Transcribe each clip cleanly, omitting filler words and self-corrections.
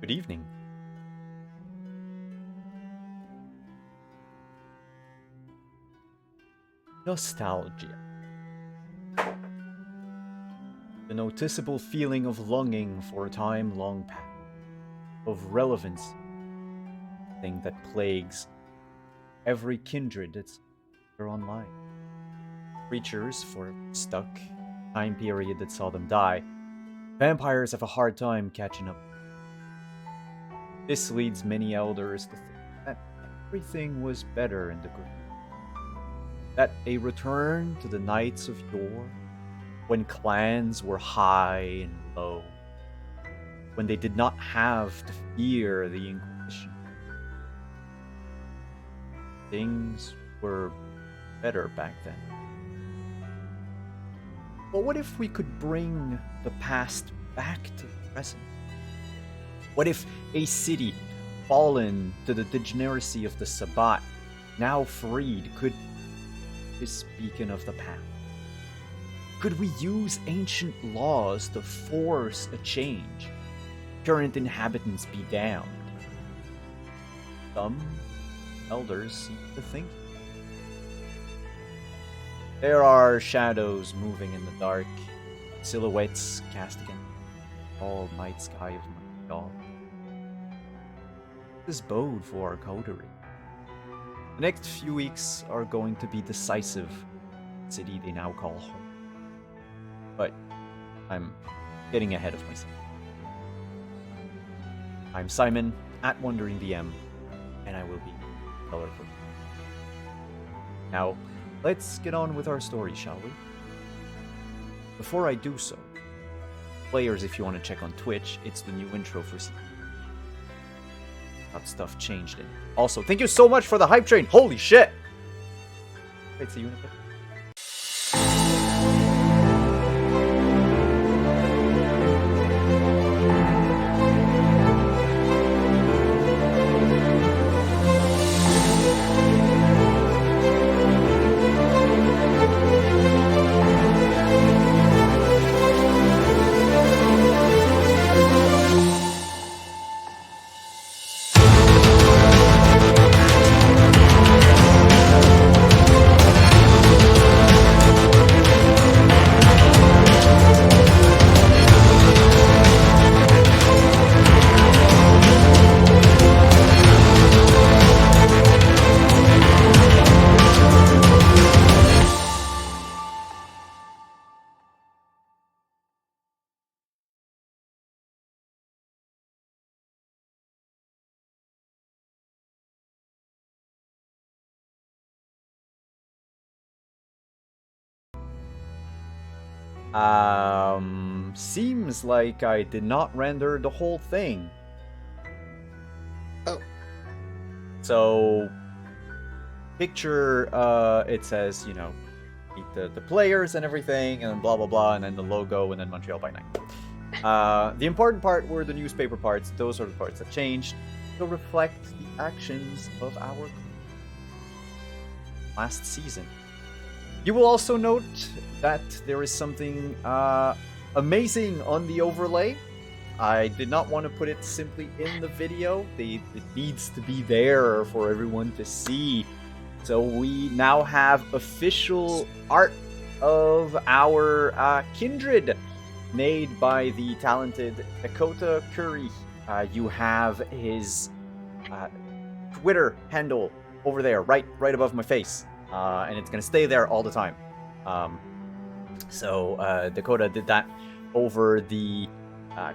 Good evening. Nostalgia. The noticeable feeling of longing for a time long past, of relevance, thing that plagues every kindred that's online. Creatures for stuck time period that saw them die. Vampires have a hard time catching up. This leads many elders to think that everything was better in the group. That a return to the nights of yore, when clans were high and low, when they did not have to fear the Inquisition. Things were better back then. But what if we could bring the past back to the present? What if a city fallen to the degeneracy of the Sabbat, now freed, could this beacon of the past? Could we use ancient laws to force a change? Current inhabitants be damned. Some elders seem to think. There are shadows moving in the dark, silhouettes cast against the all night sky of Montreal. This bode for our coterie. The next few weeks are going to be decisive. The city they now call home. But I'm getting ahead of myself. I'm Simon at Wandering DM, and I will be colorful. Now, let's get on with our story, shall we? Before I do so, players, if you want to check on Twitch, it's the new intro for season. That stuff changed it. Also, thank you so much for the hype train. Holy shit! Wait, see you in a bit. Seems like I did not render the whole thing. Oh. So, picture, it says, you know, meet the players and everything, and then blah blah blah, and then the logo, and then Montreal by night. The important part were the newspaper parts. Those are the parts that changed to reflect the actions of our last season. You will also note that there is something amazing on the overlay. I did not want to put it simply in the video. It needs to be there for everyone to see. So we now have official art of our kindred made by the talented Dakota Curry. You have his Twitter handle over there, right above my face. And it's going to stay there all the time. So Dakota did that over the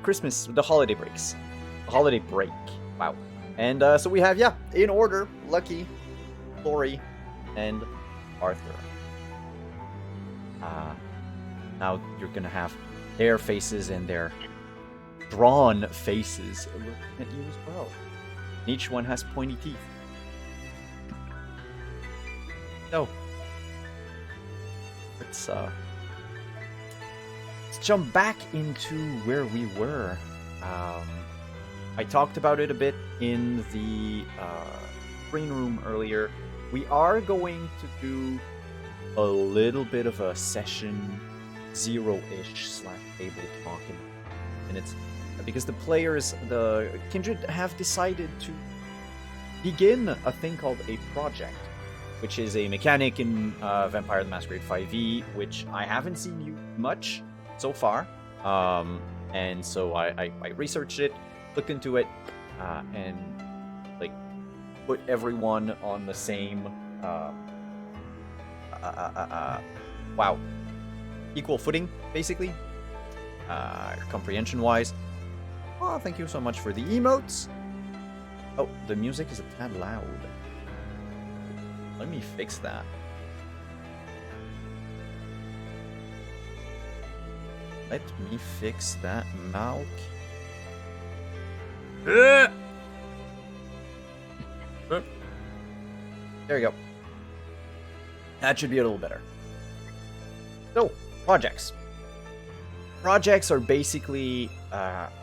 Christmas, the holiday breaks. The holiday break. Wow. And so we have, in order, Lucky, Lori, and Arthur. Now you're going to have their faces and their drawn faces looking at you as well. Each one has pointy teeth. So, let's jump back into where we were. I talked about it a bit in the green room earlier. We are going to do a little bit of a session 0-ish /table talk in minutes. because the Kindred have decided to begin a thing called a project, which is a mechanic in Vampire the Masquerade 5e, which I haven't seen used much so far. And so I researched it, looked into it, and like put everyone on the same equal footing, basically, comprehension-wise. Oh, thank you so much for the emotes. Oh, the music is a tad loud. Let me fix that. Let me fix that, Malk. There you go. That should be a little better. So, projects. Projects are basically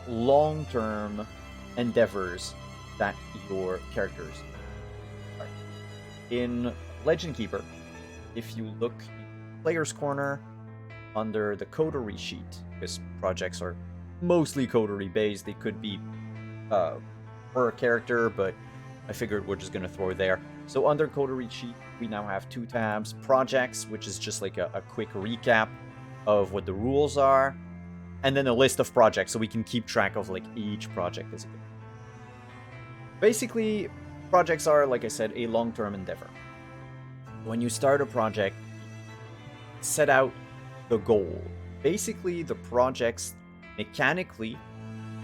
long-term endeavors that your characters are. In Legend Keeper, if you look in Player's Corner under the coterie sheet, because projects are mostly coterie based, they could be per character, but I figured we're just going to throw it there. So under coterie sheet, we now have 2 tabs. Projects, which is just like a quick recap of what the rules are, and then a list of projects, so we can keep track of like each project as it goes. Basically, projects are, like I said, a long-term endeavor. When you start a project, set out the goal. Basically, the projects mechanically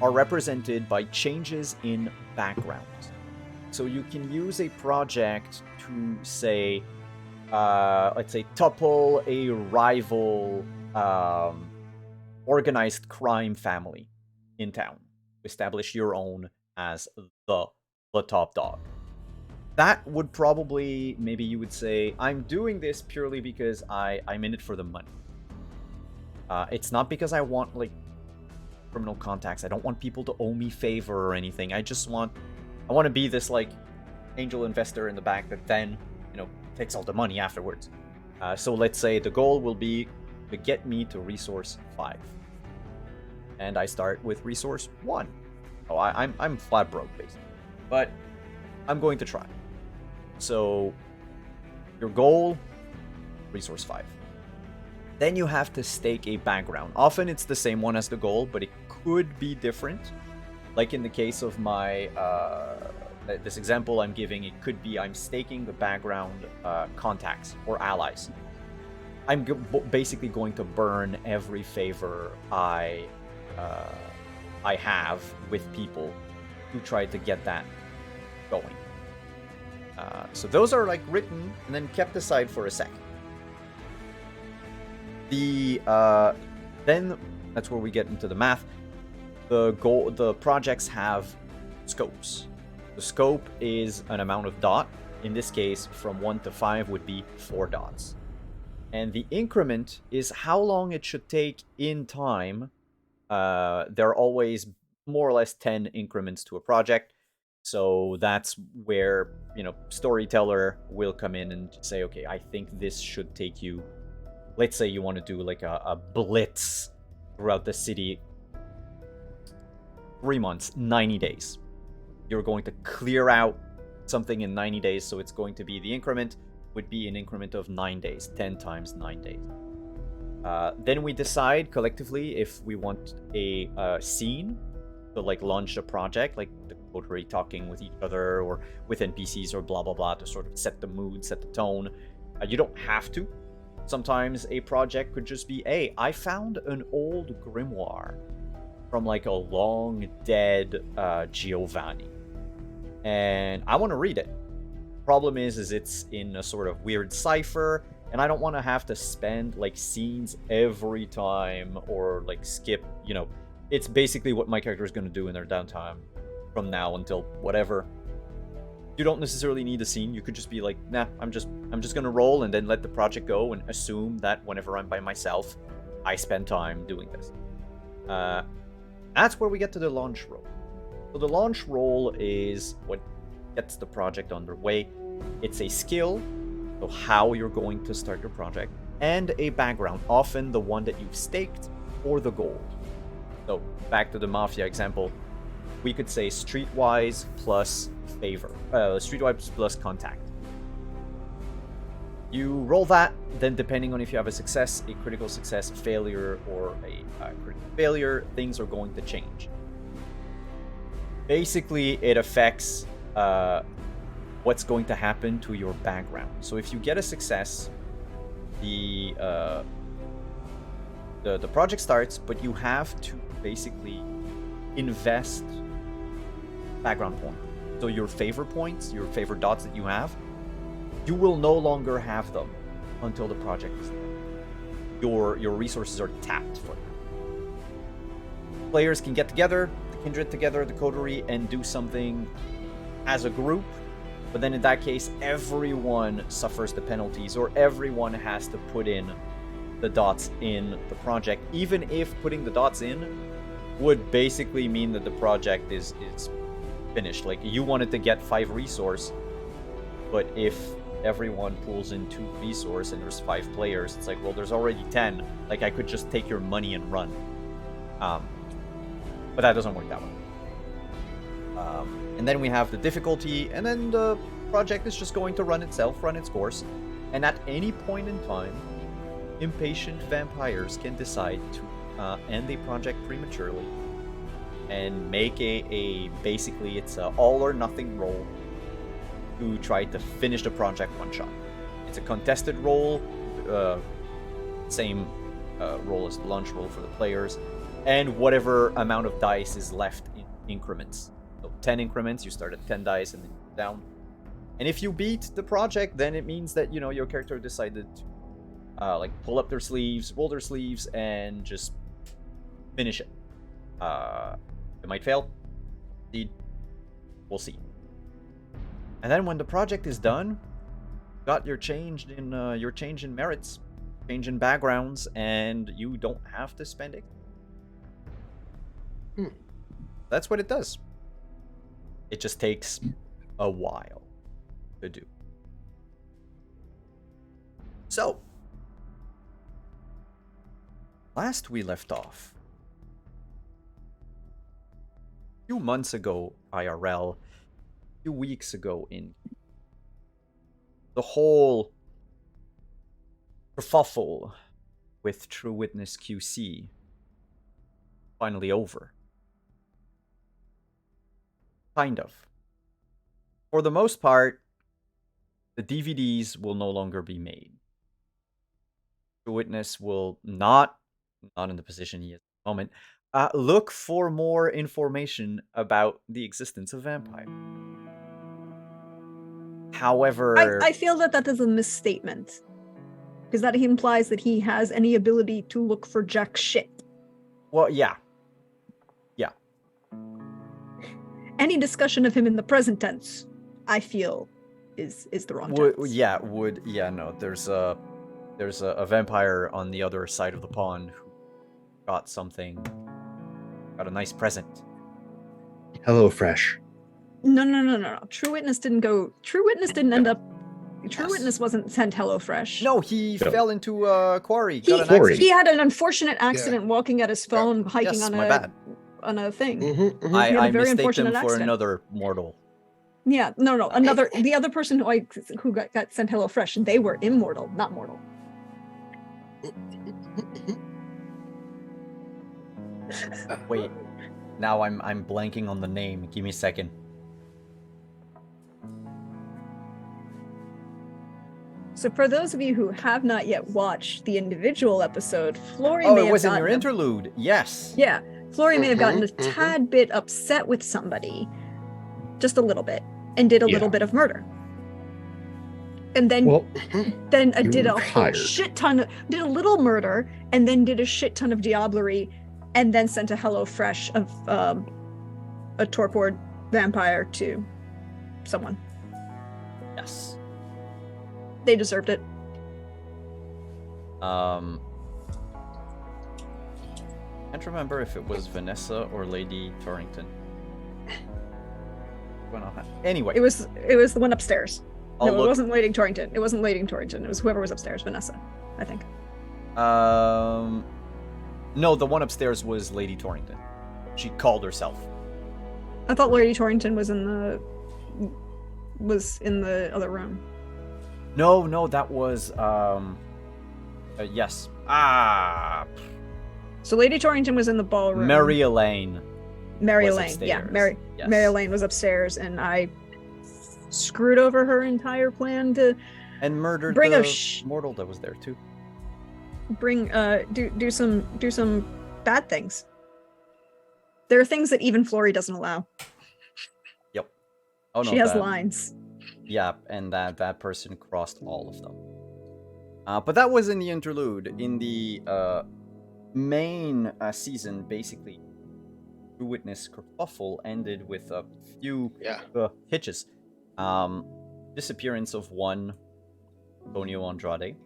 are represented by changes in backgrounds. So you can use a project to say, let's say, topple a rival organized crime family in town. Establish your own as the top dog. That would probably, maybe you would say, I'm doing this purely because I'm in it for the money. It's not because I want, like, criminal contacts. I don't want people to owe me favor or anything. I want to be this, like, angel investor in the back that then, takes all the money afterwards. So let's say the goal will be to get me to resource 5. And I start with resource 1. Oh, I'm flat broke, basically. But I'm going to try. So, your goal, resource 5. Then you have to stake a background. Often it's the same one as the goal, but it could be different. Like in the case of my, this example I'm giving, it could be I'm staking the background contacts or allies. I'm basically going to burn every favor I have with people to try to get that going. So those are like written and then kept aside for a sec. Then that's where we get into the math. The projects have scopes. The scope is an amount of dot. In this case, from 1 to 5 would be 4 dots. And the increment is how long it should take in time. There are always more or less 10 increments to a project. So that's where, storyteller will come in and say, okay, I think this should take you, let's say you want to do like a blitz throughout the city. 3 months, 90 days. You're going to clear out something in 90 days, so it's going to be, the increment would be an increment of 9 days, 10 times 9 days. Then we decide collectively if we want a scene to like launch a project, like the coterie talking with each other or with NPCs or blah blah blah to sort of set the mood, set the tone. You don't have to. Sometimes a project could just be, hey, I found an old grimoire from like a long dead Giovanni, and I want to read it. Problem is it's in a sort of weird cipher, and I don't want to have to spend like scenes every time or like skip, it's basically what my character is going to do in their downtime from now until whatever. You don't necessarily need a scene. You could just be like, nah, I'm just going to roll and then let the project go and assume that whenever I'm by myself, I spend time doing this. That's where we get to the launch roll. So the launch roll is what gets the project underway. It's a skill, so how you're going to start your project, and a background, often the one that you've staked or the gold. So back to the Mafia example, we could say streetwise plus favor, streetwise plus contact. You roll that, then depending on if you have a success, a critical success, a failure, or a critical failure, things are going to change. Basically, it affects what's going to happen to your background. So if you get a success, the project starts, but you have to basically invest background points. So your favor points, your favor dots that you have, you will no longer have them until the project is done. Your resources are tapped for that. Players can get together, the kindred together, the coterie, and do something as a group. But then in that case, everyone suffers the penalties, or everyone has to put in the dots in the project, even if putting the dots in would basically mean that the project is finished. Like, you wanted to get 5 resource, but if everyone pulls in 2 resource and there's 5 players, it's like, well, there's already 10. Like, I could just take your money and run. But that doesn't work that way. And then we have the difficulty, and then the project is just going to run itself, run its course. And at any point in time, impatient vampires can decide to end a project prematurely and make basically it's a all or nothing roll to try to finish the project one shot. It's a contested roll, same roll as the lunch roll for the players, and whatever amount of dice is left in increments. So 10 increments, you start at 10 dice and then you go down. And if you beat the project, then it means that, you know, your character decided to like pull up their sleeves, roll their sleeves, and just finish it. It might fail. Indeed, we'll see. And then when the project is done, you got your change in merits, change in backgrounds, and you don't have to spend it. That's what it does. It just takes a while to do. So, last we left off, a few months ago IRL, a few weeks ago in the whole kerfuffle with True Witness QC finally over. Kind of. For the most part, the DVDs will no longer be made. True Witness will not in the position he is at the moment, look for more information about the existence of vampire. However, I feel that is a misstatement, because that implies that he has any ability to look for jack shit. Well, yeah. Any discussion of him in the present tense, I feel, is the wrong tense. No. There's a vampire on the other side of the pond who got a nice present. Hello Fresh. No. True Witness didn't end up. True Witness wasn't sent HelloFresh. No, he fell into a quarry. He had an unfortunate accident walking at his phone, hiking on a thing. Mm-hmm. I mistake him for another mortal. Yeah, no. The other person who got sent HelloFresh, they were immortal, not mortal. Wait, now I'm blanking on the name. Give me a second. So for those of you who have not yet watched the individual episode, Flory may have gotten... in your interlude. Yes. Yeah. Flory may have gotten a tad bit upset with somebody, just a little bit, and did a little bit of murder. And then did a whole shit ton did a little murder, and then did a shit ton of diablerie, and then sent a HelloFresh of a torpor vampire to someone. Yes. They deserved it. Can't remember if it was Vanessa or Lady Torrington. Anyway, it was the one upstairs. It wasn't Lady Torrington. It wasn't Lady Torrington. It was whoever was upstairs, Vanessa, I think. No, the one upstairs was Lady Torrington. She called herself. I thought Lady Torrington was in the other room. No, that was yes. So Lady Torrington was in the ballroom. Mary Elaine. Mary Elaine, yeah. Mary Elaine was upstairs, and I screwed over her entire plan to murdered bring the mortal that was there too. Do some bad things. There are things that even Flory doesn't allow. Yep. Oh no. She has lines. Yeah, and that person crossed all of them. But that was in the interlude. In the main season, basically, True Witness kerfuffle ended with a few hitches. Disappearance of one Antonio Andrade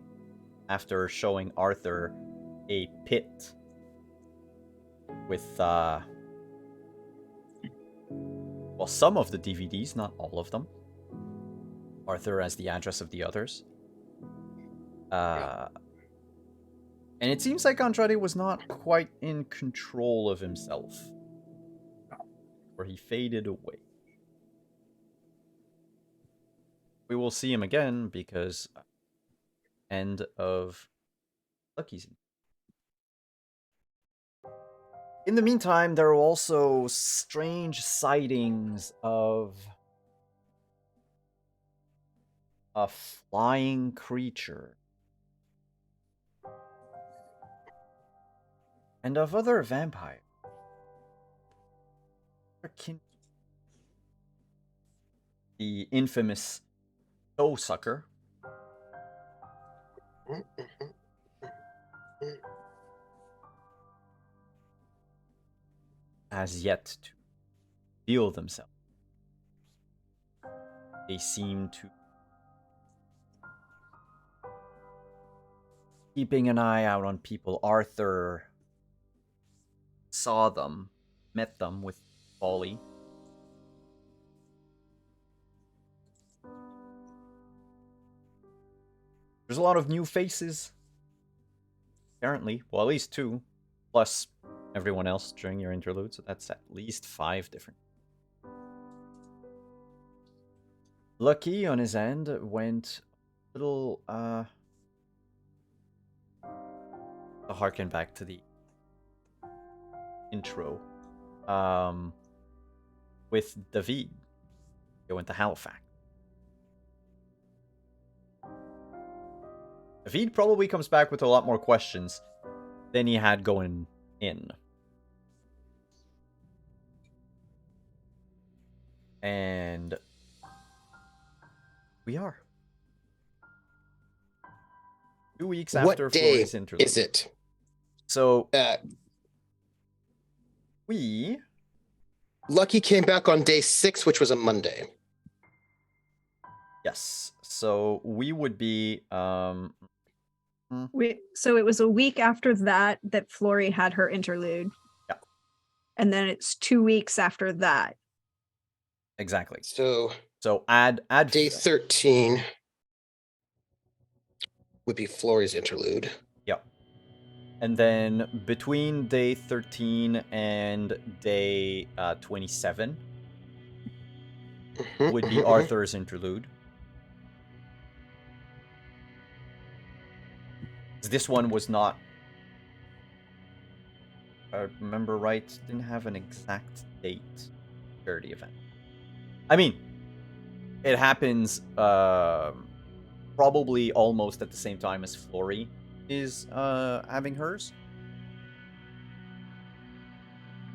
after showing Arthur a pit with some of the DVDs, not all of them. Arthur as the address of the others. And it seems like Andrade was not quite in control of himself, or he faded away. We will see him again because end of Lucky's. In the meantime, there are also strange sightings of a flying creature and of other vampires. The infamous toe sucker has yet to reveal themselves. They seem to keeping an eye out on people. Arthur saw them, met them with Folly. There's a lot of new faces. Apparently. Well, at least 2. Plus everyone else during your interlude. So that's at least 5 different. Lucky, on his end, went a little, to harken back to the intro. With David. He went to Halifax. David probably comes back with a lot more questions than he had going in. And we are 2 weeks after Flory's interlude. Is it? So Lucky came back on day 6, which was a Monday. Yes. So we would be so it was a week after that Flory had her interlude. Yeah. And then it's 2 weeks after that. Exactly. So add day 13 would be Flory's interlude. Yep. And then between day 13 and day 27 would be Arthur's interlude. This one was not, if I remember right, didn't have an exact date for the event. I mean, it happens probably almost at the same time as Flory is having hers.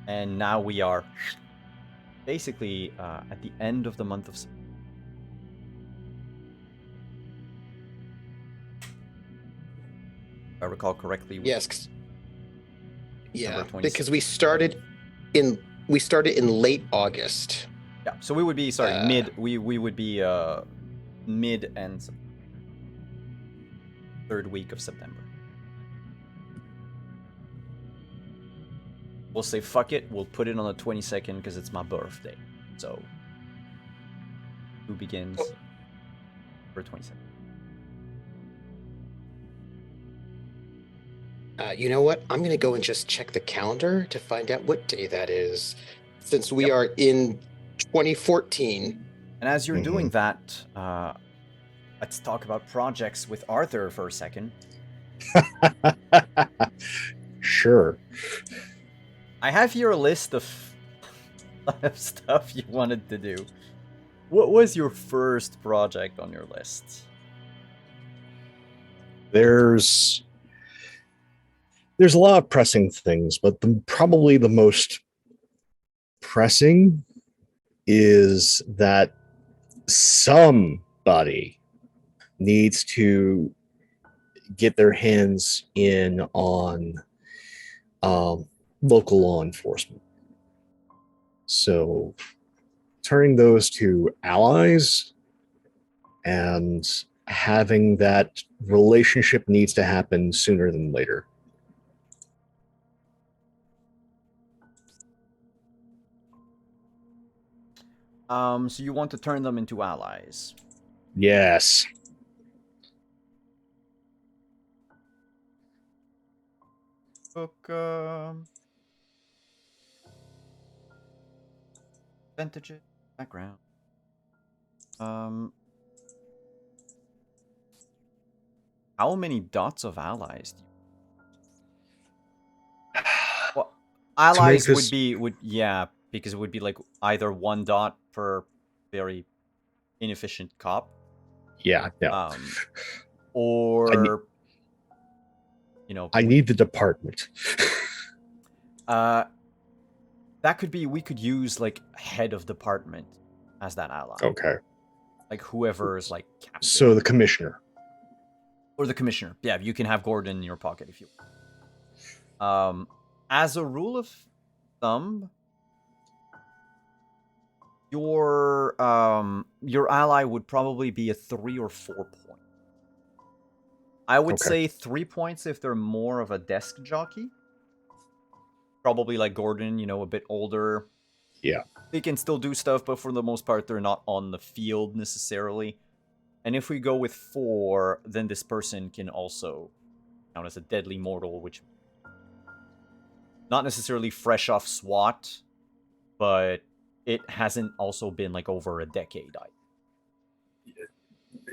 And now we are basically at the end of the month of September. If I recall correctly. Yes. Yeah, because we started in late August. Yeah, so we would be mid. We would be mid and third week of September. We'll say fuck it. We'll put it on the 22nd because it's my birthday. So who begins for 22nd? You know what? I'm going to go and just check the calendar to find out what day that is, since we are in 2014. And as you're doing that, let's talk about projects with Arthur for a second. Sure. I have here a list of stuff you wanted to do. What was your first project on your list? There's a lot of pressing things, but probably the most pressing is that somebody needs to get their hands in on local law enforcement. So turning those to allies and having that relationship needs to happen sooner than later. So you want to turn them into allies? Yes. Book, vintage background. How many dots of allies do you... Well, allies would yeah, because it would be like either 1 dot per very inefficient cop. Yeah, yeah. Or I need the department. That could be, we could use like head of department as that ally. Okay. Like whoever is like captain. So the commissioner. Or the commissioner. Yeah, you can have Gordon in your pocket if you want. As a rule of thumb, your ally would probably be a 3 or 4 point. I would say 3 points if they're more of a desk jockey. Probably like Gordon, a bit older. Yeah. They can still do stuff, but for the most part, they're not on the field necessarily. And if we go with 4, then this person can also count as a deadly mortal, which not necessarily fresh off SWAT, but it hasn't also been like over a decade.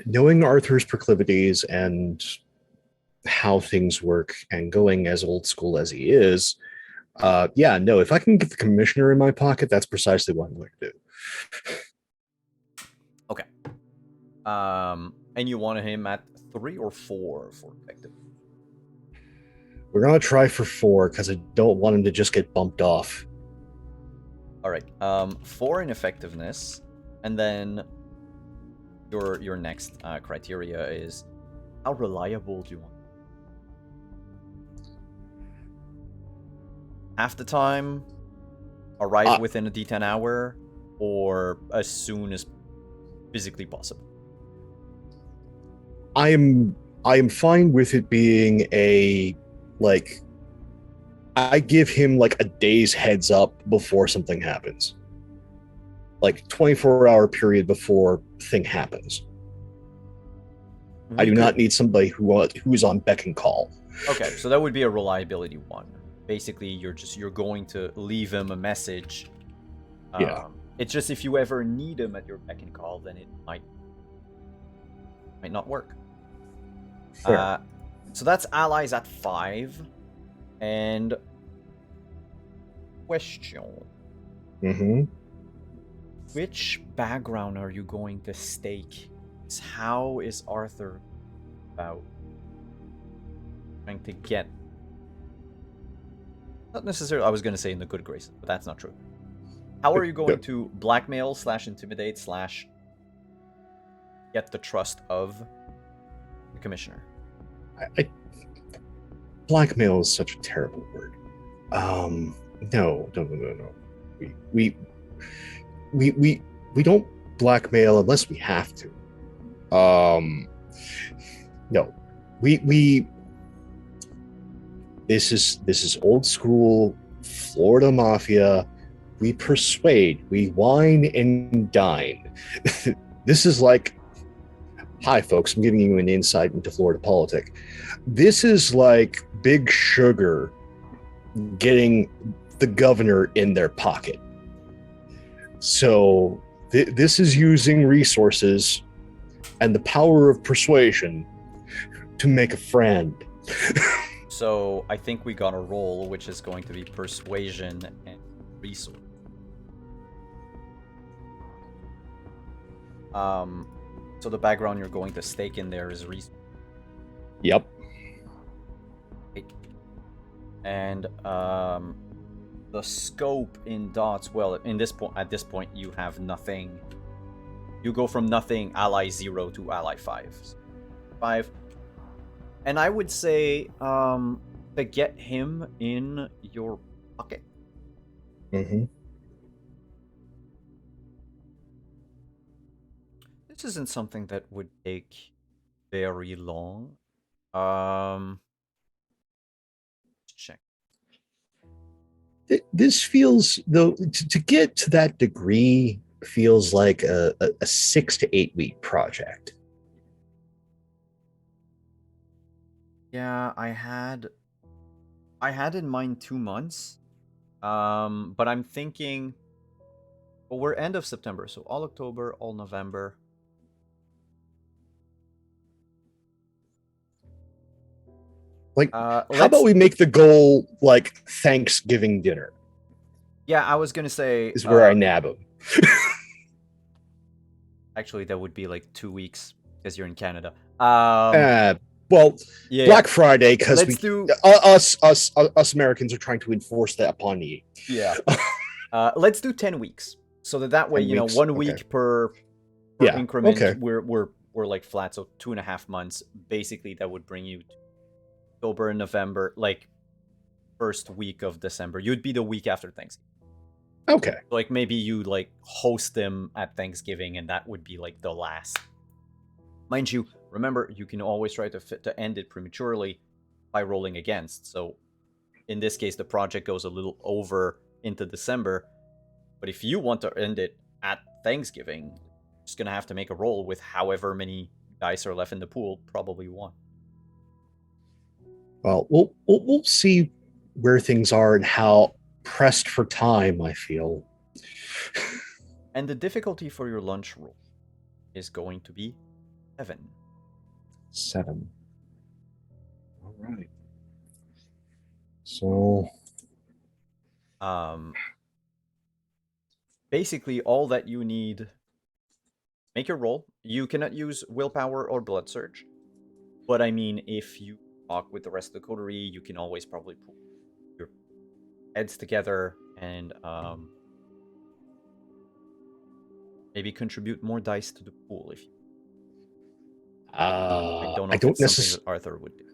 Knowing Arthur's proclivities and how things work and going as old school as he is, if I can get the commissioner in my pocket, that's precisely what I'm going to do. Okay. And you wanted him at 3 or 4 for effective? We're going to try for 4 because I don't want him to just get bumped off. All right. 4 in effectiveness, and then your next criteria is how reliable do you want? Half the time, arrive within a D10 hour, or as soon as physically possible? I am fine with it being I give him like a day's heads up before something happens. Like 24-hour period before thing happens. I do not need somebody who is on beck and call. Okay, so that would be a reliability 1. Basically, you're going to leave him a message. Yeah. It's just if you ever need him at your beck and call, then it might not work. Fair. So that's allies at 5. And question. Mm-hmm. Which background are you going to stake? How is Arthur about trying to get... Not necessarily, I was going to say in the good graces, but that's not true. How are you going to blackmail / intimidate / get the trust of the commissioner? Blackmail is such a terrible word. No. We don't blackmail unless we have to. No. This is old school Florida mafia. We persuade, we wine and dine. This is like, hi folks, I'm giving you an insight into Florida politics. This is like Big Sugar getting the governor in their pocket. So this is using resources and the power of persuasion to make a friend. So I think we got a roll, which is going to be persuasion and resource. So the background you're going to stake in there is resource. Yep. And the scope in dots, well, at this point you have nothing. You go from nothing ally 0 to ally 5. 5. And I would say to get him in your pocket. Mm-hmm. This isn't something that would take very long. Check. This feels, though, to get to that degree feels like a 6 to 8 week project. Yeah, I had in mind 2 months. But I'm thinking, well, we're end of September, so all October, all November. Like, how about we make the goal like Thanksgiving dinner? Yeah, I was gonna say is where I nab him. Actually, that would be like 2 weeks because you're in Canada. Well, yeah, Black Friday, because us Americans are trying to enforce that upon you. Yeah. Let's do 10 weeks, so that way, 1 week per increment. Okay. We're like flat, so 2.5 months. Basically, that would bring you to October and November, like first week of December. You'd be the week after Thanksgiving. Okay. Like maybe you like host them at Thanksgiving, and that would be like the last. Mind you, remember, you can always try to end it prematurely by rolling against. So in this case, the project goes a little over into December. But if you want to end it at Thanksgiving, you're just gonna have to make a roll with however many dice are left in the pool, probably 1. Well, we'll see where things are and how pressed for time I feel. And the difficulty for your lunch roll is going to be 7. All right. So, basically all that you need. Make your roll. You cannot use willpower or blood surge, but I mean, if you talk with the rest of the coterie, you can always probably pull your heads together and maybe contribute more dice to the pool if you. I don't know if it's something that Arthur would do.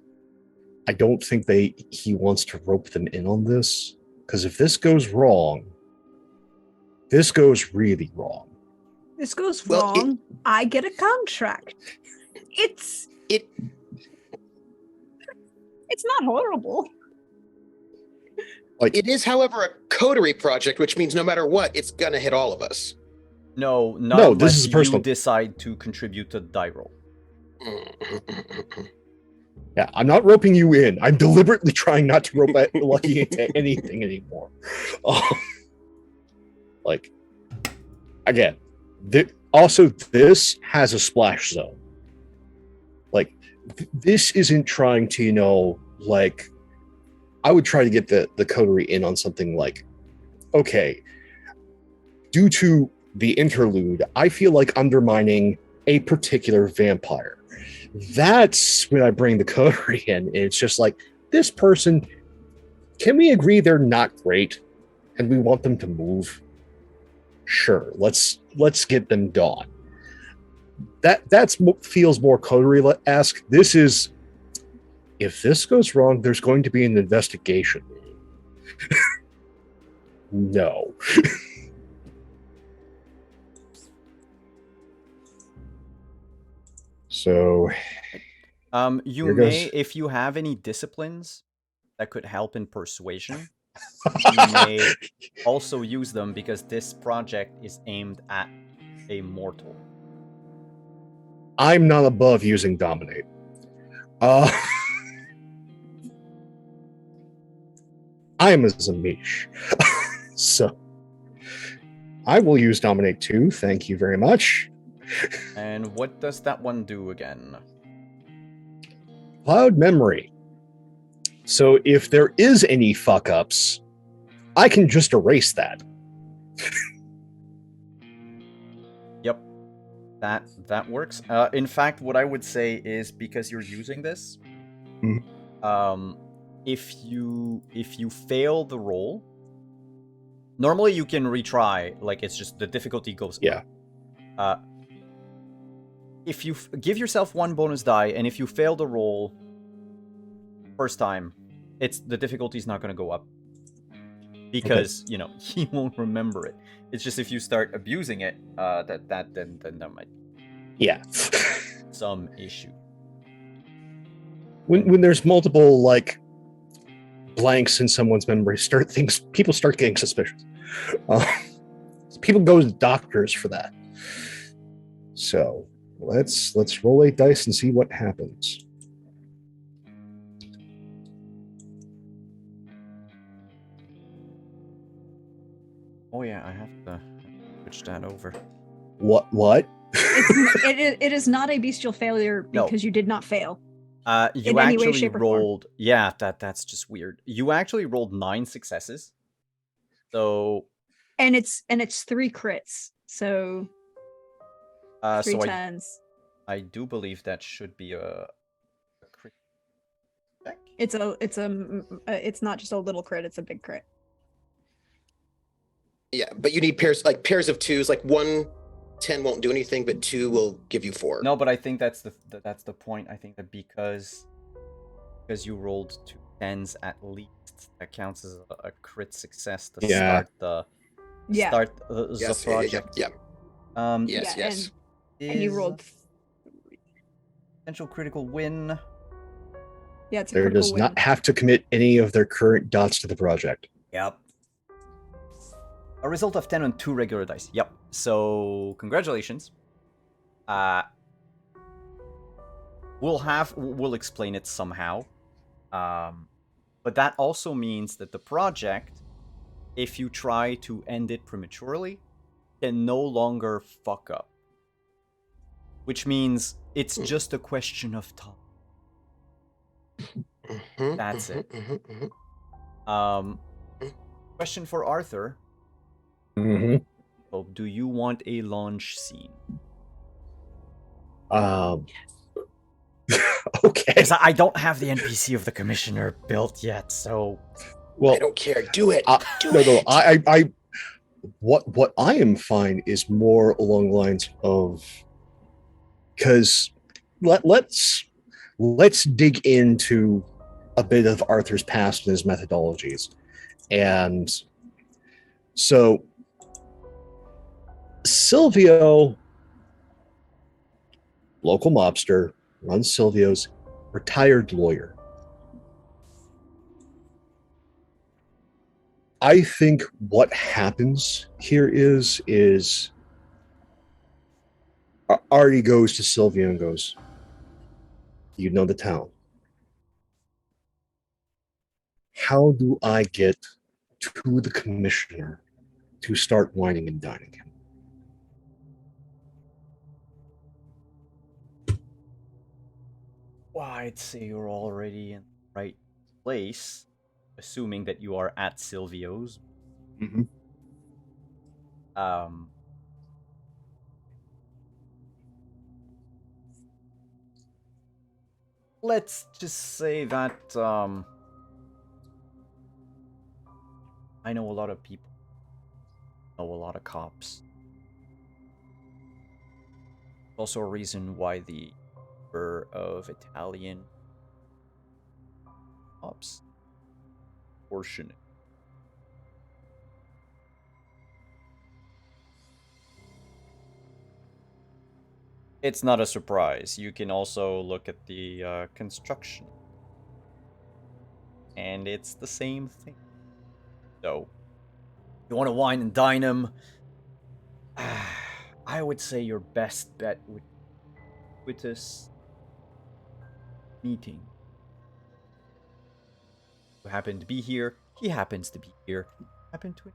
I don't think he wants to rope them in on this, because if this goes wrong, this goes really wrong. This goes wrong. I get a contract. It's not horrible. Like, it is, however, a coterie project, which means no matter what, it's gonna hit all of us. No, this is personal. You decide to contribute to the die roll. Yeah, I'm not roping you in. I'm deliberately trying not to rope Lucky into anything anymore. Like, again, also this has a splash zone. Like, this isn't trying to, like, I would try to get the coterie in on something like, okay, due to the interlude, I feel like undermining a particular vampire. That's when I bring the coterie in. It's just like, this person, can we agree they're not great and we want them to move? Sure, let's get them gone. That's what feels more coterie-esque. This is, if this goes wrong, there's going to be an investigation. No. So, you may, if you have any disciplines that could help in persuasion, you may also use them, because this project is aimed at a mortal. I'm not above using dominate. I'm a Zamish. So I will use Dominate 2. Thank you very much. And what does that one do again? Cloud memory. So if there is any fuck-ups, I can just erase that. Yep. That works. In fact, what I would say is because you're using this, if you fail the roll, normally you can retry. Like it's just the difficulty goes up. If you give yourself one bonus die, and if you fail the roll first time, the difficulty is not going to go up because he won't remember it. It's just if you start abusing it, then that might some issue. When there's multiple like blanks in someone's memory, people start getting suspicious. People go to doctors for that. So let's roll 8 dice and see what happens. Oh yeah, I have to switch that over. What? It is not a bestial failure because you did not fail. You in any way, actually shape, or rolled. form. Yeah, that's just weird. You actually rolled 9 successes. So. And it's 3 crits. So. 3 tens. I do believe that should be a crit check. It's not just a little crit; it's a big crit. Yeah, but you need pairs of 2s. Like 1 10 won't do anything, but 2 will give you 4. No, but I think that's the point. I think that because you rolled 2 10s at least, that counts as a crit success to start the project. Yes. And you rolled potential critical win. Yeah, it's a there critical does win. not have to commit any of their current dots to the project. Yep. A result of 10 on 2 regular dice. Yep. So congratulations. We'll explain it somehow. But that also means that the project, if you try to end it prematurely, can no longer fuck up. Which means it's just a question of time. That's it. Question for Arthur. Do you want a launch scene? Okay. Because I don't have the NPC of the commissioner built yet, so. Well, I don't care. Do it. No. I what I am fine is more along the lines of, because let's dig into a bit of Arthur's past and his methodologies. And so Silvio, local mobster, runs Silvio's, retired lawyer. I think what happens here is Artie goes to Silvio and goes, "You know the town. How do I get to the commissioner to start whining and dining him?" Well, I'd say you're already in the right place, assuming that you are at Silvio's. Let's just say that I know a lot of people, know a lot of cops. Also a reason why the number of Italian cops proportionate. It's not a surprise. You can also look at the construction. And it's the same thing. So, you want to wine and dine him? I would say your best bet would be with this meeting. You happen to be here. he happens to be here. Happen to.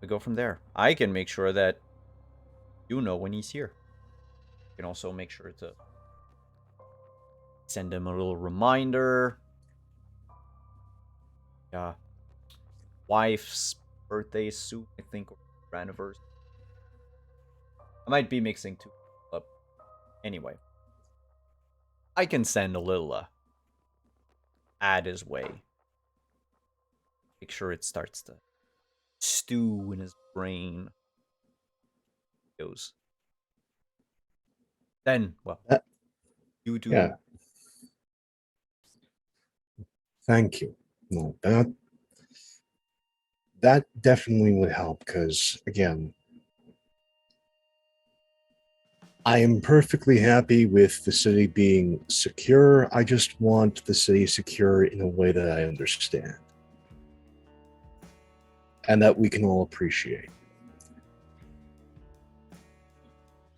We go from there. I can make sure that you know when he's here. You can also make sure to send him a little reminder. Yeah. Wife's birthday soon, I think, or anniversary. I might be mixing two up. Anyway. I can send a little ad his way. Make sure it starts to stew in his brain. Goes. Then, well, you do. Yeah. Thank you. No, that definitely would help because, again, I am perfectly happy with the city being secure. I just want the city secure in a way that I understand and that we can all appreciate.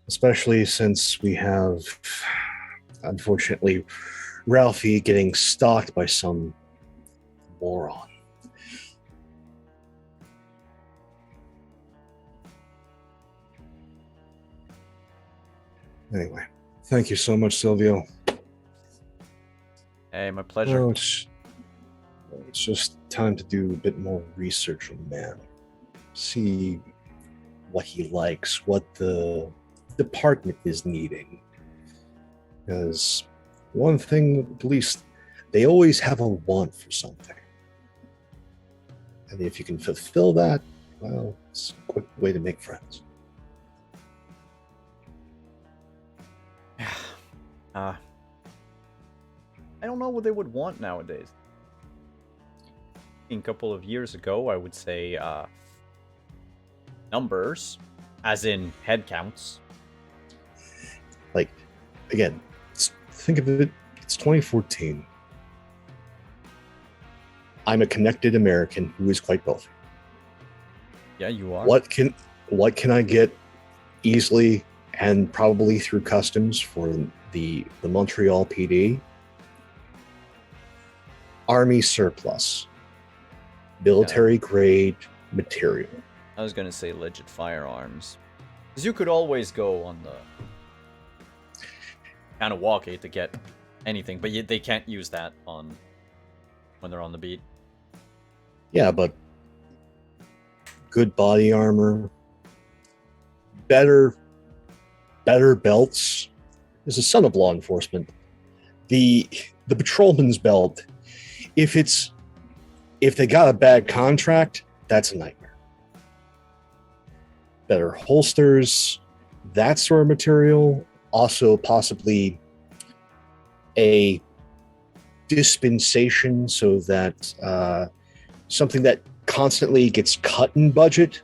Especially since we have, unfortunately, Ralphie getting stalked by some moron. Anyway, thank you so much, Silvio. Hey, my pleasure. Oh, it's just time to do a bit more research on the man. See what he likes, what the department is needing. Because one thing, at least, they always have a want for something. And if you can fulfill that, well, it's a quick way to make friends. I don't know what they would want nowadays. A couple of years ago, I would say numbers, as in head counts. Like, again, think of it, it's 2014. I'm a connected American who is quite wealthy. Yeah, you are. What can I get easily and probably through customs for the Montreal PD? Army surplus. Military grade material. I was gonna say legit firearms. Because you could always go on the kind of walkie to get anything, but they can't use that on when they're on the beat. Yeah, but good body armor, better belts. As a son of law enforcement, the patrolman's belt, if they got a bad contract, that's a nightmare. Better holsters, that sort of material. Also possibly a dispensation so that something that constantly gets cut in budget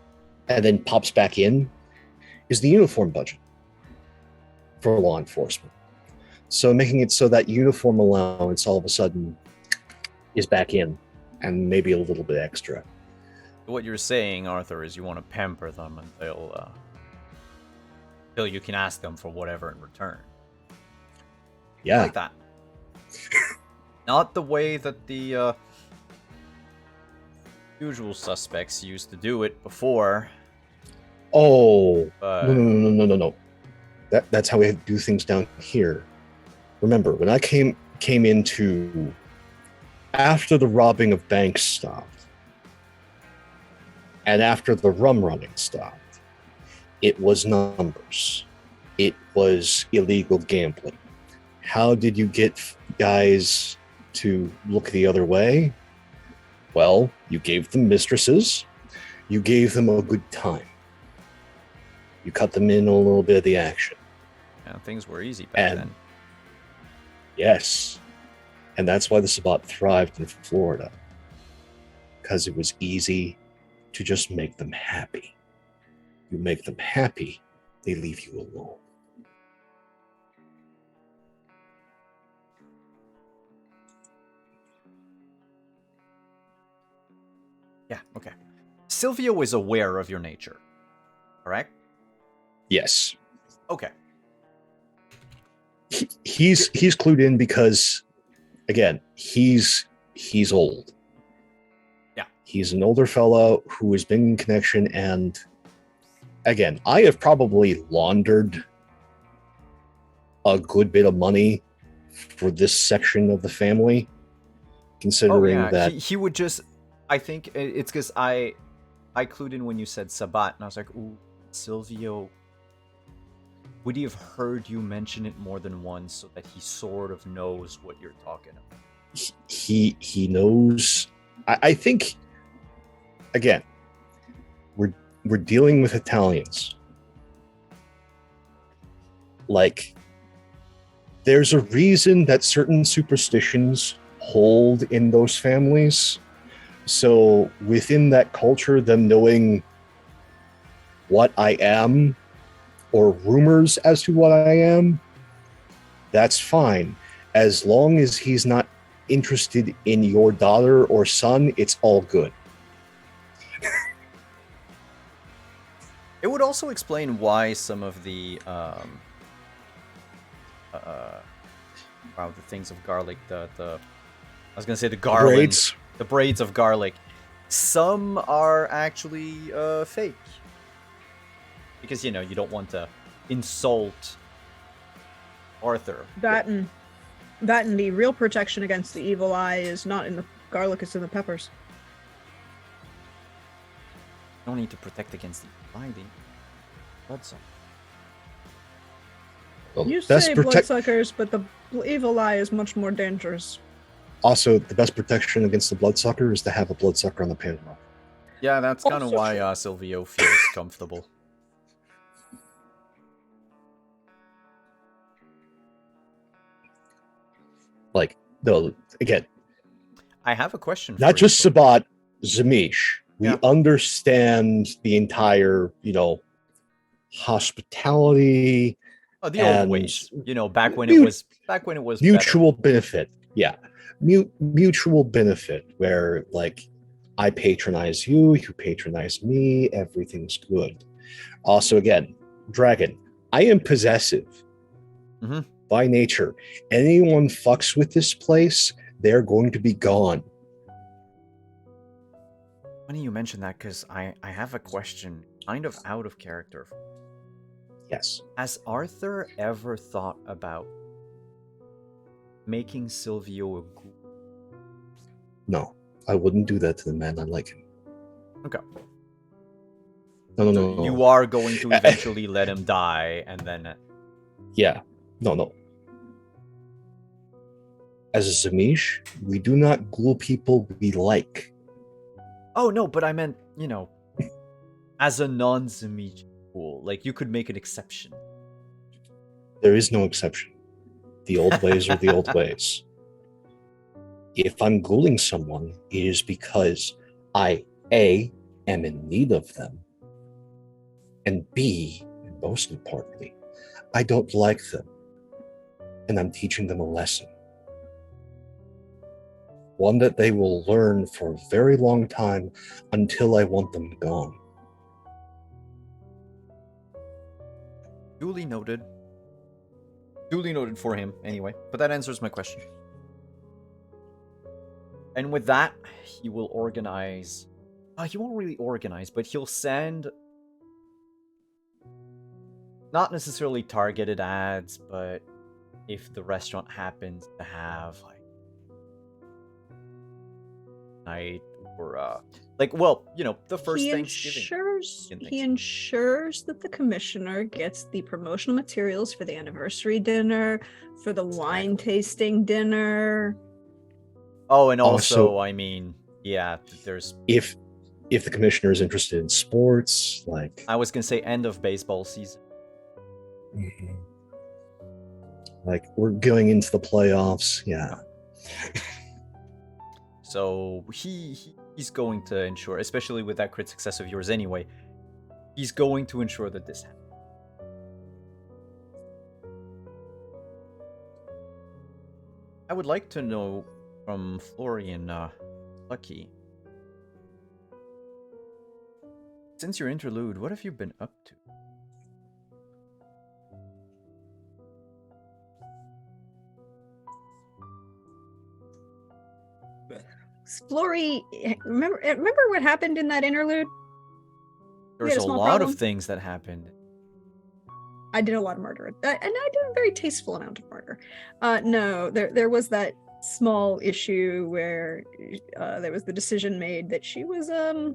and then pops back in is the uniform budget for law enforcement. So making it so that uniform allowance all of a sudden is back in and maybe a little bit extra. What you're saying, Arthur, is you want to pamper them until you can ask them for whatever in return. Yeah. Like that. Not the way that the usual suspects used to do it before. Oh, no. That's how we do things down here. Remember, when I came into after the robbing of banks stopped, and after the rum running stopped, it was numbers. It was illegal gambling. How did you get guys to look the other way? Well, you gave them mistresses. You gave them a good time. You cut them in a little bit of the action. Yeah, things were easy back then. Yes. And that's why the Sabbat thrived in Florida. Because it was easy to just make them happy. You make them happy, they leave you alone. Yeah, okay. Silvio is aware of your nature, correct? Yes. Okay. He's clued in because again, he's old. Yeah. He's an older fellow who has been in connection, and again, I have probably laundered a good bit of money for this section of the family, considering that he would just. I think it's because I clued in when you said Sabat, and I was like, ooh, Silvio. Would he have heard you mention it more than once, so that he sort of knows what you're talking about? He knows. I think, again, we're dealing with Italians. Like, there's a reason that certain superstitions hold in those families. So within that culture, them knowing what I am or rumors as to what I am, that's fine. As long as he's not interested in your daughter or son, it's all good. It would also explain why some of the the things of garlic, the I was gonna say the garland, the braids of garlic, some are actually fake, because you don't want to insult Arthur. That and the real protection against the evil eye is not in the garlic; it's in the peppers. You don't need to protect against the blinding bloodsucker. Well, You say bloodsuckers, but the evil eye is much more dangerous. Also, the best protection against the bloodsucker is to have a bloodsucker on the payroll. Yeah, that's kind of why Silvio feels comfortable. Like, no, again, I have a question. Not just Sabat, Zamish. We understand the entire, hospitality. The old ways. Back when it was mutual benefit. Yeah. Mutual benefit where, like, I patronize you, you patronize me, everything's good. Also, again, Dragon, I am possessive by nature. Anyone fucks with this place, they're going to be gone. Funny you mention that, because I have a question kind of out of character. Yes. Has Arthur ever thought about making Silvio a ghoul? No, I wouldn't do that to the man. I like him. Okay. No. You are going to eventually let him die, and then... Yeah. No. As a Zamish, we do not glue people we like. Oh, no, but I meant, as a non-Zamish ghoul. Like, you could make an exception. There is no exception. The old ways are the old ways. If I'm ghouling someone, it is because I, A, am in need of them, and B, and most importantly, I don't like them, and I'm teaching them a lesson. One that they will learn for a very long time until I want them gone. Duly noted. Duly noted for him, anyway. But that answers my question. And with that, he will organize... he won't really organize, but he'll send... not necessarily targeted ads, but if the restaurant happens to have, like, night or the first Thanksgiving. He ensures that the commissioner gets the promotional materials for the anniversary dinner, for the wine tasting dinner. Oh, and also I mean, there's if the commissioner is interested in sports, like, I was gonna say end of baseball season. Mm-hmm. Like, we're going into the playoffs, yeah. So he's going to ensure, especially with that crit success of yours anyway, he's going to ensure that this happens. I would like to know from Florian Lucky, since your interlude, what have you been up to? Flory, remember what happened in that interlude? There's a lot of things that happened. I did a lot of murder, and I did a very tasteful amount of murder. No, there was that small issue where there was the decision made that she was or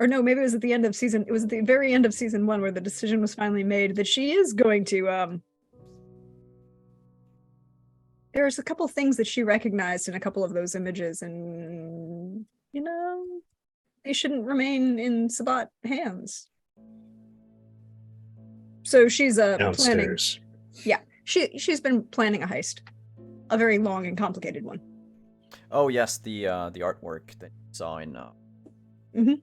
no, maybe it was at the end of season. It was at the very end of season 1 where the decision was finally made that she is going to there's a couple things that she recognized in a couple of those images, and they shouldn't remain in Sabat hands. So she's downstairs. Planning. Yeah, she's been planning a heist, a very long and complicated one. Oh yes, the artwork that you saw in. Mm-hmm.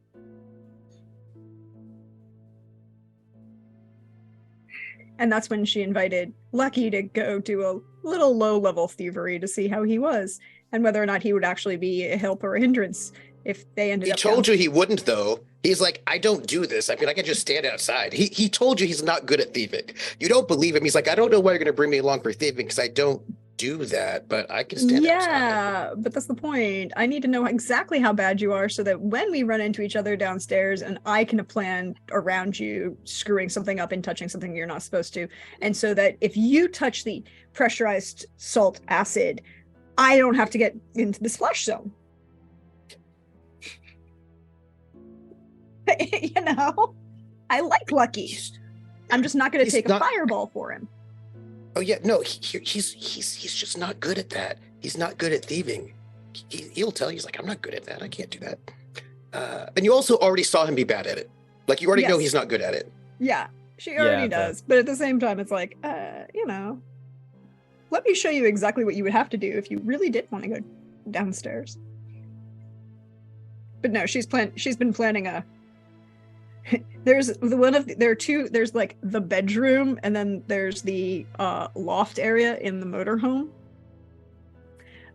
And that's when she invited Lucky to go do a little low-level thievery to see how he was, and whether or not he would actually be a help or a hindrance if they ended up. He told you he wouldn't, though. He's like, I don't do this. I mean, I can just stand outside. He told you he's not good at thieving. You don't believe him. He's like, I don't know why you're going to bring me along for thieving because I don't do that, but I can stand outside. Yeah, but that's the point. I need to know exactly how bad you are so that when we run into each other downstairs and I can plan around you screwing something up and touching something you're not supposed to, and so that if you touch the pressurized salt acid, I don't have to get into the splash zone. I like Lucky. I'm just not going to take a fireball for him. Oh yeah, no, he's just not good at that. He's not good at thieving. He'll tell you, he's like, I'm not good at that. I can't do that. And you also already saw him be bad at it. Like you already know he's not good at it. Yeah, she already does. But at the same time, it's like, let me show you exactly what you would have to do if you really did want to go downstairs. But no, she's been planning a. There's like the bedroom, and then there's the loft area in the motorhome.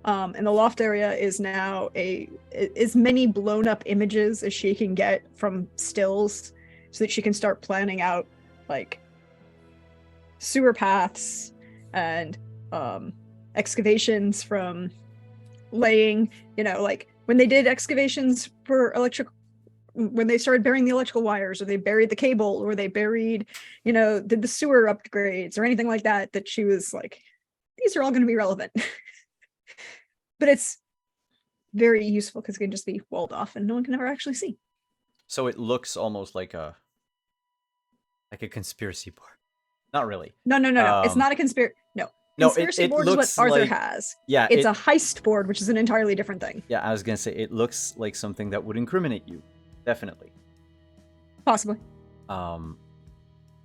And the loft area is now as many blown up images as she can get from stills, so that she can start planning out like sewer paths and excavations from laying, like when they did excavations for when they started burying the electrical wires, or they buried the cable, or they buried, did the sewer upgrades or anything like that, that she was like, these are all going to be relevant. But it's very useful because it can just be walled off and no one can ever actually see. So it looks almost like a conspiracy board. Not really. No. It's not a conspiracy. No. Conspiracy board is what Arthur has. Yeah. It's a heist board, which is an entirely different thing. Yeah, I was going to say, it looks like something that would incriminate you. Definitely. Possibly. It's not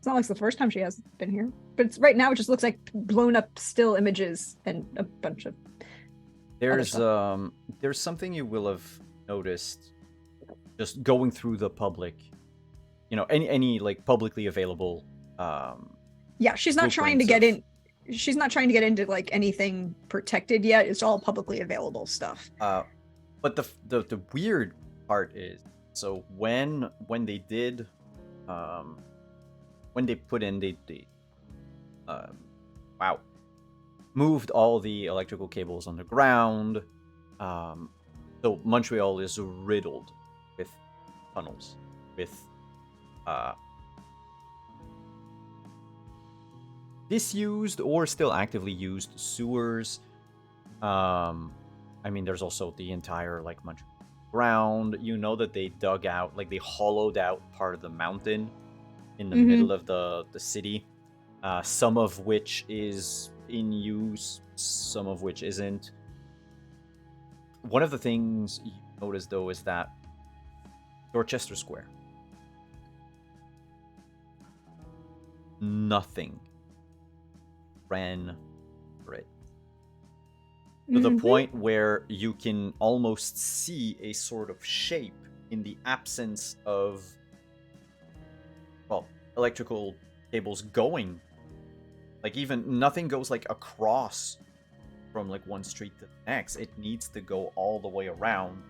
like it's the first time she has been here. But right now it just looks like blown up still images and a bunch of there's something you will have noticed just going through the public, any like publicly available yeah, she's not trying to get in. She's not trying to get into like anything protected yet. It's all publicly available stuff. But the weird part is, so when they did when they put in the moved all the electrical cables underground, so Montreal is riddled with tunnels, with disused or still actively used sewers. I mean, there's also the entire like Montreal ground. That they dug out, like they hollowed out part of the mountain in the middle of the city, some of which is in use, some of which isn't. One of the things you notice though is that Dorchester Square, nothing ran for it, to the point where you can almost see a sort of shape in the absence of, electrical cables going. Like, even nothing goes like across from like one street to the next. It needs to go all the way around.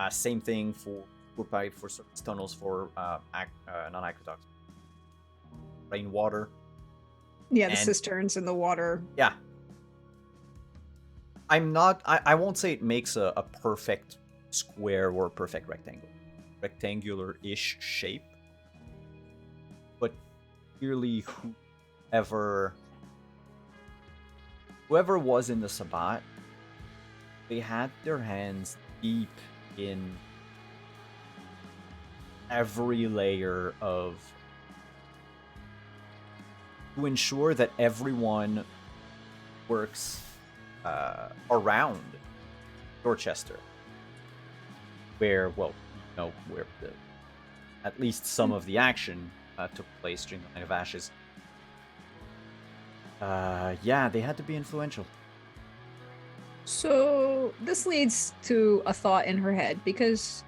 Same thing for pipe, for surface tunnels, for non-aqueducts, rainwater. Yeah, the cisterns in the water. Yeah. I'm not. I won't say it makes a perfect square or a perfect rectangle, rectangular-ish shape, but clearly whoever was in the Sabbat, they had their hands deep in every layer of to ensure that everyone works around Dorchester, where where at least some of the action took place during the Night of Ashes. Yeah, they had to be influential. So this leads to a thought in her head, because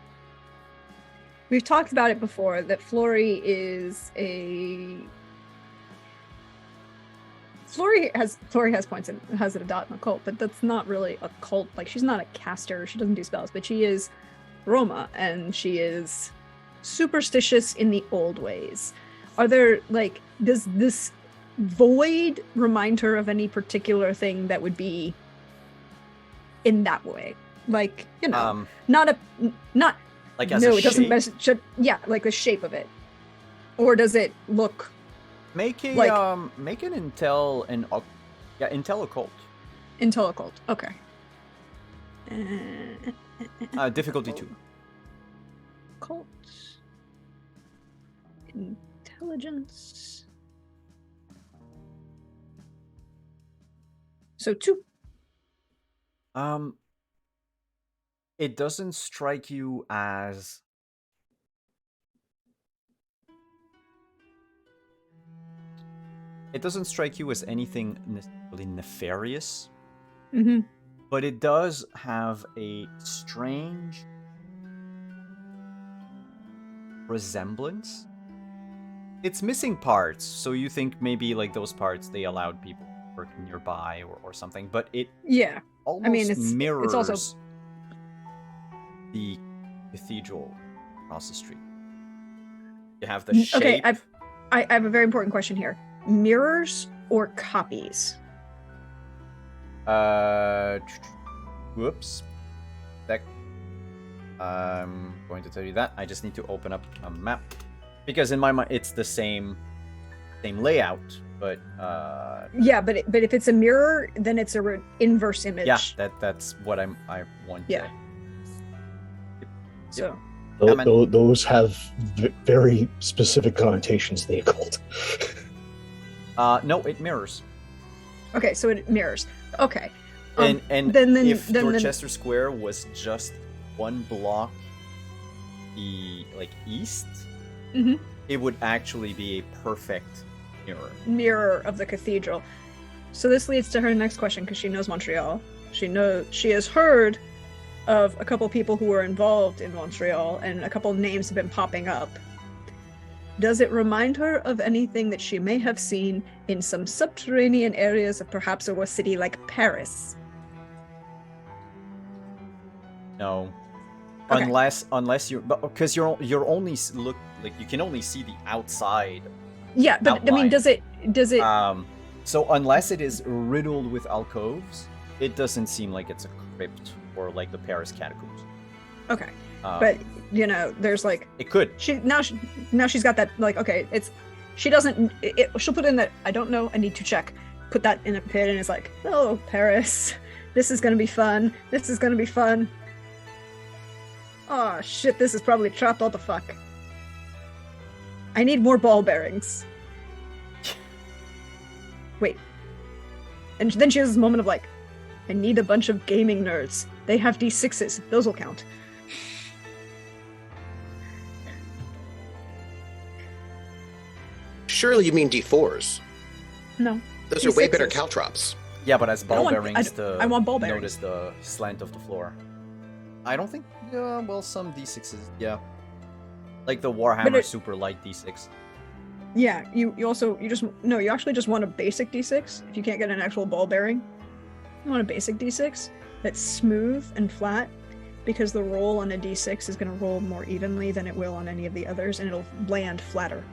we've talked about it before, that Flory has points and has it a dot in a cult, but that's not really a cult. Like, she's not a caster, she doesn't do spells, but she is Roma, and she is superstitious in the old ways. Are there, like, does this void remind her of any particular thing that would be in that way? Like, not like as no, it doesn't yeah, like the shape of it. Or does it look make an intel occult. Intel occult. Okay. Difficulty 2. Occult. Intelligence. So 2. It doesn't strike you as anything necessarily nefarious. Mm-hmm. But it does have a strange resemblance. It's missing parts, so you think maybe like those parts they allowed people to work nearby or something, but it almost mirrors it's also the cathedral across the street. You have the shape. Okay, I have a very important question here. Mirrors or copies? Whoops. I'm going to tell you that. I just need to open up a map. Because in my mind, it's the same layout, but... Yeah, but if it's a mirror, then it's a inverse image. Yeah, that's what I want. Yeah. So... Those have very specific connotations, the occult. No, it mirrors. Okay, so it mirrors. Okay. And then if Dorchester Square was just one block east, mm-hmm. it would actually be a perfect mirror of the cathedral. So this leads to her next question, because she knows Montreal. She has heard of a couple people who were involved in Montreal, and a couple names have been popping up. Does it remind her of anything that she may have seen in some subterranean areas of perhaps a city like Paris? No. Okay. Unless you're, because you're only you can only see the outside. Yeah, but outline. I mean, does it? So unless it is riddled with alcoves, it doesn't seem like it's a crypt or like the Paris catacombs. Okay. But there's like it could. Now she's got that, like, okay, she'll put in that, I don't know, I need to check. Put that in a pit, and it's like, oh, Paris, this is gonna be fun. Oh shit, this is probably trapped all the fuck. I need more ball bearings. Wait. And then she has this moment of like, I need a bunch of gaming nerds. They have D6s. Those will count. Surely you mean D4s. No. Those are way better caltrops. Yeah, but as ball bearings I want ball bearings. Notice the slant of the floor. I don't think... well, some D6s, yeah. Like the Warhammer super light D6. Yeah, you actually just want a basic D6 if you can't get an actual ball bearing. You want a basic D6 that's smooth and flat, because the roll on a D6 is going to roll more evenly than it will on any of the others, and it'll land flatter.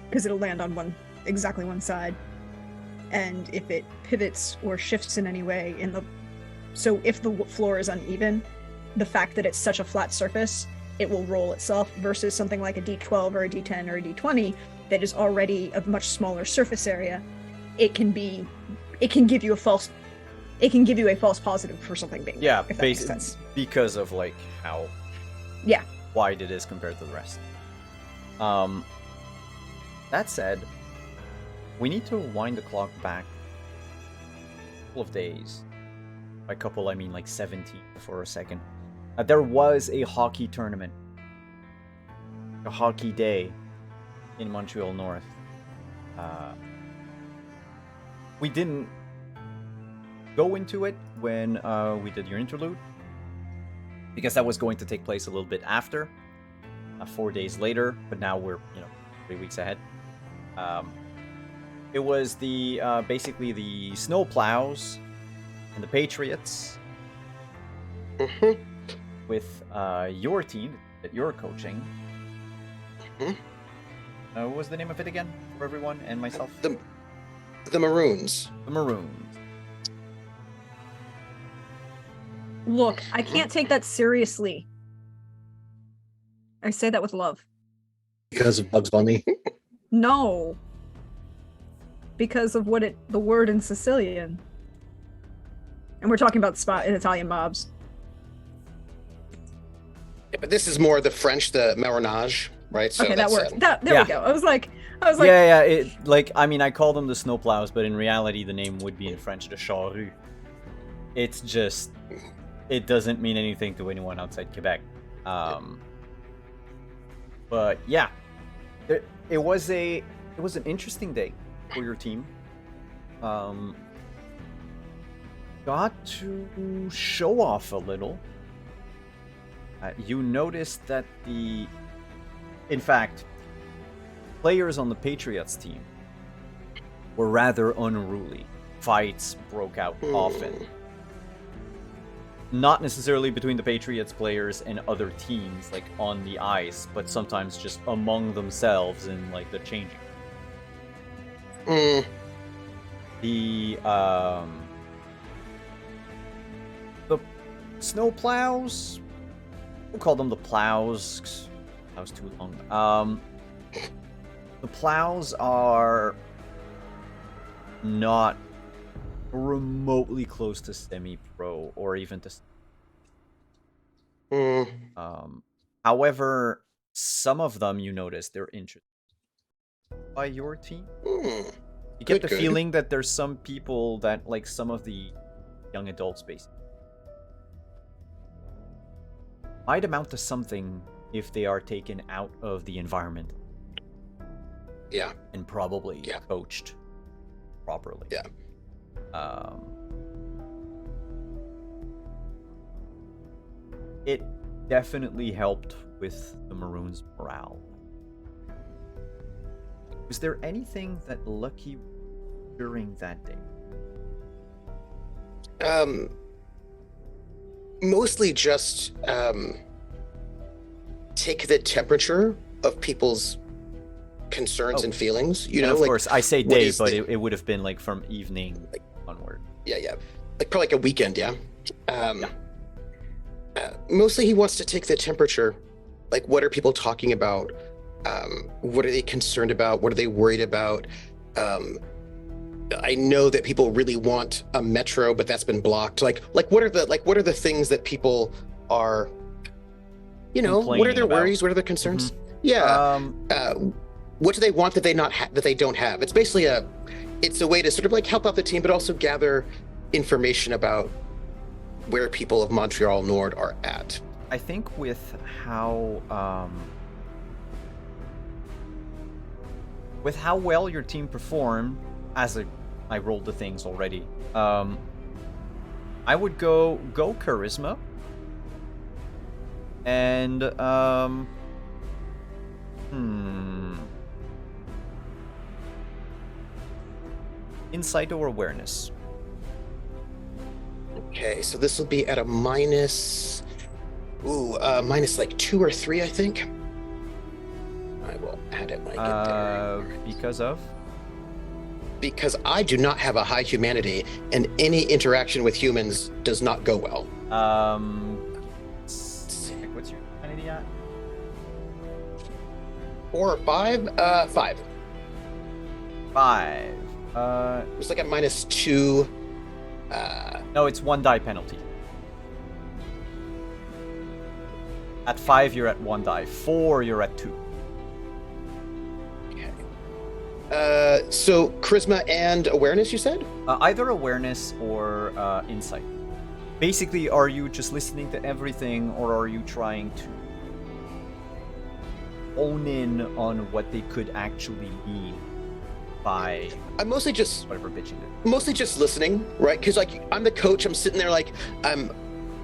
Because it'll land on exactly one side. and if it pivots or shifts in any way so if the floor is uneven, the fact that it's such a flat surface, it will roll itself, versus something like a D12 or a D10 or a D20 that is already a much smaller surface area. It can give you a false positive for something being yeah, if that makes sense. Because of like how wide it is compared to the rest. That said, we need to wind the clock back a couple of days. By couple, I mean like 17 for a second. There was a hockey tournament, a hockey day in Montreal North. We didn't go into it when we did your interlude, because that was going to take place a little bit after, 4 days later, but now we're 3 weeks ahead. It was the basically the snowplows and the Patriots with your team that you're coaching. What was the name of it again for everyone and myself? The Maroons. The Maroons. Look, I can't take that seriously. I say that with love. Because of Bugs Bunny? No. Because of the word in Sicilian. And we're talking about Italian mobs. Yeah, but this is more the French, the marronage, right? So okay, that works. There we go. I was like, yeah. I call them the snowplows, but in reality, the name would be in French the charrue. It's just, it doesn't mean anything to anyone outside Quebec. But yeah, it was an interesting day for your team. Got to show off a little. You noticed that in fact, players on the Patriots team were rather unruly. Fights broke out often. Not necessarily between the Patriots players and other teams, like on the ice, but sometimes just among themselves in like the changing. The snowplows, we'll call them the plows, 'cause that was too long. The plows are not remotely close to semi-pro or even to. However, some of them you notice they're interested by your team. You get the feeling that there's some people that like some of the young adult space might amount to something if they are taken out of the environment. Yeah. And probably coached properly. Yeah. It definitely helped with the Maroons' morale. Was there anything that lucky during that day? Mostly just take the temperature of people's concerns and feelings. You know, of like, course, I say day, but it would have been like from evening onward. Yeah. Like probably like a weekend, yeah. Mostly he wants to take the temperature. Like, what are people talking about? What are they concerned about? What are they worried about? I know that people really want a metro, but that's been blocked. Like what are the things that people are, what are their worries? What are their concerns? Mm-hmm. Yeah. What do they want that they don't have? It's basically it's a way to sort of like help out the team, but also gather information about where people of Montreal Nord are at. I think with how well your team performed, I rolled the things already. I would go charisma and insight or awareness. Okay, so this will be at a minus like 2 or 3, I think. I will add it when I get there. because I do not have a high humanity, and any interaction with humans does not go well. What's your humanity at? 4 or 5? 5. 5. It's like a -2. No, it's 1 die penalty. At 5, you're at 1 die. 4, you're at 2. Okay. So charisma and awareness, you said? Either awareness or insight. Basically, are you just listening to everything, or are you trying to hone in on what they could actually mean by I'm mostly just whatever bitching it? Mostly just listening, right? Because like I'm the coach, I'm sitting there like I'm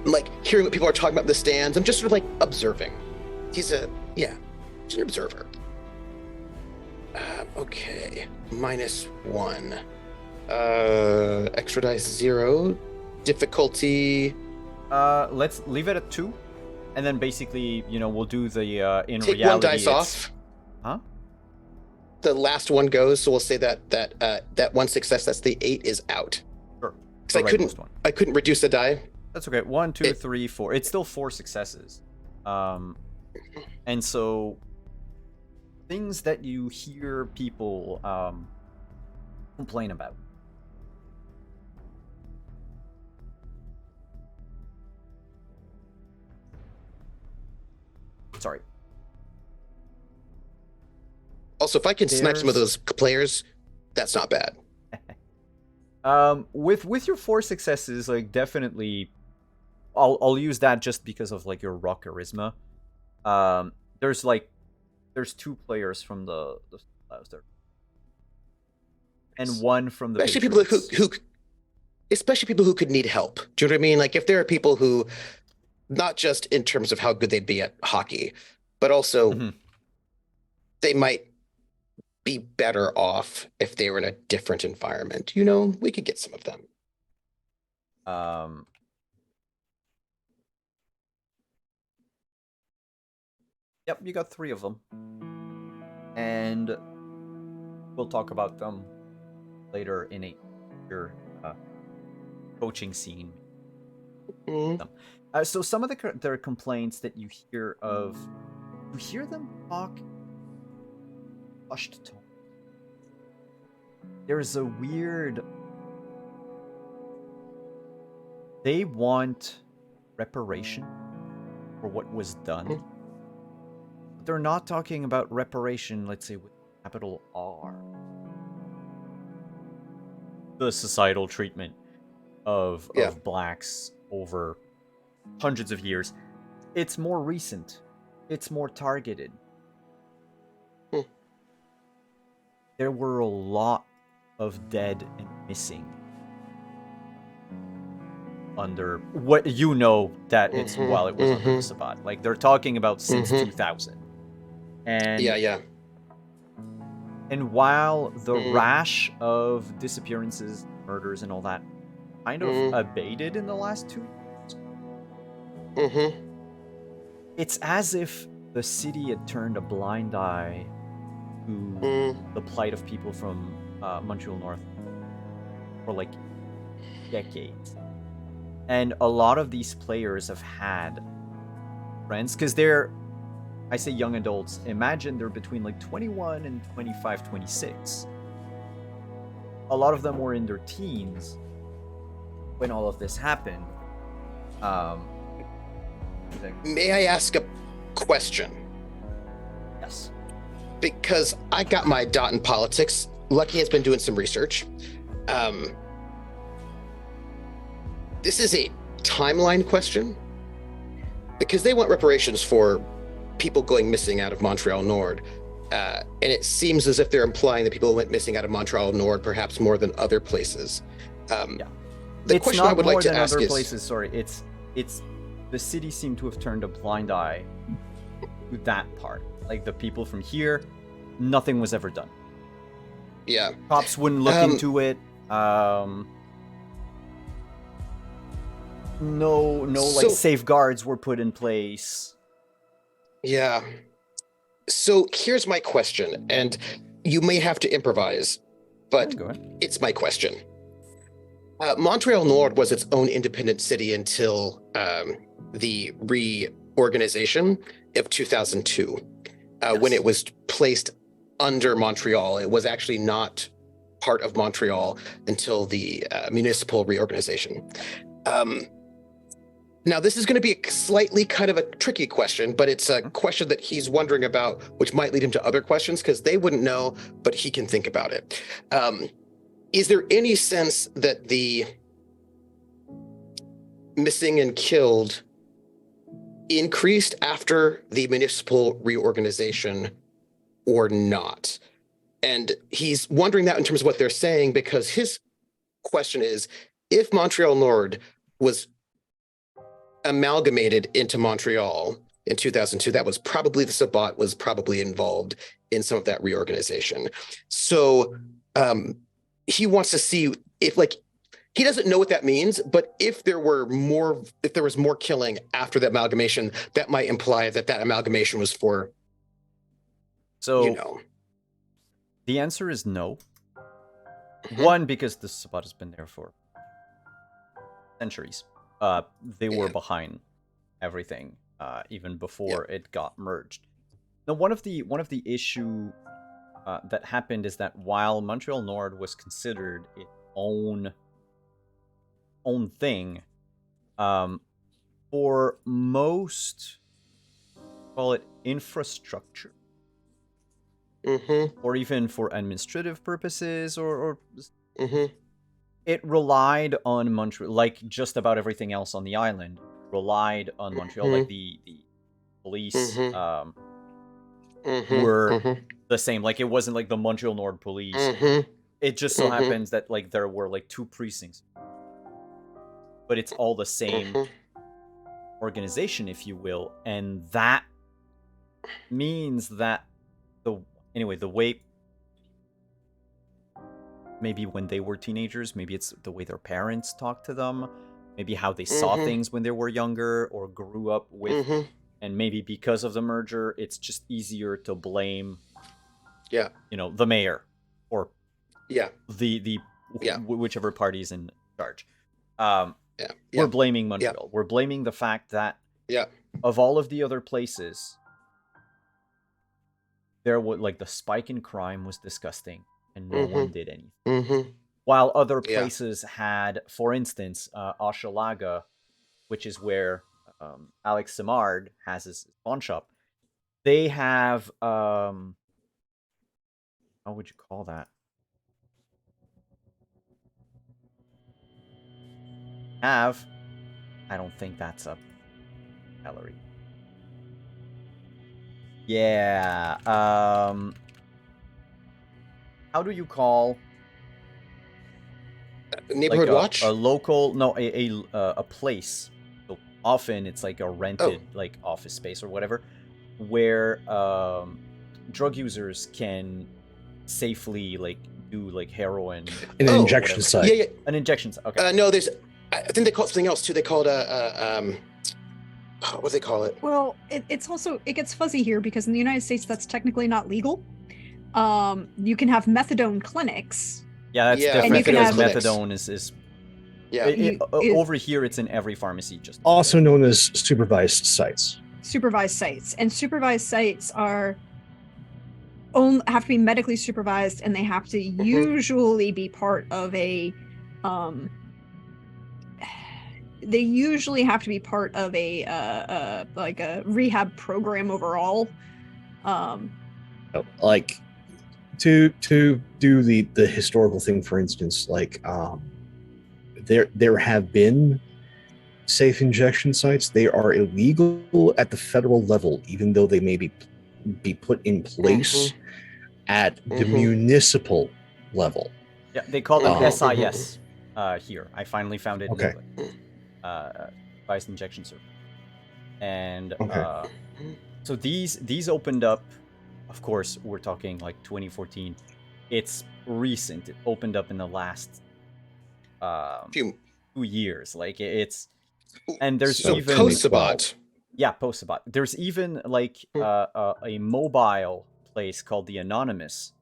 like hearing what people are talking about in the stands. I'm just sort of like observing. He's an observer. Okay, -1. Extra dice 0. Difficulty. Let's leave it at 2, and then basically, we'll do the in Take reality. 1 dice off. Huh? The last one goes, so we'll say that 1 success, that's the 8, is out. Sure. Because I couldn't reduce the die. That's okay. 1, 2, 3, 4. It's still 4 successes. And so things that you hear people complain about. Sorry. Also, if I can snipe some of those players, that's not bad. With your 4 successes, like definitely, I'll use that just because of like your raw charisma. There's 2 players from the Clouds there, and 1 from the especially people who could need help. Do you know what I mean? Like if there are people who, not just in terms of how good they'd be at hockey, but also they might be better off if they were in a different environment. We could get some of them. Yep, you got 3 of them. And we'll talk about them later in your coaching scene. So some of their complaints that you hear them talk hushed tone. There's a weird... They want reparation for what was done. They're not talking about reparation, let's say, with capital R. The societal treatment of blacks over hundreds of years. It's more recent. It's more targeted. There were a lot of dead and missing under what that it's while it was under the Sabbat. Like they're talking about since 2000. And and while the rash of disappearances, murders, and all that kind of abated in the last 2 years, it's as if the city had turned a blind eye to the plight of people from Montreal North for like decades. And a lot of these players have had friends, because I say young adults, imagine they're between like 21 and 25, 26. A lot of them were in their teens when all of this happened. May I ask a question? Yes. Because I got my dot in politics. Lucky has been doing some research. This is a timeline question. Because they want reparations for people going missing out of Montreal Nord. And it seems as if they're implying that people went missing out of Montreal Nord perhaps more than other places. The it's question I would like to ask other is... places, sorry. It's the city seemed to have turned a blind eye to that part. Like the people from here, nothing was ever done. Yeah. Cops wouldn't look into it. No, like safeguards were put in place. Yeah. So here's my question, and you may have to improvise. but it's my question. Montreal Nord was its own independent city until the reorganization of 2002, when it was placed under Montreal. It was actually not part of Montreal until the municipal reorganization. Now, this is going to be a slightly kind of a tricky question, but it's a question that he's wondering about, which might lead him to other questions because they wouldn't know, but he can think about it. Is there any sense that the missing and killed increased after the municipal reorganization or not? And he's wondering that in terms of what they're saying, because his question is, if Montreal Nord was amalgamated into Montreal in 2002, that was probably the Sabbat was probably involved in some of that reorganization. So he wants to see if, like, he doesn't know what that means, but if there was more killing after the amalgamation, that might imply that amalgamation was for, the answer is no. One, because the Sabbat has been there for centuries. They were behind everything, even before it got merged. Now, one of the issue that happened is that while Montreal Nord was considered its own thing, for most, call it infrastructure, or even for administrative purposes, or it relied on Montreal, like just about everything else on the island, relied on Montreal. Like the police were the same. Like, it wasn't like the Montreal Nord police. It just so happens that, like, there were like 2 precincts, but it's all the same organization, if you will. And that means that the way, maybe when they were teenagers, maybe it's the way their parents talked to them, maybe how they saw things when they were younger or grew up with, and maybe because of the merger, it's just easier to blame, the mayor or the whichever party's in charge. We're blaming Montreal. We're blaming the fact that of all of the other places, there was, like, the spike in crime was disgusting, and no one did anything. While other places had, for instance, Hochelaga, which is where Alex Simard has his pawn shop. They have, how would you call that? I don't think that's a gallery. Yeah. How do you call neighborhood watch? A local, no, a place. So often it's like a rented like office space or whatever, where drug users can safely like do like heroin. An injection site. Yeah. An injection site. Okay. No, there's. I think they call it something else too. They call it what do they call it? Well, it's also, it gets fuzzy here because in the United States that's technically not legal. You can have methadone clinics. Yeah, that's different. And you can have methadone is over here. It's in every pharmacy. Just also known as supervised sites. Supervised sites, and supervised sites have to be medically supervised, and they have to usually be part of a. They usually have to be part of a like a rehab program overall. Like to do the historical thing, for instance, like there have been safe injection sites. They are illegal at the federal level, even though they may be put in place at the municipal level. Yeah, they call them SIS here. I finally found it. Okay. Device injection service. And so these opened up, of course, we're talking like 2014. It's recent. It opened up in the last 2 years. Like it's, and there's so even post-Sabbat. Yeah, post-Sabbat. There's even like a mobile place called the Anonymous,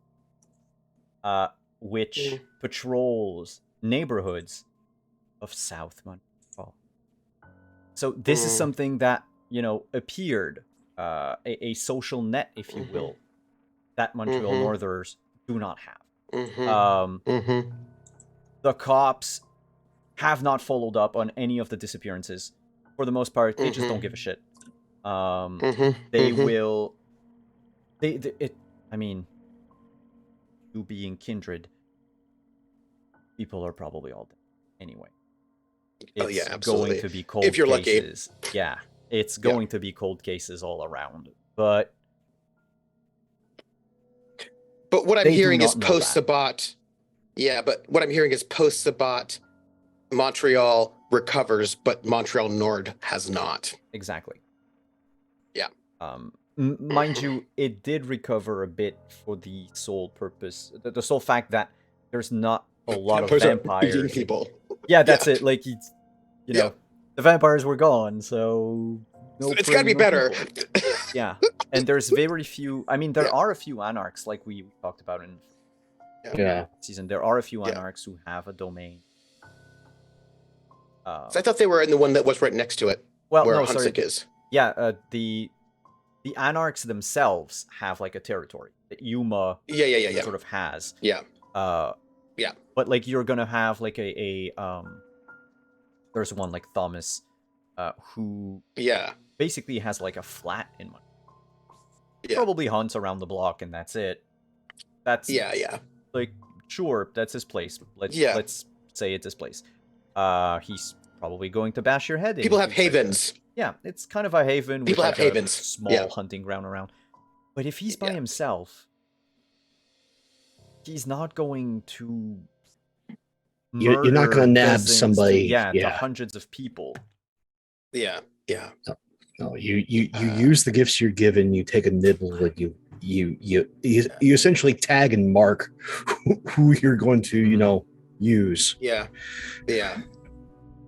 which patrols neighborhoods of South Montreal. So this is something that, appeared, a social net, if you will, that Montreal Northerners do not have. The cops have not followed up on any of the disappearances. For the most part, they just don't give a shit. They will... I mean, you being kindred, people are probably all dead anyway. It's absolutely. Going to be cold if you're cases. lucky. Yeah, it's going to be cold cases all around. But what I'm hearing is post-Sabbat. Yeah, but what I'm hearing is post-Sabbat, Montreal recovers, but Montreal Nord has not. Exactly. Yeah. Mind you, it did recover a bit for the sole purpose, the sole fact that there's not a lot of vampires. Eating people. Yeah, that's it. Like, the vampires were gone, so it's got to be better. Yeah, and there's very few. I mean, there are a few anarchs, like we talked about in season. There are a few anarchs who have a domain. So I thought they were in the one that was right next to it. Well, where no, Hunsick is. Yeah, the anarchs themselves have like a territory that Yuma sort of has. Yeah. But like you're gonna have like a there's one like Thomas, who basically has like a flat in Montreal. Probably hunts around the block and that's it. That's like sure, that's his place. Let's say it's his place. He's probably going to bash your head in. People have havens. Yeah, it's kind of a haven. People have havens. Small hunting ground around. But if he's by himself, he's not going to. You're not going to nab somebody. To hundreds of people. Yeah. No, you use the gifts you're given. You take a nibble, and you essentially tag and mark who you're going to use. Yeah.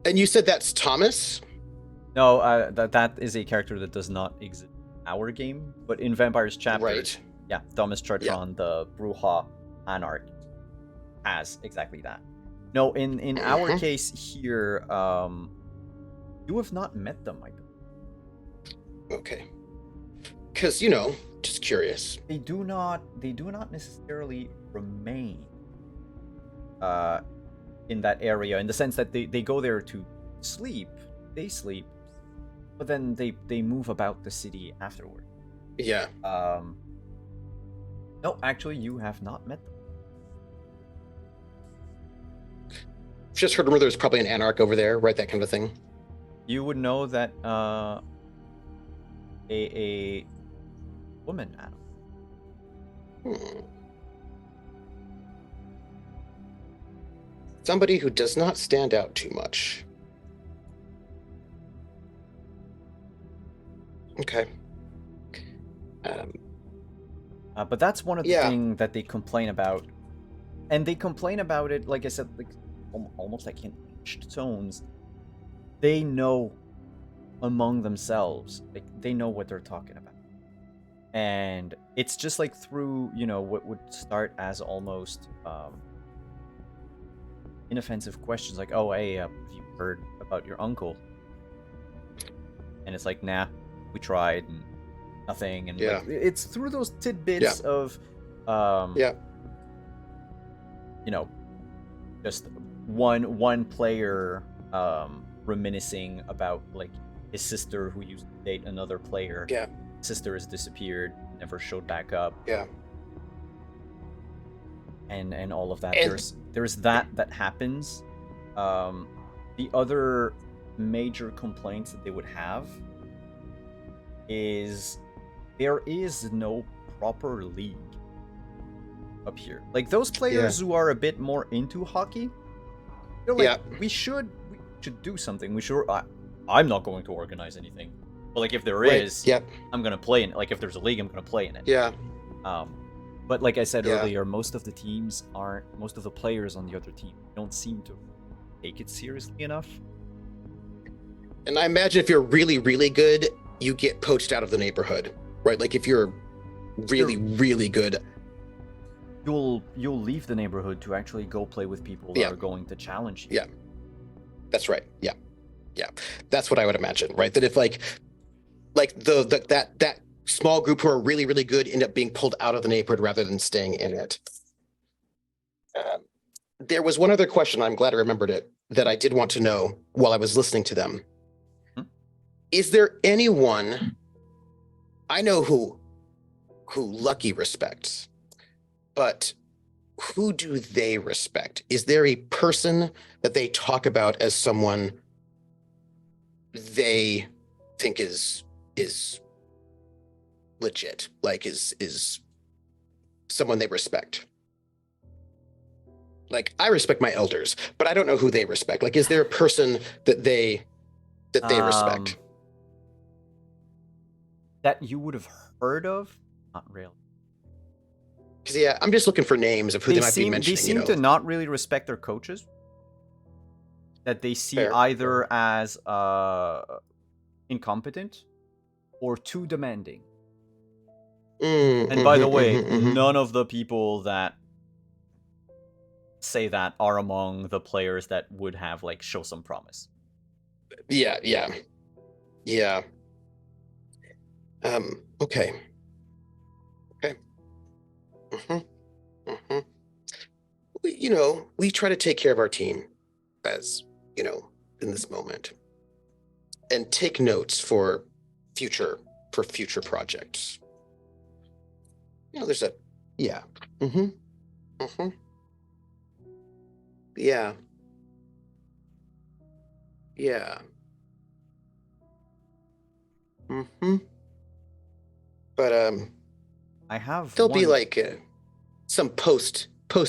And you said that's Thomas? No, that is a character that does not exist in our game, but in Vampire's chapters, right. Yeah, Thomas Chartron, the Bruja Anarch, has exactly that. No, in our case here, you have not met them, I believe. Okay. Because just curious. They do not necessarily remain in that area, in the sense that they go there to sleep. They sleep, but then they move about the city afterward. Yeah. No, actually, you have not met them. Just heard rumor there's probably an anarch over there, right? That kind of thing. You would know that a woman anarch. Somebody who does not stand out too much. Okay. But that's one of the things that they complain about. And they complain about it, like I said, like almost like in hushed tones. They know among themselves, like they know what they're talking about. And it's just like through, what would start as almost inoffensive questions like, oh, hey, have you heard about your uncle? And it's like, nah, we tried and nothing. And like, it's through those tidbits of just one player reminiscing about like his sister who used to date another player. Sister has disappeared, never showed back up. And all of that. And there's that happens. The other major complaints that they would have is there is no proper league up here. Like those players who are a bit more into hockey, they're like, we should do something. I'm not going to organize anything, but like if there is, I'm gonna play in it. Like if there's a league, I'm gonna play in it. But like I said earlier, most of the players on the other team don't seem to take it seriously enough. And I imagine if you're really, really good, you get poached out of the neighborhood, right? Like if you're really, really good, you'll leave the neighborhood to actually go play with people that are going to challenge you. Yeah, that's right. Yeah, that's what I would imagine, right? That if like that small group who are really really good end up being pulled out of the neighborhood rather than staying in it. There was one other question, I'm glad I remembered it, that I did want to know while I was listening to them. Is there anyone I know who Lucky respects, but who do they respect? Is there a person that they talk about as someone they think is legit, like is someone they respect? Like, I respect my elders, but I don't know who they respect. Like, is there a person that they respect? That you would have heard of? Not really. Because yeah, I'm just looking for names of who they might be mentioning. They seem to not really respect their coaches. That they see either as incompetent or too demanding. And by the way, none of the people that say that are among the players that would have like show some promise. Yeah. Okay. We try to take care of our team, as in this moment, and take notes for future projects. There's a yeah. Yeah. But I have there'll be like some post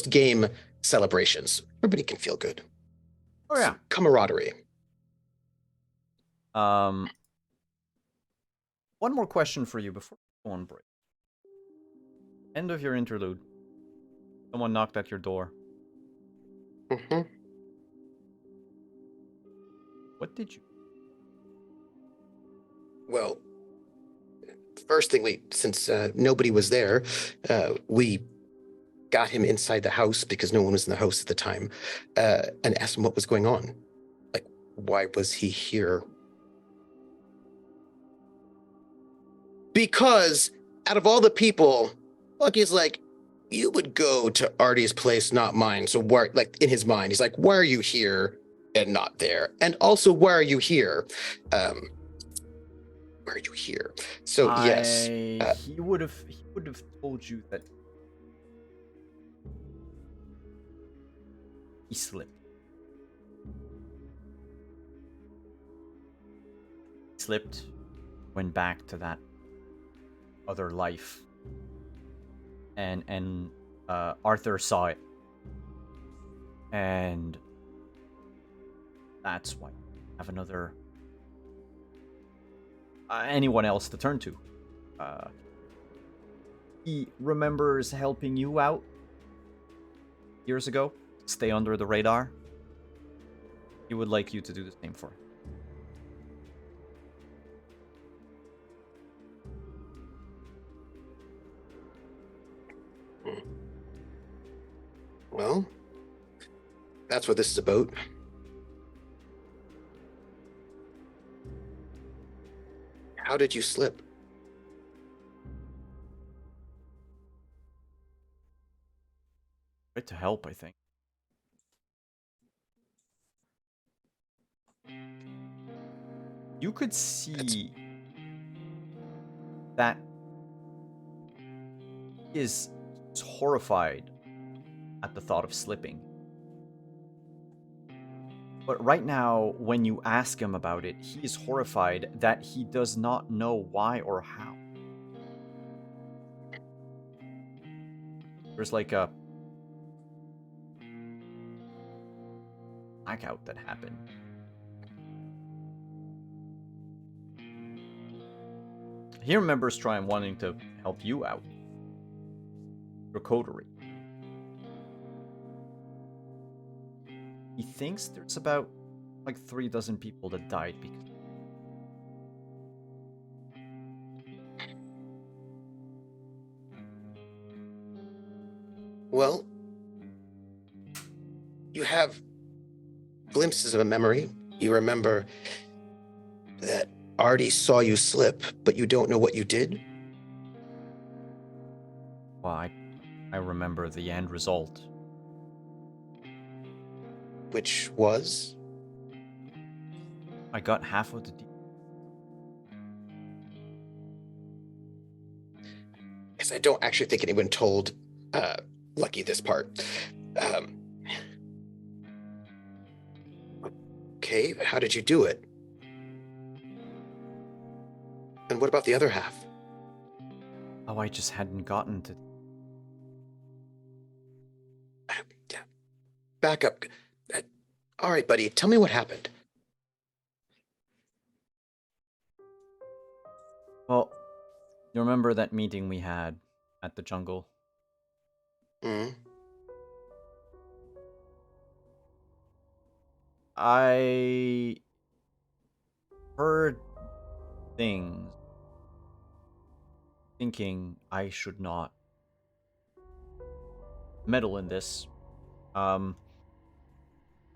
game celebrations. Everybody can feel good. Oh yeah. Some camaraderie. One more question for you before we go on break. End of your interlude. Someone knocked at your door. What did you? Well, first thing since nobody was there, we got him inside the house because no one was in the house at the time, and asked him what was going on. Like, why was he here? Because out of all the people, Lucky's like, you would go to Artie's place, not mine. So why, like in his mind, he's like, why are you here and not there? And also, why are you here? Why are you here? So yes, he would have told you that he slipped. Went back to that other life, and Arthur saw it, and that's why I have another anyone else to turn to. He remembers helping you out years ago, stay under the radar. He would like you to do the same for him. Well, that's what this is about. How did you slip? Right to help, I think. You could see that he is horrified at the thought of slipping. But right now, when you ask him about it, he is horrified that he does not know why or how. There's like a blackout that happened. He remembers wanting to help you out. Your coterie. He thinks there's about like 3 dozen people that died because. Well, you have glimpses of a memory. You remember that Artie saw you slip, but you don't know what you did? Well, I remember the end result. Which was? I got half of the deal. Yes, I don't actually think anyone told Lucky this part. Okay, how did you do it? And what about the other half? Oh, I just hadn't gotten to... Back up. All right, buddy, tell me what happened. Well, you remember that meeting we had at the jungle? Hmm. I heard things thinking I should not meddle in this. Or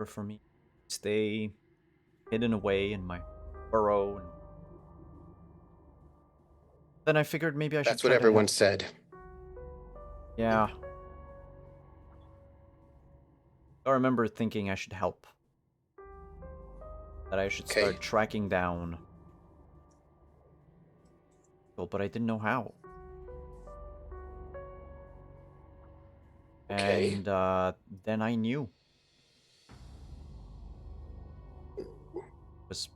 for me, stay hidden away in my burrow. And then I figured maybe I should That's what try to everyone help. said. Yeah. I remember thinking I should help. That I should start tracking down. Well, but I didn't know how. Okay. And then I knew. It was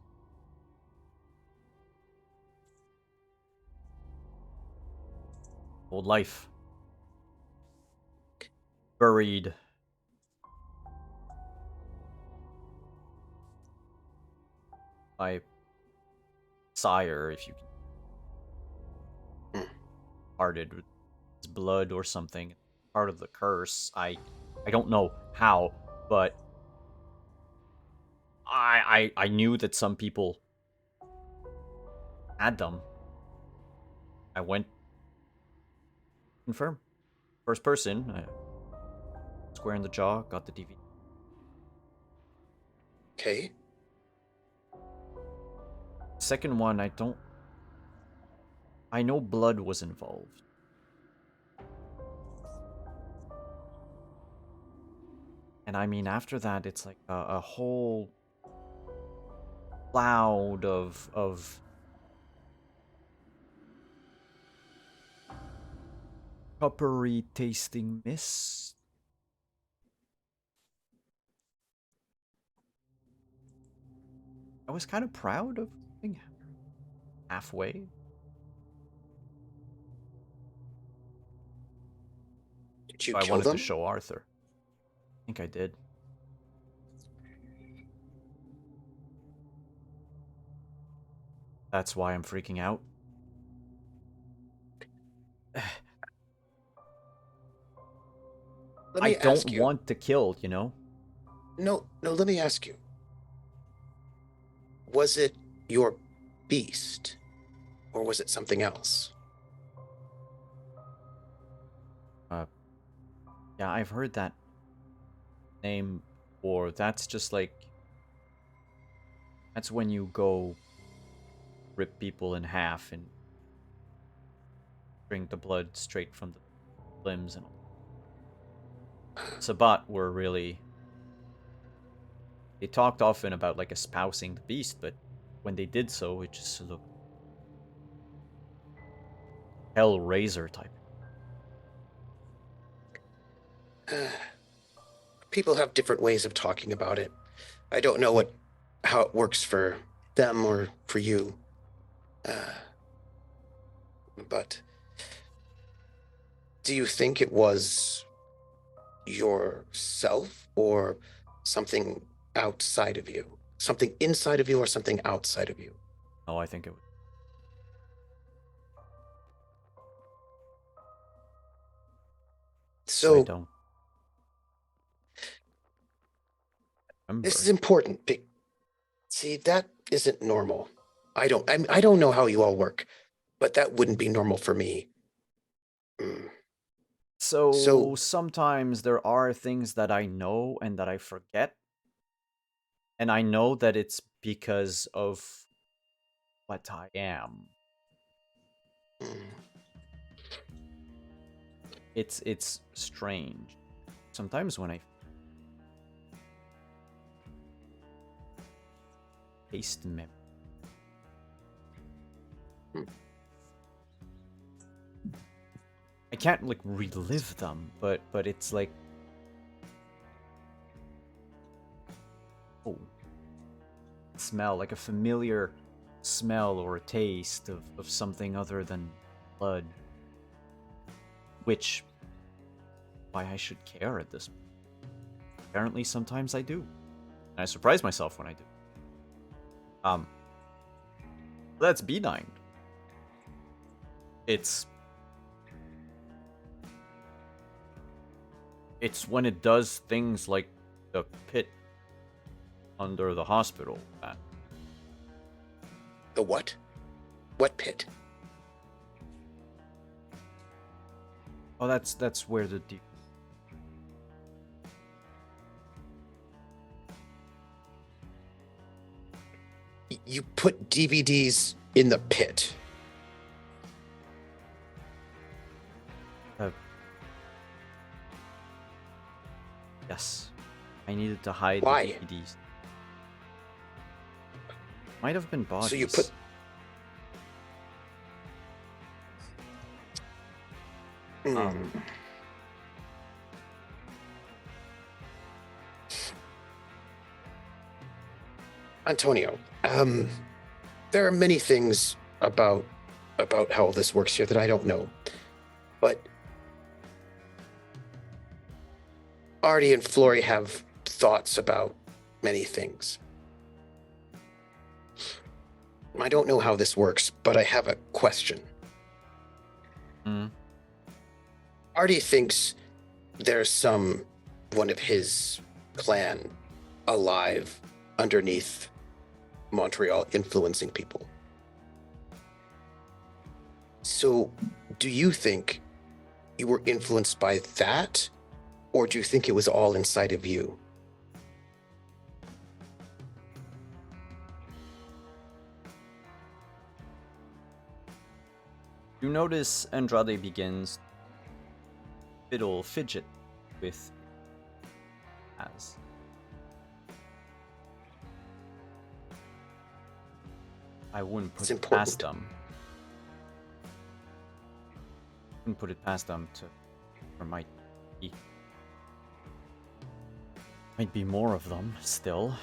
old life. Buried. My sire, if you can. Parted with his blood or something. Part of the curse. I don't know how, but I knew that some people had them. I went confirm. First person, square in the jaw, got the DVD. Okay. Second one, I know blood was involved. And I mean, after that, it's like a whole cloud of coppery tasting mist. I was kind of proud of being halfway. Did you I kill wanted them? to show Arthur. I think I did. That's why I'm freaking out. I don't want to kill, you know? No, let me ask you. Was it your beast? Or was it something else? Yeah, I've heard that name before. That's just like... That's when you go rip people in half and drink the blood straight from the limbs and all. Sabat were really... They talked often about like espousing the beast, but when they did so, it just looked Hellraiser type. People have different ways of talking about it. I don't know how it works for them or for you. But do you think it was yourself or something outside of you? Something inside of you or something outside of you? Oh, I think it was. So I don't remember. This is important. See, that isn't normal. I don't know how you all work, but that wouldn't be normal for me. So sometimes there are things that I know and that I forget. And I know that it's because of what I am. It's strange. Sometimes when I taste memory. I can't like relive them, but it's like smell, like a familiar smell or a taste of something other than blood. Which why I should care at this point. Apparently sometimes I do. And I surprise myself when I do. That's B9. It's when it does things like the pit under the hospital. The what? What pit? Oh, that's where the You put DVDs in the pit. Yes. I needed to hide Why? the DVDs. Might have been bodies. So you put... Antonio, there are many things about how this works here that I don't know, but Artie and Flory have thoughts about many things. I don't know how this works, but I have a question. Artie thinks there's one of his clan alive underneath Montreal influencing people. So, do you think you were influenced by that, or do you think it was all inside of you? You notice Andrade begins fidget with as. I wouldn't put it past them. Wouldn't put it past them to, or might be more of them still.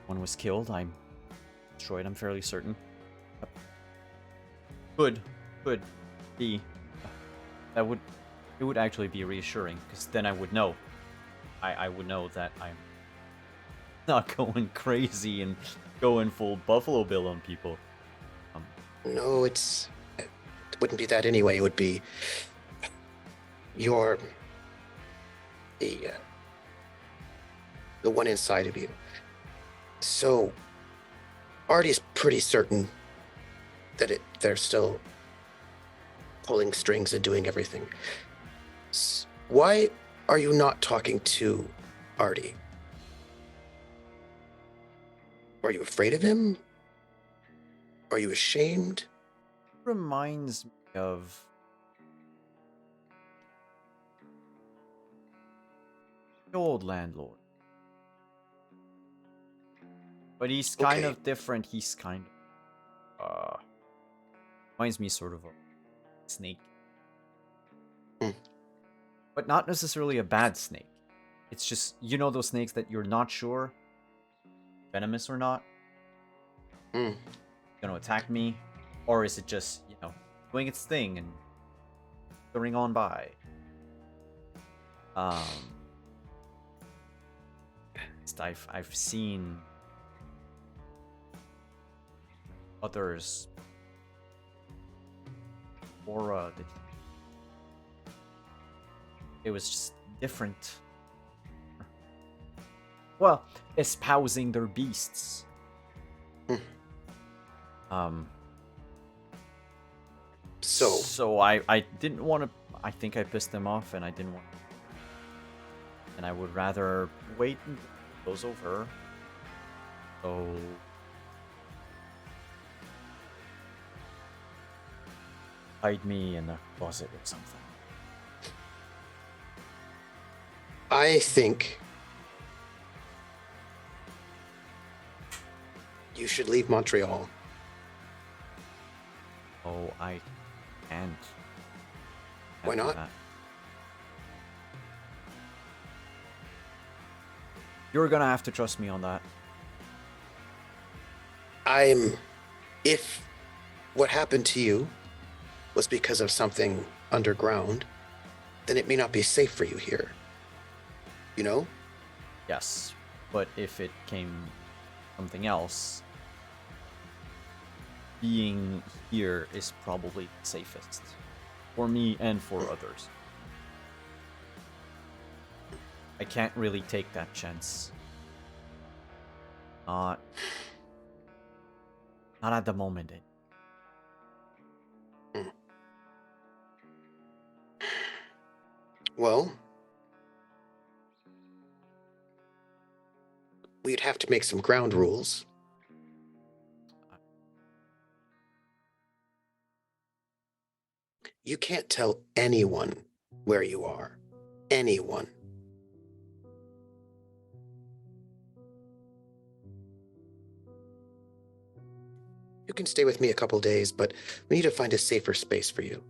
One was killed. I'm destroyed. I'm fairly certain. Could be. It would actually be reassuring, because then I would know. I would know that I'm not going crazy and going full Buffalo Bill on people. No, it wouldn't be that anyway. It would be the one inside of you. So Artie's pretty certain that they're still pulling strings and doing everything. Why are you not talking to Artie? Are you afraid of him? Are you ashamed? Reminds me of the old landlord. But he's kind of different. He's kind of reminds me sort of a snake. But not necessarily a bad snake. It's just, you know, those snakes that you're not sure venomous or not. Gonna attack me, or is it just, you know, doing its thing and going on by? I've seen others aura that it was just different. Well, espousing their beasts. So I didn't want to. I think I pissed him off, and I didn't want. And I would rather wait until it goes over. So hide me in a closet or something. I think you should leave Montreal. Oh, I can't. Why do not? that. You're gonna have to trust me on that. If what happened to you was because of something underground, then it may not be safe for you here. You know? Yes, but if it came something else, being here is probably the safest for me and for others. I can't really take that chance. Not at the moment. Well, we'd have to make some ground rules. You can't tell anyone where you are. Anyone. You can stay with me a couple days, but we need to find a safer space for you.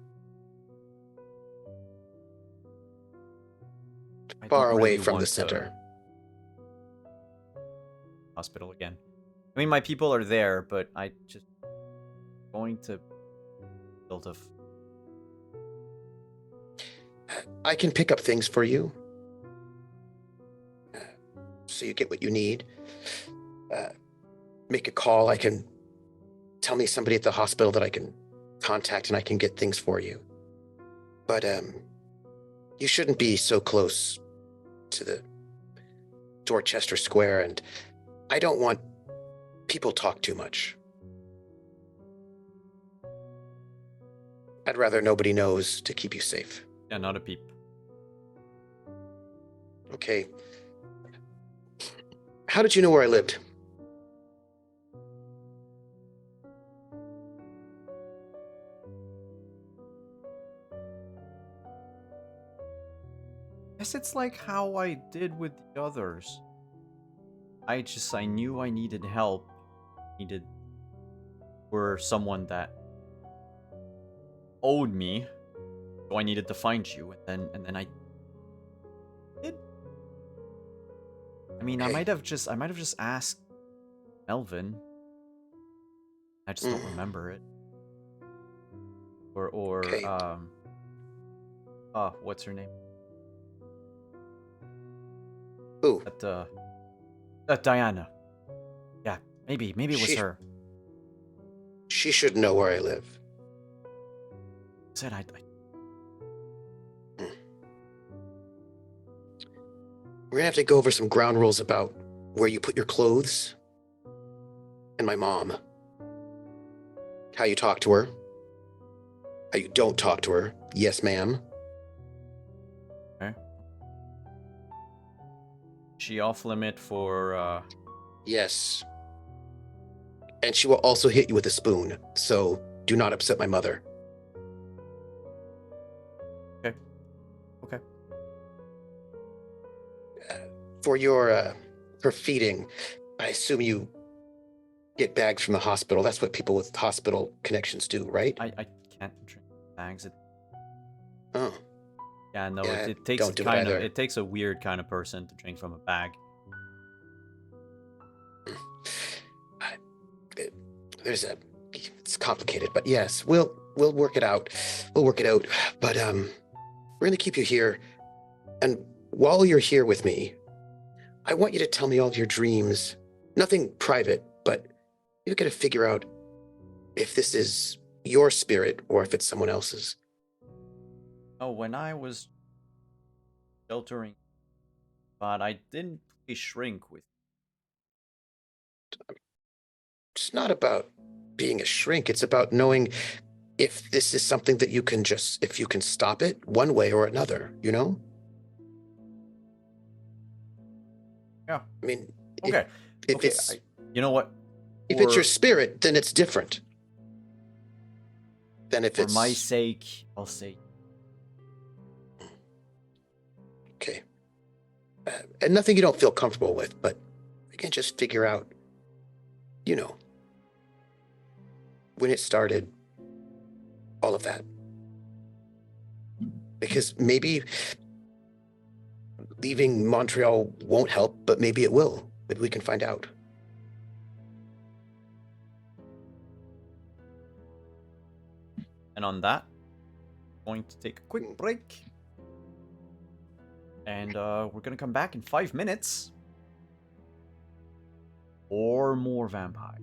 Far away from the center. Hospital again. I mean, my people are there, but I just going to build a. I can pick up things for you, so you get what you need. Make a call. I can tell me somebody at the hospital that I can contact, and I can get things for you. But you shouldn't be so close to the Dorchester Square, and I don't want people talk too much. I'd rather nobody knows to keep you safe. Yeah, not a peep. Okay. How did you know where I lived? Guess it's like how I did with the others. I knew I needed help. For someone that owed me. So I needed to find you, and then I did. I mean, Okay. I might have just asked Melvin. I just don't remember it. Or Okay. What's her name? Who? That Diana. Yeah, maybe it was her. She should know where I live. Said I. We're gonna have to go over some ground rules about where you put your clothes, and my mom. How you talk to her. How you don't talk to her. Yes, ma'am. Okay. She off limit for Yes. And she will also hit you with a spoon, so do not upset my mother. Okay. For your for feeding, I assume you get bags from the hospital. That's what people with hospital connections do, right? I can't drink bags. Oh. Yeah, no, Yeah, it takes don't do it either. it takes a weird kind of person to drink from a bag. It's complicated, but yes, we'll work it out. We'll work it out. But we're gonna keep you here, and while you're here with me, I want you to tell me all of your dreams. Nothing private, but you gotta figure out if this is your spirit or if it's someone else's. Oh, when I was sheltering, but I didn't play shrink with. It's not about being a shrink. It's about knowing if this is something that you can just, if you can stop it one way or another, you know? Yeah. I mean, okay. If okay. it's, you know what? if it's your spirit, then it's different. Then if it's for my sake, I'll say. Okay. And nothing you don't feel comfortable with, but we can just figure out, you know, when it started, all of that. Because maybe leaving Montreal won't help, but maybe it will. Maybe we can find out. And on that, going to take a quick break. And we're going to come back in 5 minutes. Or more vampire.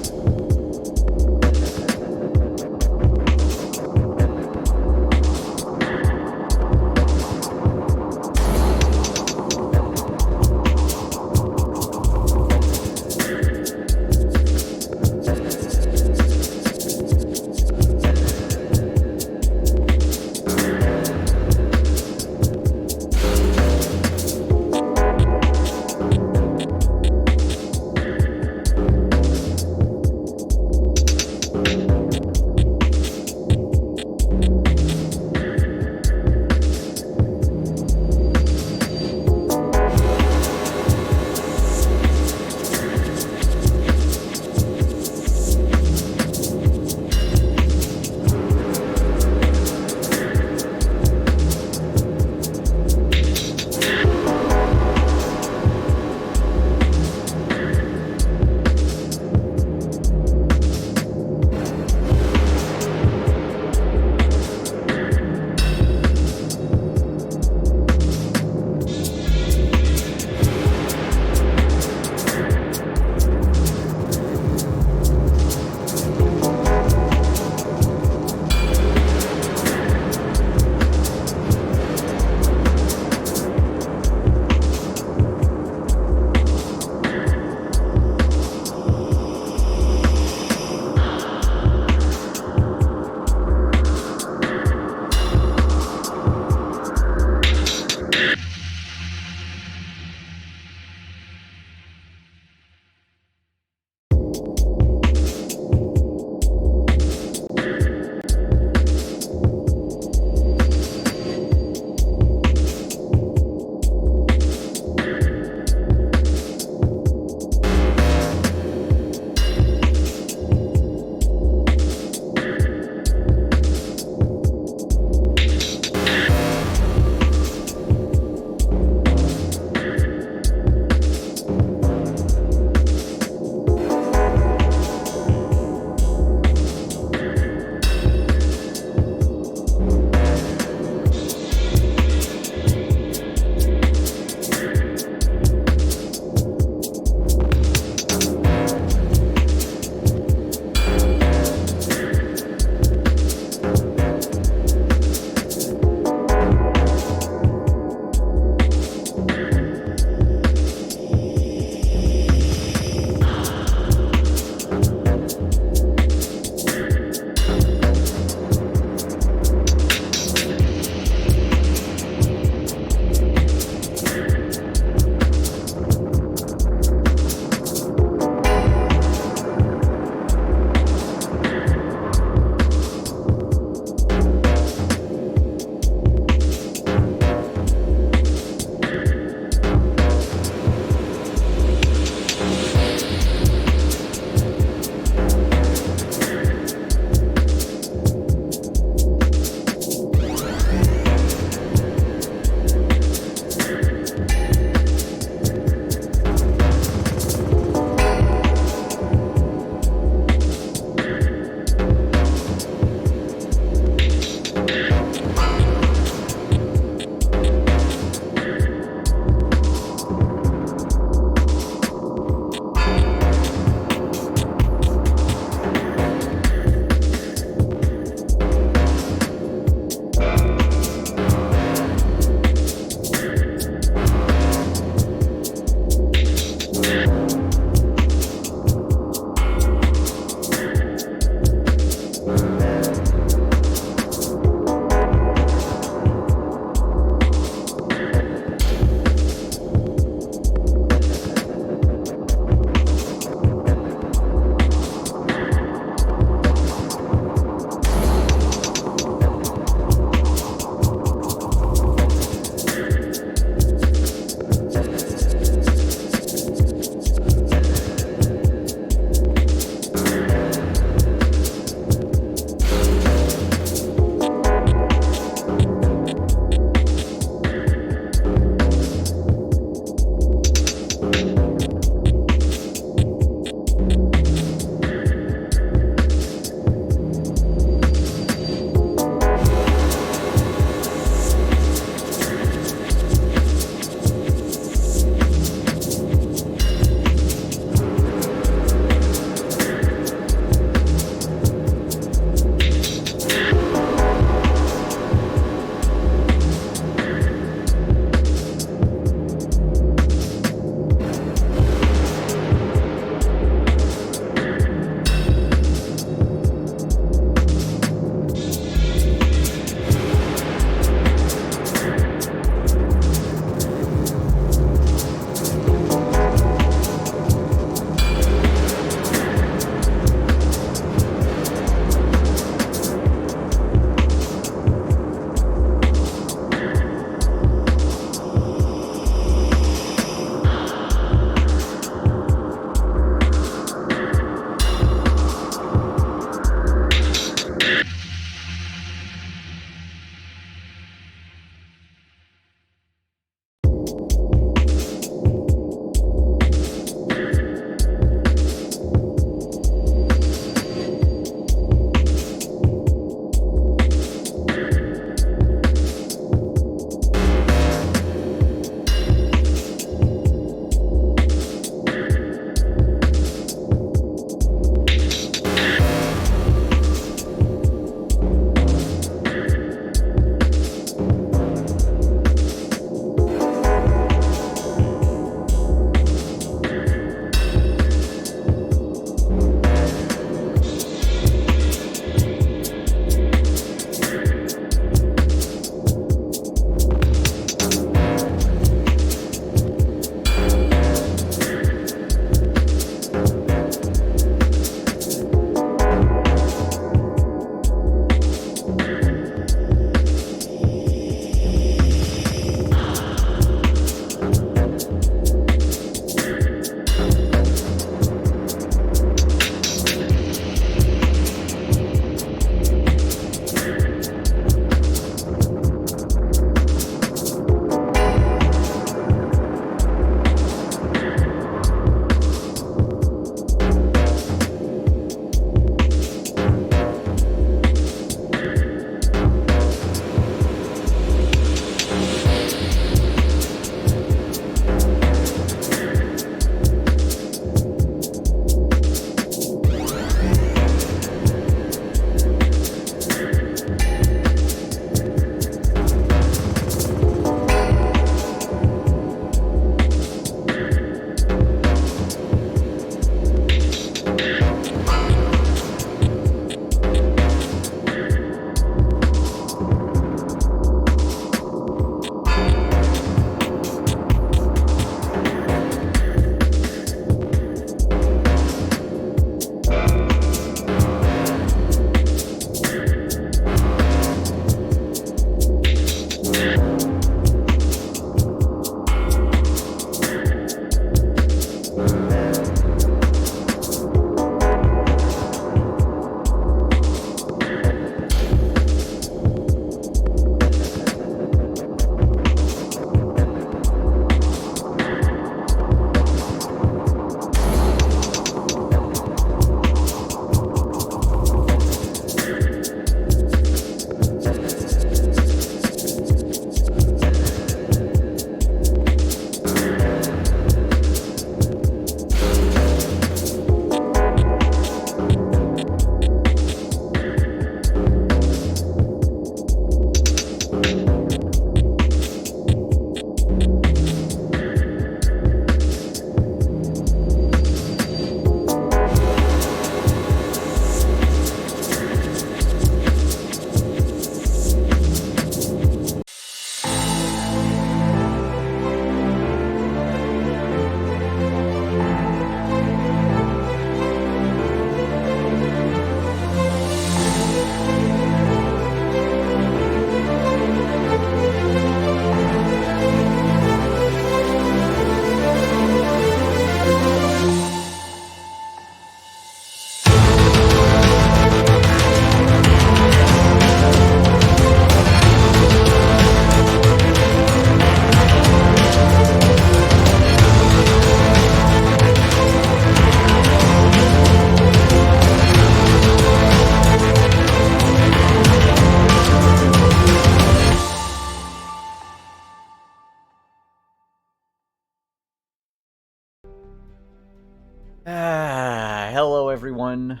Hello everyone.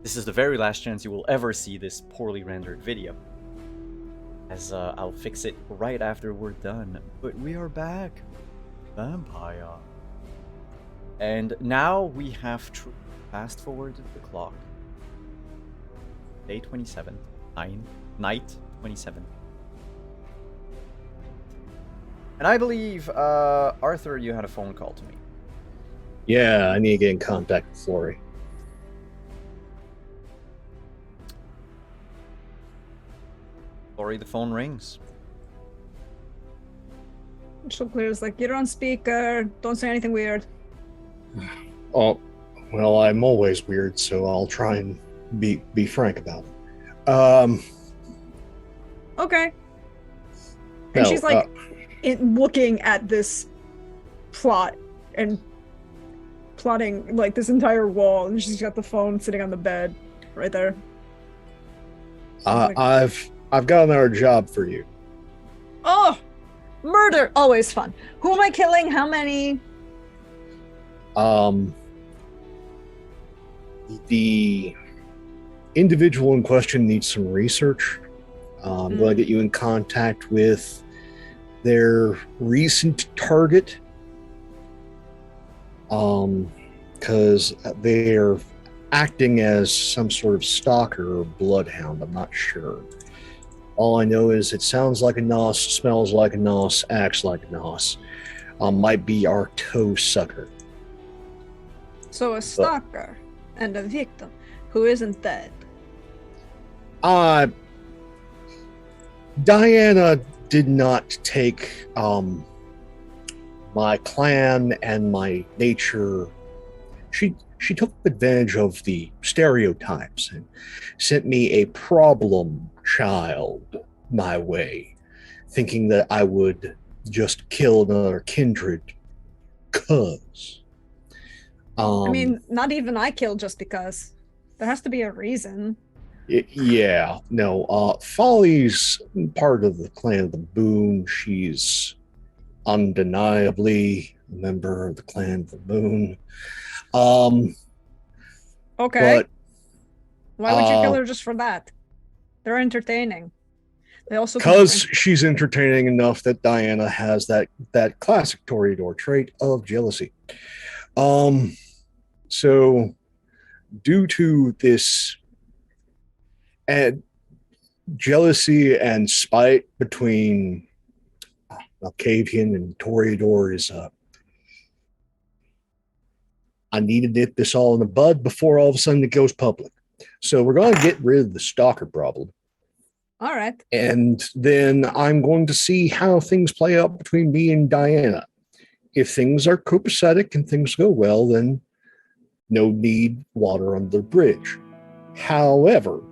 This is the very last chance you will ever see this poorly rendered video, as I'll fix it right after we're done. But we are back, Vampire. And now we have to fast forward the clock. Day 27, night 27. And I believe, Arthur, you had a phone call to me. Yeah, I need to get in contact with Flory. Flory, the phone rings. So Claire's like, "You're on speaker. Don't say anything weird." Oh, well, I'm always weird, so I'll try and be frank about it. Okay. And no, she's like looking at this plot and plotting like this entire wall, and she's got the phone sitting on the bed right there. I've got another job for you. Oh, murder, always fun. Who am I killing? How many? The individual in question needs some research. I'm going to get you in contact with their recent target, because they're acting as some sort of stalker or bloodhound. I'm not sure. All I know is it sounds like a nos, smells like a nos, acts like a nos. Might be our toe sucker. So a stalker and a victim who isn't dead. Diana did not take my clan and my nature. She took advantage of the stereotypes and sent me a problem child my way, thinking that I would just kill another kindred cuz. I mean, not even I killed just because. There has to be a reason. Yeah, no, Folly's part of the clan of the Boon. She's undeniably a member of the clan of the Boon. Okay. But why would you kill her just for that? They're entertaining. They also because she's entertaining enough that Diana has that classic Toreador trait of jealousy. So due to this jealousy and spite between Malkavian and Toreador is I needed to nip this all in the bud before all of a sudden it goes public. So we're going to get rid of the stalker problem. All right. And then I'm going to see how things play out between me and Diana. If things are copacetic and things go well, then no need water under the bridge. However,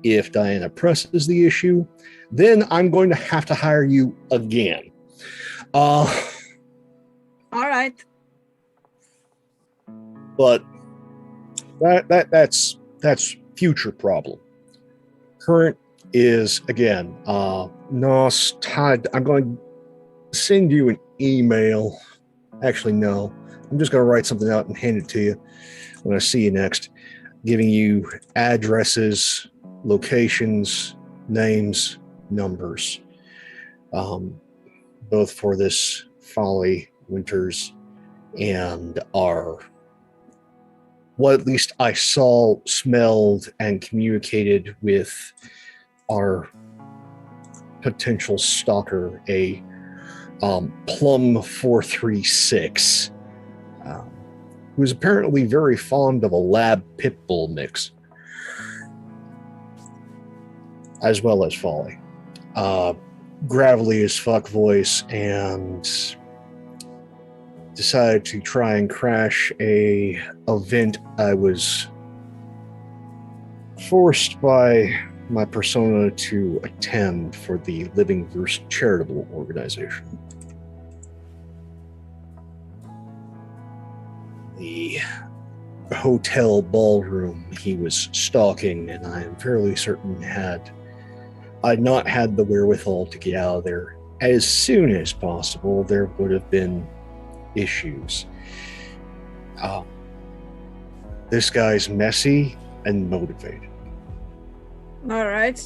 if Diana presses the issue, then I'm going to have to hire you again. All right. But that's future problem. Current is again Nos Tide. I'm going to send you an email. Actually, no. I'm just going to write something out and hand it to you when I see you next, giving you addresses, locations, names, numbers, both for this Folly Winters and our, what at least I saw, smelled, and communicated with our potential stalker, a Plum 436, who is apparently very fond of a lab pit bull mix, as well as Folly. Gravelly as fuck voice, and decided to try and crash a event I was forced by my persona to attend for the Living Verse charitable organization. The hotel ballroom he was stalking, and I am fairly certain I'd not had the wherewithal to get out of there as soon as possible, there would have been issues. This guy's messy and motivated. All right.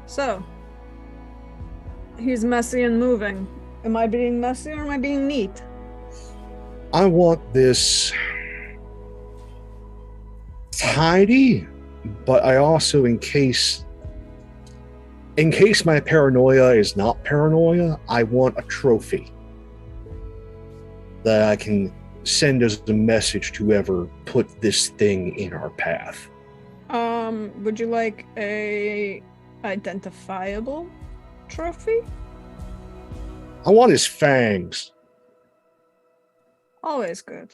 So, he's messy and moving. Am I being messy or am I being neat? I want this tidy, but I also, in case my paranoia is not paranoia, I want a trophy that I can send as a message to whoever put this thing in our path. Would you like a identifiable trophy? I want his fangs. Always good.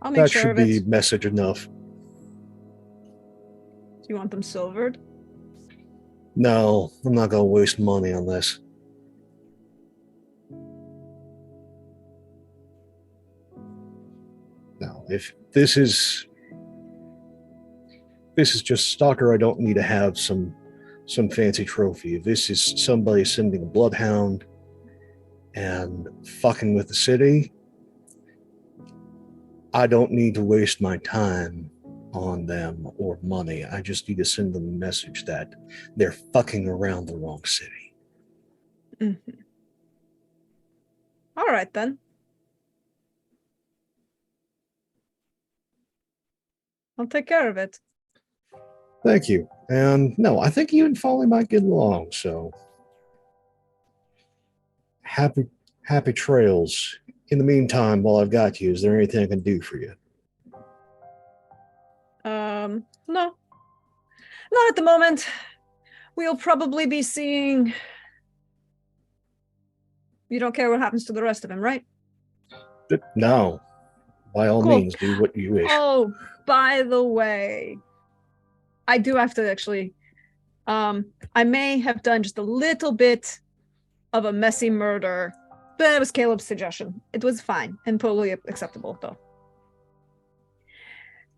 I'll make That sure should of it. be message enough. Do you want them silvered? No, I'm not going to waste money on this. No, if this is just stalker, I don't need to have some fancy trophy. If this is somebody sending a bloodhound and fucking with the city, I don't need to waste my time on them or money. I just need to send them a message that they're fucking around the wrong city. Mm-hmm. All right, then. I'll take care of it. Thank you. And no, I think you and Folly might get along, so happy trails. In the meantime, while I've got you, is there anything I can do for you? No. Not at the moment. We'll probably be seeing... You don't care what happens to the rest of him, right? No. By all means, do what you wish. Oh, by the way, I do have to actually... I may have done just a little bit of a messy murder, but it was Caleb's suggestion. It was fine and totally acceptable, though.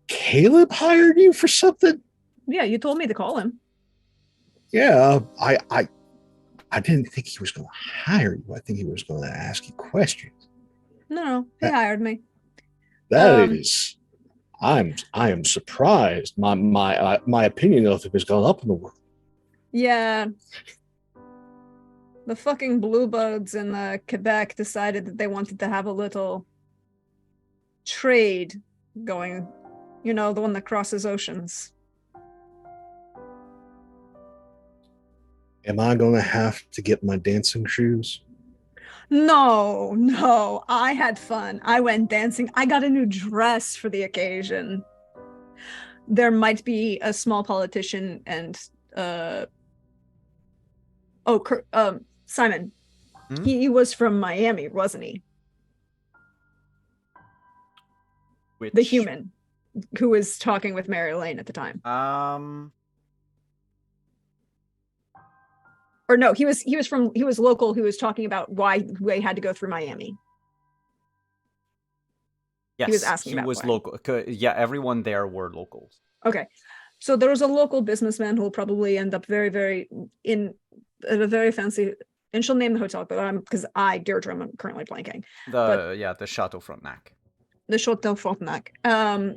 Caleb hired you for something? Yeah, you told me to call him. Yeah, I didn't think he was going to hire you. I think he was going to ask you questions. No, he hired me. That is, I am surprised. My opinion of him has gone up in the world. Yeah. The fucking bluebuds in Quebec decided that they wanted to have a little trade going. You know, the one that crosses oceans. Am I going to have to get my dancing shoes? No, I had fun. I went dancing. I got a new dress for the occasion. There might be a small politician and Simon. He was from Miami, wasn't he? The human who was talking with Mary Lane at the time. Or no, he was local, who was talking about why they had to go through Miami. Yes, he was asking he about was why. local. Yeah, everyone there were locals. Okay. So there was a local businessman who will probably end up very, very at a very fancy, and she'll name the hotel, but because Deirdre, I'm currently blanking. The Chateau Frontenac. The Chateau Frontenac,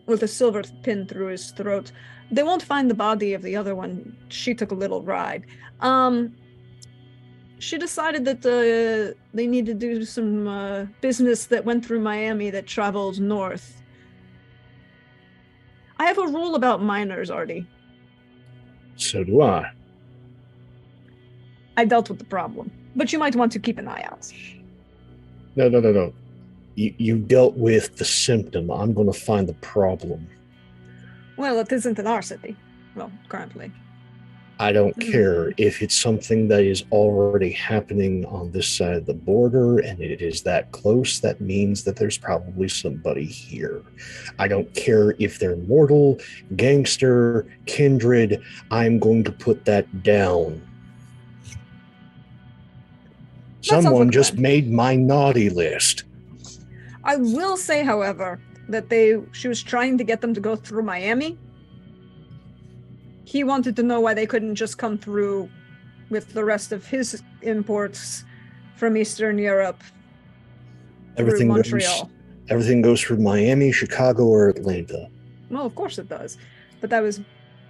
with a silver pin through his throat. They won't find the body of the other one. She took a little ride. She decided that they need to do some business that went through Miami that traveled north. I have a rule about minors, Artie. So do I. I dealt with the problem, but you might want to keep an eye out. No. You dealt with the symptom. I'm going to find the problem. Well, it isn't in our city. Well, currently. I don't care if it's something that is already happening on this side of the border and it is that close. That means that there's probably somebody here. I don't care if they're mortal, gangster, kindred. I'm going to put that down. Someone just made my naughty list. I will say, however, that she was trying to get them to go through Miami. He wanted to know why they couldn't just come through with the rest of his imports from Eastern Europe through Montreal. Everything goes through Miami, Chicago, or Atlanta. Well, of course it does. But I was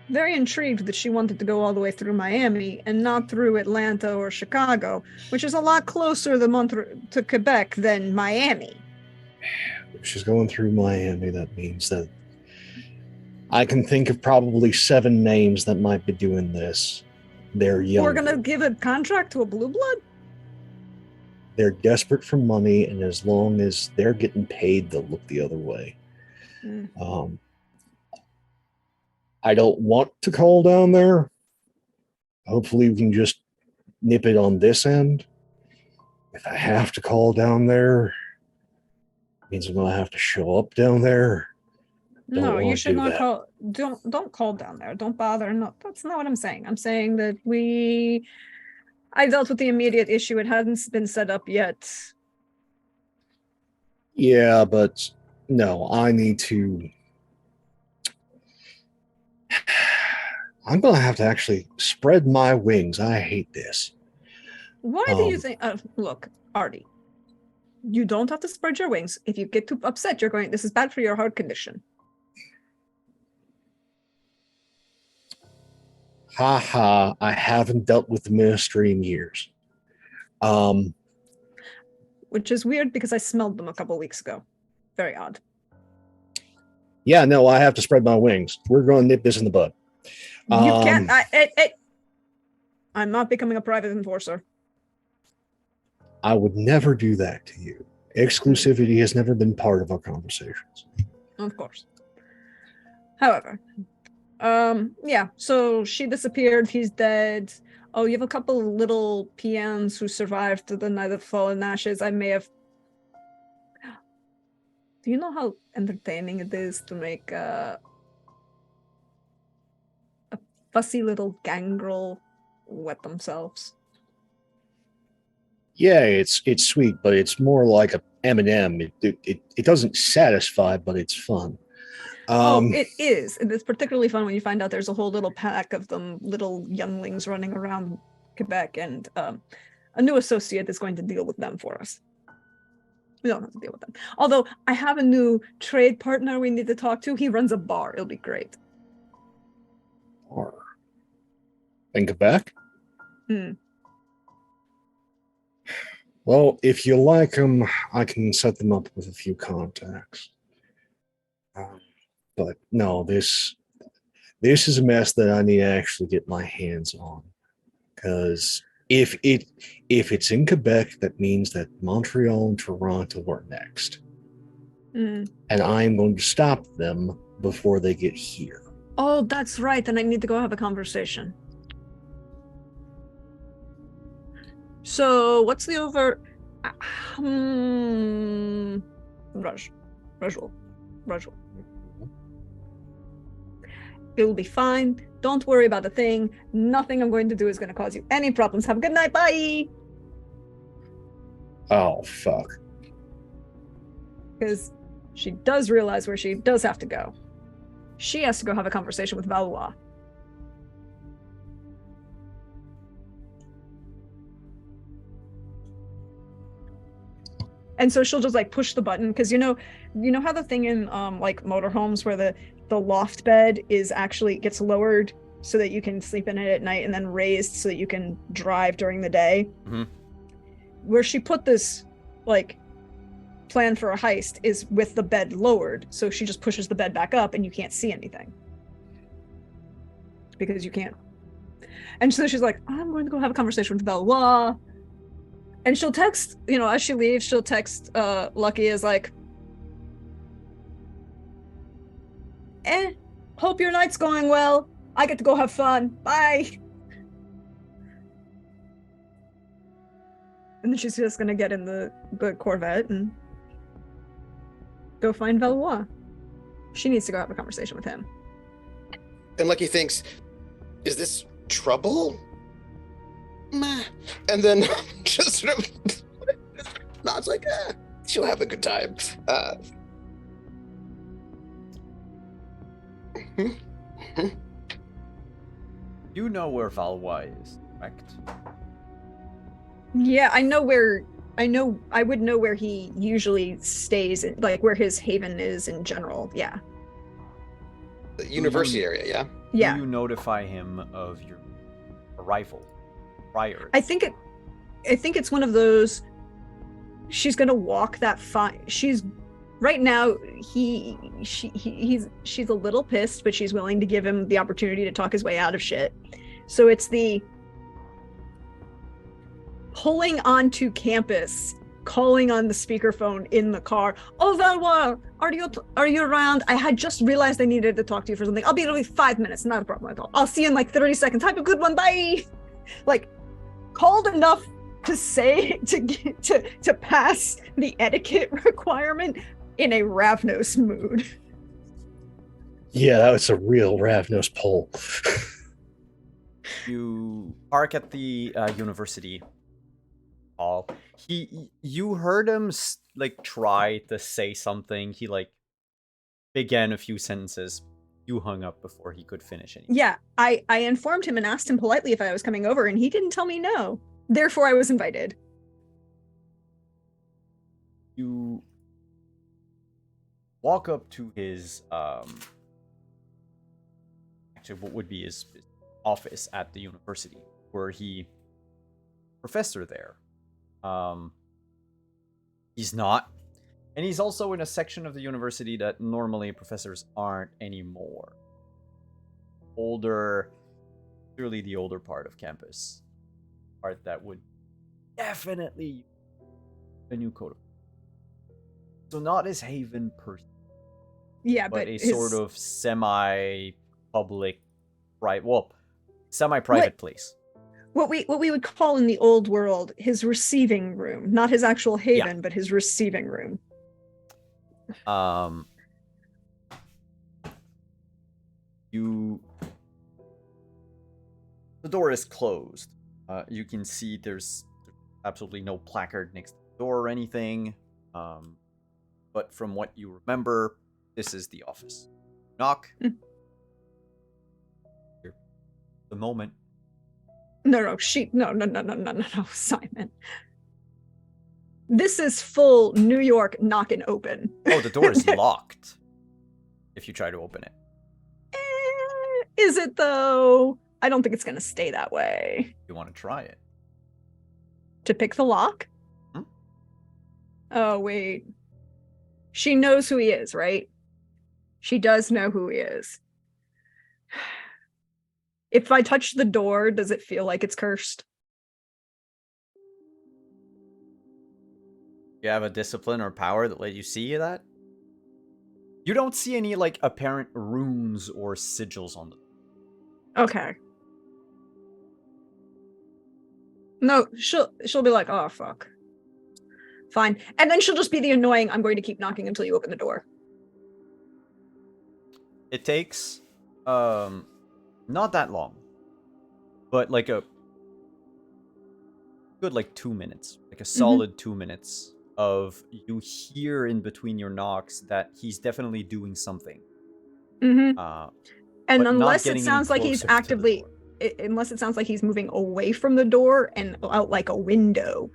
very intrigued that she wanted to go all the way through Miami and not through Atlanta or Chicago, which is a lot closer to Quebec than Miami. If she's going through Miami, that means that I can think of probably 7 names that might be doing this. They're young. We're going to give a contract to a blue blood? They're desperate for money, and as long as they're getting paid, they'll look the other way. I don't want to call down there. Hopefully we can just nip it on this end. If I have to call down there, it means I'm going to have to show up down there. No, you should not call. Don't call down there. Don't bother. No, that's not what I'm saying. I'm saying that I dealt with the immediate issue. It hadn't been set up yet. Yeah, but no, I need to. I'm going to have to actually spread my wings. I hate this. Why do you think? Look, Artie, you don't have to spread your wings. If you get too upset, you're going. This is bad for your heart condition. I haven't dealt with the ministry in years. Which is weird because I smelled them a couple weeks ago. Very odd. Yeah, no, I have to spread my wings. We're going to nip this in the bud. You can't. I'm not becoming a private enforcer. I would never do that to you. Exclusivity has never been part of our conversations. Of course. However, yeah, so she disappeared. He's dead. Oh, you have a couple little peons who survived the Night of Fallen Ashes. I may have... Do you know how entertaining it is to make a fussy little gangrel wet themselves? Yeah, it's sweet, but it's more like a M&M. It doesn't satisfy, but it's fun. It is. And it's particularly fun when you find out there's a whole little pack of them little younglings running around Quebec, and a new associate is going to deal with them for us. We don't have to deal with them. Although I have a new trade partner we need to talk to. He runs a bar. It'll be great. Bar? In Quebec? Well, if you like them, I can set them up with a few contacts. But no, this is a mess that I need to actually get my hands on. Because if it's in Quebec, that means that Montreal and Toronto are next. And I'm going to stop them before they get here. Oh, that's right. And I need to go have a conversation. So what's the over... Rajul. It will be fine. Don't worry about a thing. Nothing I'm going to do is going to cause you any problems. Have a good night. Bye. Oh, fuck. Because she does realize where she does have to go. She has to go have a conversation with Valois. And so she'll just like push the button, because you know how the thing in like motorhomes where the loft bed is actually gets lowered so that you can sleep in it at night, and then raised so that you can drive during the day. Where she put this like plan for a heist is with the bed lowered, so she just pushes the bed back up and you can't see anything because you can't. And so she's like, I'm going to go have a conversation with Valois. And she'll text, as she leaves, she'll text Lucky as like, hope your night's going well. I get to go have fun. Bye. And then she's just going to get in the Corvette and go find Valois. She needs to go have a conversation with him. And Lucky thinks, is this trouble? Meh. And then just sort of nods like, she'll have a good time. You know where Valois is. Correct. Yeah, I would know where he usually stays, like where his haven is in general. Yeah. The university area, yeah? Yeah. Do you notify him of your arrival prior? I think it's one of those, she's gonna walk that fine. She's right now she's a little pissed, but she's willing to give him the opportunity to talk his way out of shit. So it's the pulling onto campus, calling on the speakerphone in the car. Oh, Valois, are you around? I had just realized I needed to talk to you for something. I'll be only 5 minutes, not a problem at all. I'll see you in like 30 seconds. Have a good one, bye. Like, called enough to say to pass the etiquette requirement in a Ravnos mood. Yeah, that was a real Ravnos pull. You park at the university hall. You heard him like try to say something. He like began a few sentences. You hung up before he could finish anything. Yeah, I informed him and asked him politely if I was coming over, and he didn't tell me no. Therefore, I was invited. You walk up to his actually what would be his office at the university, where he professor there. He's not, and he's also in a section of the university that normally professors aren't anymore. Older, clearly the older part of campus, part that would definitely a new code. So not his haven per se. Yeah, but a sort of semi-public, semi-private place. What we would call in the old world his receiving room, not his actual haven, but his receiving room. The door is closed. You can see there's absolutely no placard next to the door or anything. But from what you remember, this is the office. Knock. The moment. No, Simon. This is full New York knock and open. Oh, the door is locked. If you try to open it. Is it though? I don't think it's gonna stay that way. You want to try it? To pick the lock? Oh, wait. She knows who he is, right? She does know who he is. If I touch the door, does it feel like it's cursed? You have a discipline or power that let you see that? You don't see any, like, apparent runes or sigils on them. Okay. No, she'll be like, oh, fuck. Fine. And then she'll just be the annoying, I'm going to keep knocking until you open the door. It takes, not that long. But, like, a good, 2 minutes. Like, a solid 2 minutes of you hear in between your knocks that he's definitely doing something. And unless it sounds like he's actively... Unless it sounds like he's moving away from the door and out like a window,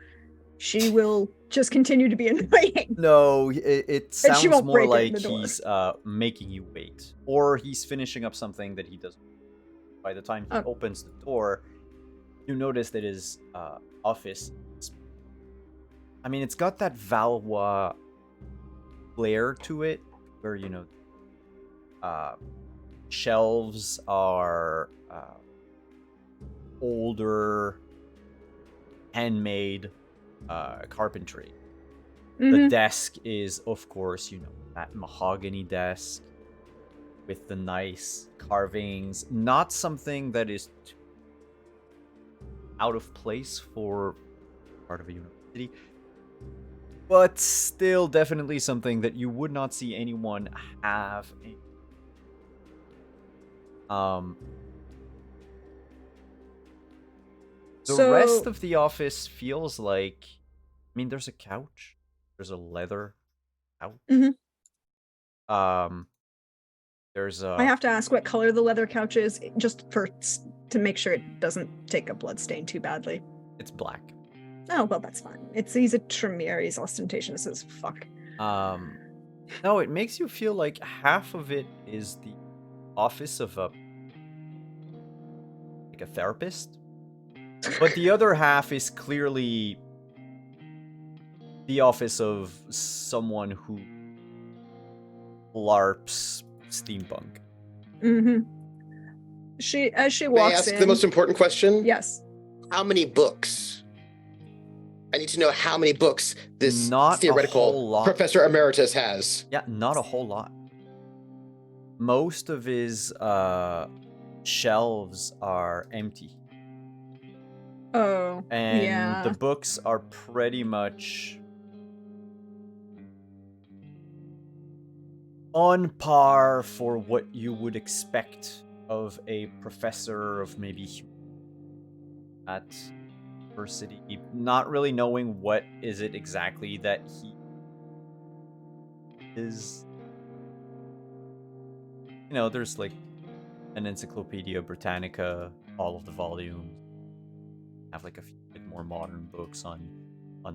she will just continue to be annoying. No, it sounds more like he's making you wait. Or he's finishing up something that he doesn't. By the time he opens the door, you notice that his office, it's got that Valois flair to it, where, shelves are... older, handmade carpentry. The desk is, of course, that mahogany desk with the nice carvings. Not something that is out of place for part of a university, but still definitely something that you would not see anyone have. The rest of the office feels like... there's a couch. There's a leather couch. There's a... I have to ask what color the leather couch is, just for to make sure it doesn't take a blood stain too badly. It's black. Oh, well, that's fine. He's a Tremere. He's ostentatious as fuck. No, it makes you feel like half of it is the office of a therapist, but the other half is clearly the office of someone who LARPs steampunk. Mm-hmm. As she May I walks ask in, the most important question? Yes. How many books? I need to know how many books this Not a whole theoretical lot. Professor Emeritus has. Yeah, not a whole lot. Most of his shelves are empty. Oh, And yeah. the books are pretty much on par for what you would expect of a professor of maybe at university, not really knowing what is it exactly that he is. You know, there's like an Encyclopedia Britannica, all of the volumes have like a few bit more modern books on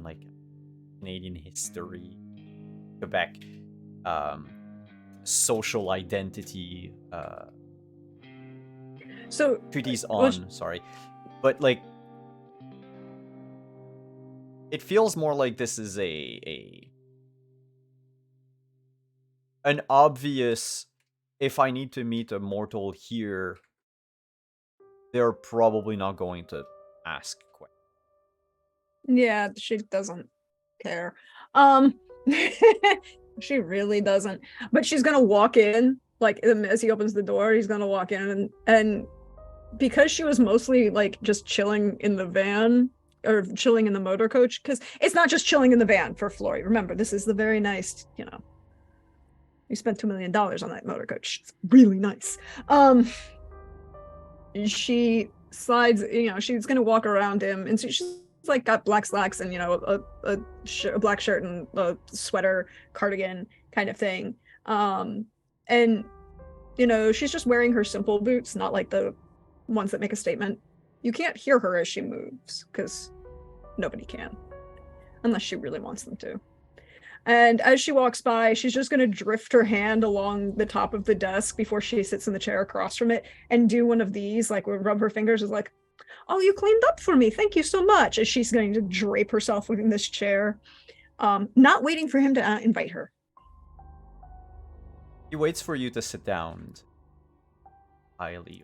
like Canadian history, Quebec, social identity, So treaties on, sorry. But like it feels more like this is an obvious, if I need to meet a mortal here, they're probably not going to ask questions. Yeah, she doesn't care. She really doesn't. But she's gonna walk in, like as he opens the door, he's gonna walk in and because she was mostly like just chilling in the van or chilling in the motor coach, because it's not just chilling in the van for Flory. Remember, this is the very nice, you spent $2 million on that motor coach. It's really nice. She slides, she's gonna walk around him, and so she's like got black slacks and a black shirt and a sweater cardigan kind of thing, and she's just wearing her simple boots, not like the ones that make a statement. You can't hear her as she moves because nobody can unless she really wants them to. And as she walks by, she's just going to drift her hand along the top of the desk before she sits in the chair across from it and do one of these, like rub her fingers, is like, oh, you cleaned up for me. Thank you so much. As she's going to drape herself within this chair, not waiting for him to invite her. He waits for you to sit down. Highly.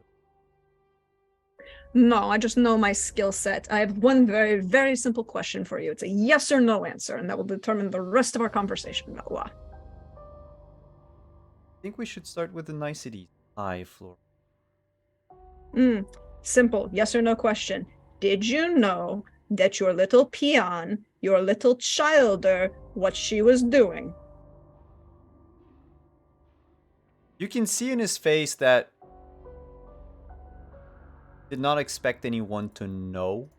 No, I just know my skill set. I have one very, very simple question for you. It's a yes or no answer, and that will determine the rest of our conversation. Valois. I think we should start with the niceties. Hi, Flora. Simple, yes or no question. Did you know that your little peon, your little childer, what she was doing? You can see in his face that did not expect anyone to know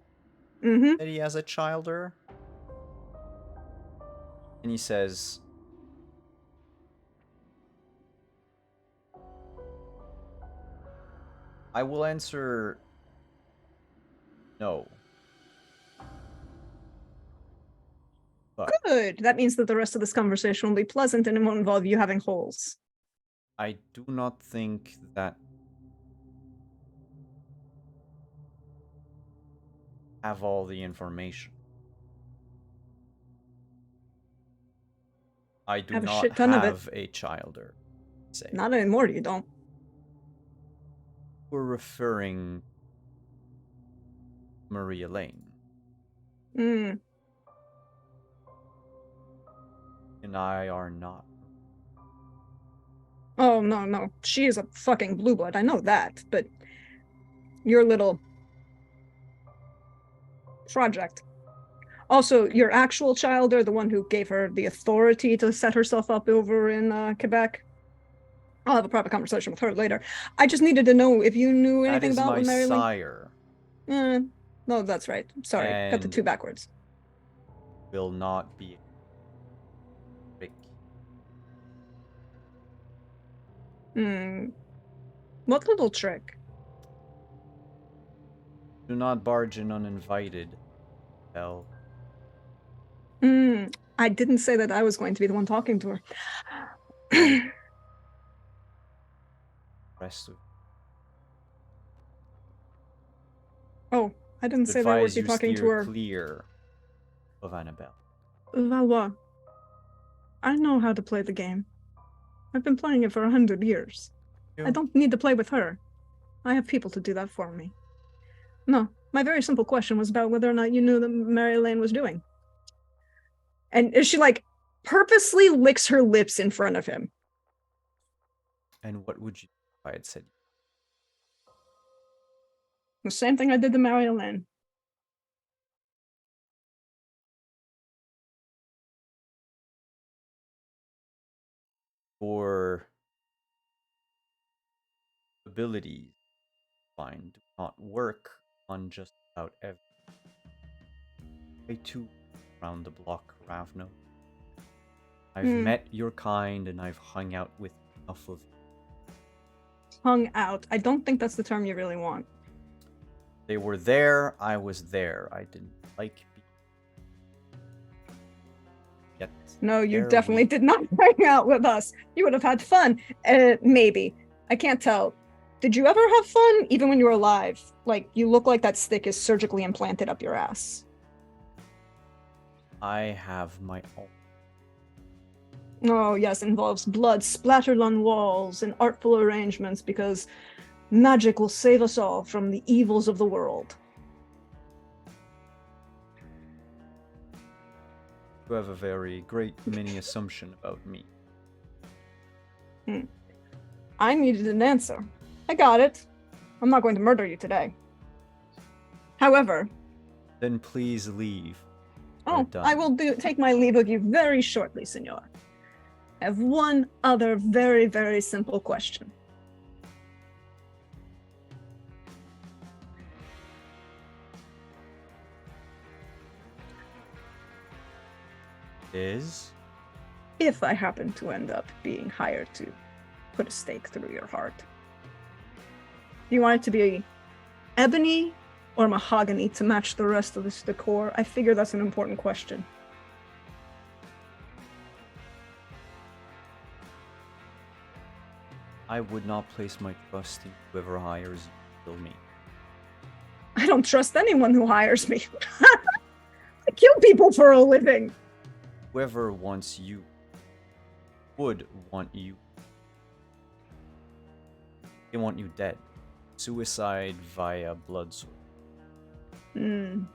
that he has a childer. And he says, I will answer no. But good. That means that the rest of this conversation will be pleasant and it won't involve you having holes. I do not think that have all the information. I do not have a childer. Say. Not anymore, you don't. We're referring Maria Lane. And I are not. Oh, no. She is a fucking blue blood. I know that, but your little project. Also, your actual child, or the one who gave her the authority to set herself up over in Quebec. I'll have a proper conversation with her later. I just needed to know if you knew anything about Mary Lane. Sire. No, that's right. Sorry, got the two backwards. Will not be. What little trick? Do not barge in uninvited, Belle. I didn't say that I was going to be the one talking to her. Rest of Oh, I didn't say that I would advise be you talking to steer her. clear of Annabelle. Valois, I know how to play the game. I've been playing it for 100 years. I don't need to play with her. I have people to do that for me. No, my very simple question was about whether or not you knew that Mary Elaine was doing. And she, like, purposely licks her lips in front of him. And what would you do if I had said? The same thing I did to Mary Elaine. For abilities, fine, do not work on just about every. I too round the block, Ravno. I've met your kind and I've hung out with enough of you. Hung out. I don't think that's the term you really want. They were there, I was there. I didn't like being. Yet no, you definitely did not hang out with us. You would have had fun. Maybe. I can't tell. Did you ever have fun, even when you were alive? Like, you look like that stick is surgically implanted up your ass. I have my own. Oh, yes, involves blood splattered on walls and artful arrangements because magic will save us all from the evils of the world. You have a very great mini assumption about me. I needed an answer. I got it. I'm not going to murder you today. However... Then please leave. Oh, I will take my leave of you very shortly, senor. I have one other very, very simple question. Is? If I happen to end up being hired to put a stake through your heart, do you want it to be ebony or mahogany to match the rest of this decor? I figure that's an important question. I would not place my trust in whoever hires you to kill me. I don't trust anyone who hires me. I kill people for a living. Whoever wants you would want you. They want you dead. Suicide via blood source. Good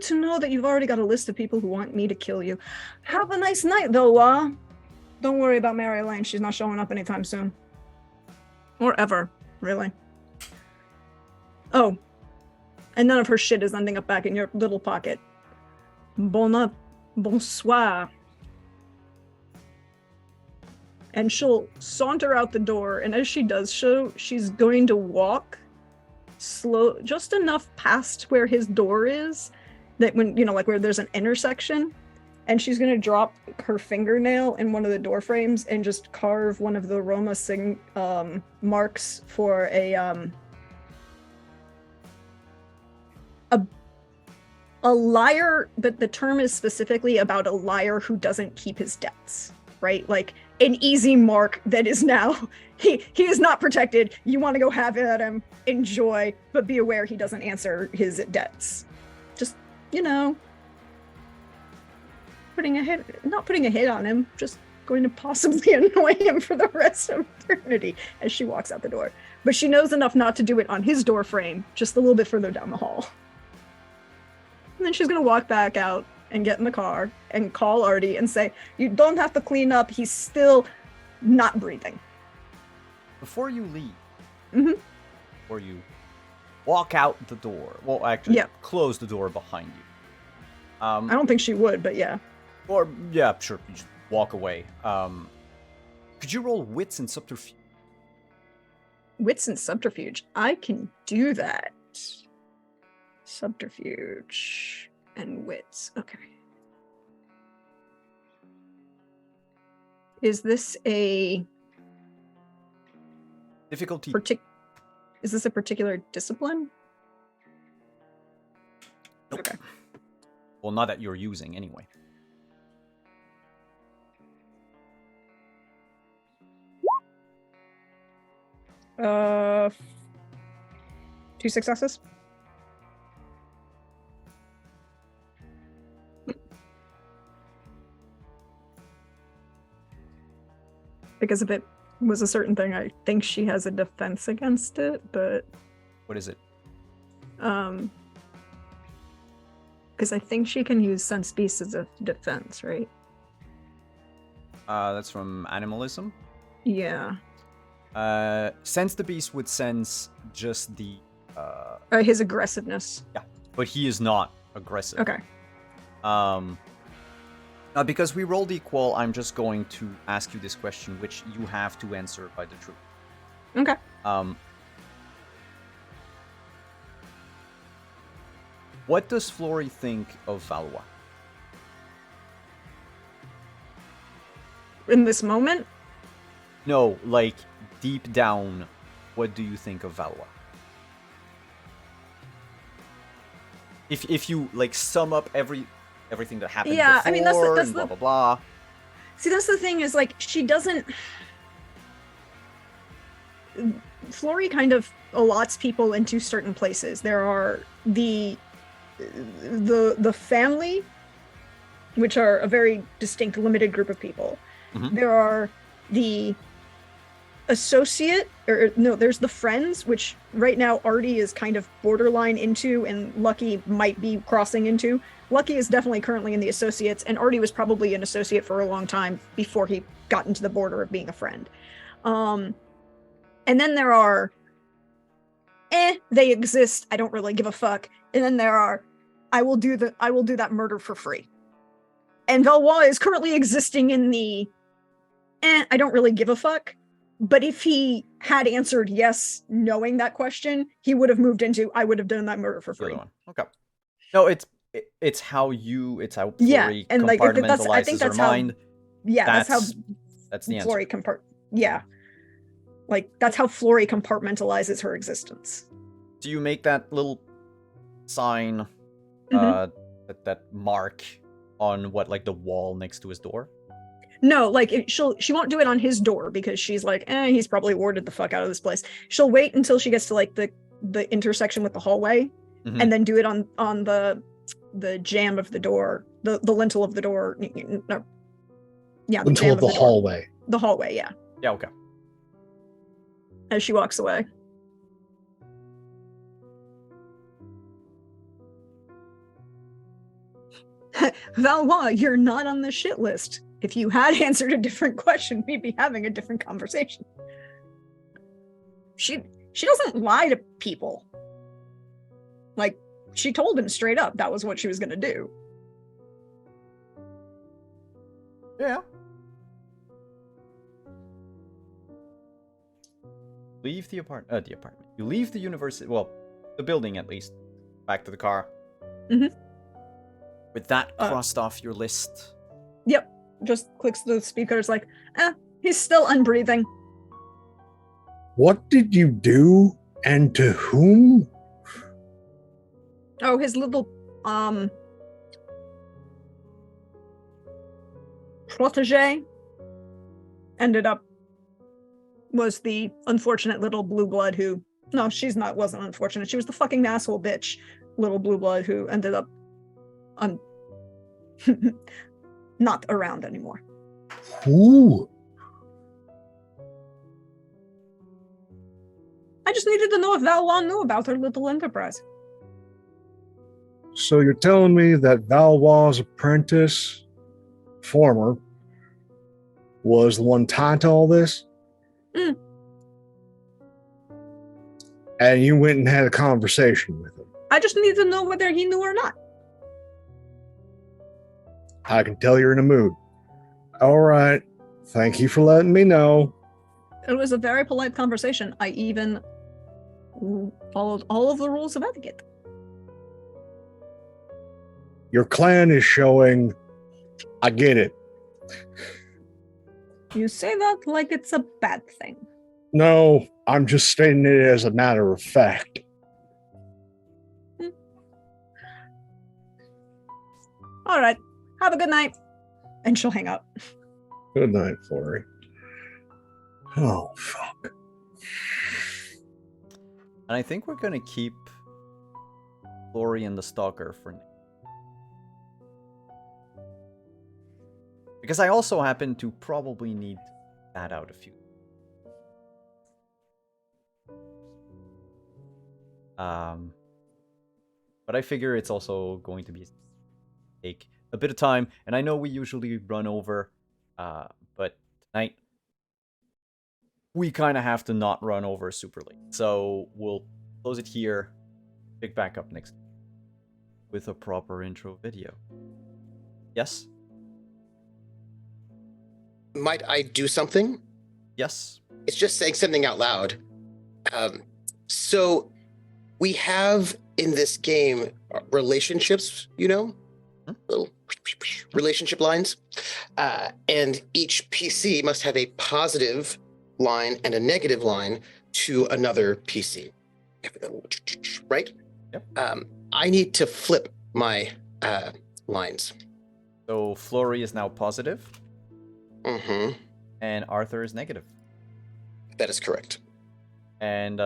to know that you've already got a list of people who want me to kill you. Have a nice night, though, Don't worry about Mary Elaine. She's not showing up anytime soon. Or ever, really. Oh. And none of her shit is ending up back in your little pocket. Bonsoir. And she'll saunter out the door, and as she does so, she's going to walk slow, just enough past where his door is, that when, like where there's an intersection, and she's going to drop her fingernail in one of the door frames and just carve one of the Roma marks for a liar, but the term is specifically about a liar who doesn't keep his debts, right? Like an easy mark that is now, he is not protected. You want to go have it at him, enjoy, but be aware he doesn't answer his debts. Just, not putting a hit on him, just going to possibly annoy him for the rest of eternity as she walks out the door. But she knows enough not to do it on his door frame, just a little bit further down the hall. And then she's going to walk back out and get in the car and call Artie and say, you don't have to clean up. He's still not breathing. Before you leave, before you walk out the door, well, actually, close the door behind you. I don't think she would, but yeah. Or, yeah, sure, you just walk away. Could you roll wits and subterfuge? Wits and subterfuge. I can do that. Subterfuge and wits. Okay. Is this a difficulty? Is this a particular discipline? Nope. Okay. Well, not that you're using anyway. Uh, 2 successes. Because if it was a certain thing, I think she has a defense against it, but... What is it? Because I think she can use sense beast as a defense, right? That's from animalism. Yeah. Sense the beast would sense just the... His aggressiveness. Yeah, but he is not aggressive. Okay. Because we rolled equal, I'm just going to ask you this question, which you have to answer by the truth. Okay. What does Flory think of Valois? In this moment? No, like, deep down, what do you think of Valois? If you, like, sum up everything that happened before, I mean, that's and blah, blah, blah. See, that's the thing, is, like, she doesn't... Flory kind of allots people into certain places. There are the family, which are a very distinct, limited group of people. Mm-hmm. There are the associate, there's the friends, which right now Artie is kind of borderline into, and Lucky might be crossing into. Lucky is definitely currently in the associates, and Artie was probably an associate for a long time before he got into the border of being a friend. And then there are, they exist, I don't really give a fuck. And then there are, I will do that murder for free. And Valois is currently existing in the, I don't really give a fuck. But if he had answered yes, knowing that question, he would have moved into, I would have done that murder for free. Okay. No, it's how Flory and like compartmentalizes I think that's her mind. That's how that's the answer. Flory like that's how Flory compartmentalizes her existence. Do you make that little sign, that mark on the wall next to his door? No, like she won't do it on his door because she's like, he's probably warded the fuck out of this place. She'll wait until she gets to like the intersection with the hallway, and then do it on the jamb of the door, the lintel of the door. No, yeah, the lintel of the hallway. The hallway, yeah. Yeah, okay. As she walks away. Valois, you're not on the shit list. If you had answered a different question, we'd be having a different conversation. She doesn't lie to people. Like, she told him straight up that was what she was going to do. Yeah. Leave the apartment. You leave the university, well, the building at least. Back to the car. Mm-hmm. With that crossed off your list. Yep. Just clicks the speakers like, he's still unbreathing. What did you do, and to whom? Oh, his little protege was the unfortunate little blue blood who, no, wasn't unfortunate. She was the fucking asshole bitch, little blue blood who ended up not around anymore. Ooh. I just needed to know if Valois knew about her little enterprise. So you're telling me that Valois' apprentice, former, was the one tied to all this? Mm. And you went and had a conversation with him? I just need to know whether he knew or not. I can tell you're in a mood. All right. Thank you for letting me know. It was a very polite conversation. I even followed all of the rules of etiquette. Your clan is showing. I get it. You say that like it's a bad thing. No, I'm just stating it as a matter of fact. All right. Have a good night. And she'll hang up. Good night, Flory. Oh, fuck. And I think we're gonna keep Flory and the Stalker for now. Because I also happen to probably need that out a few. But I figure it's also going to take a bit of time, and I know we usually run over, but tonight we kind of have to not run over super late. So we'll close it here, pick back up next with a proper intro video. Yes? Might I do something? Yes. It's just saying something out loud. So we have in this game relationships, little relationship lines. And each PC must have a positive line and a negative line to another PC. Right? Yep. I need to flip my lines. So Flory is now positive. Mm-hmm. And Arthur is negative. That is correct. And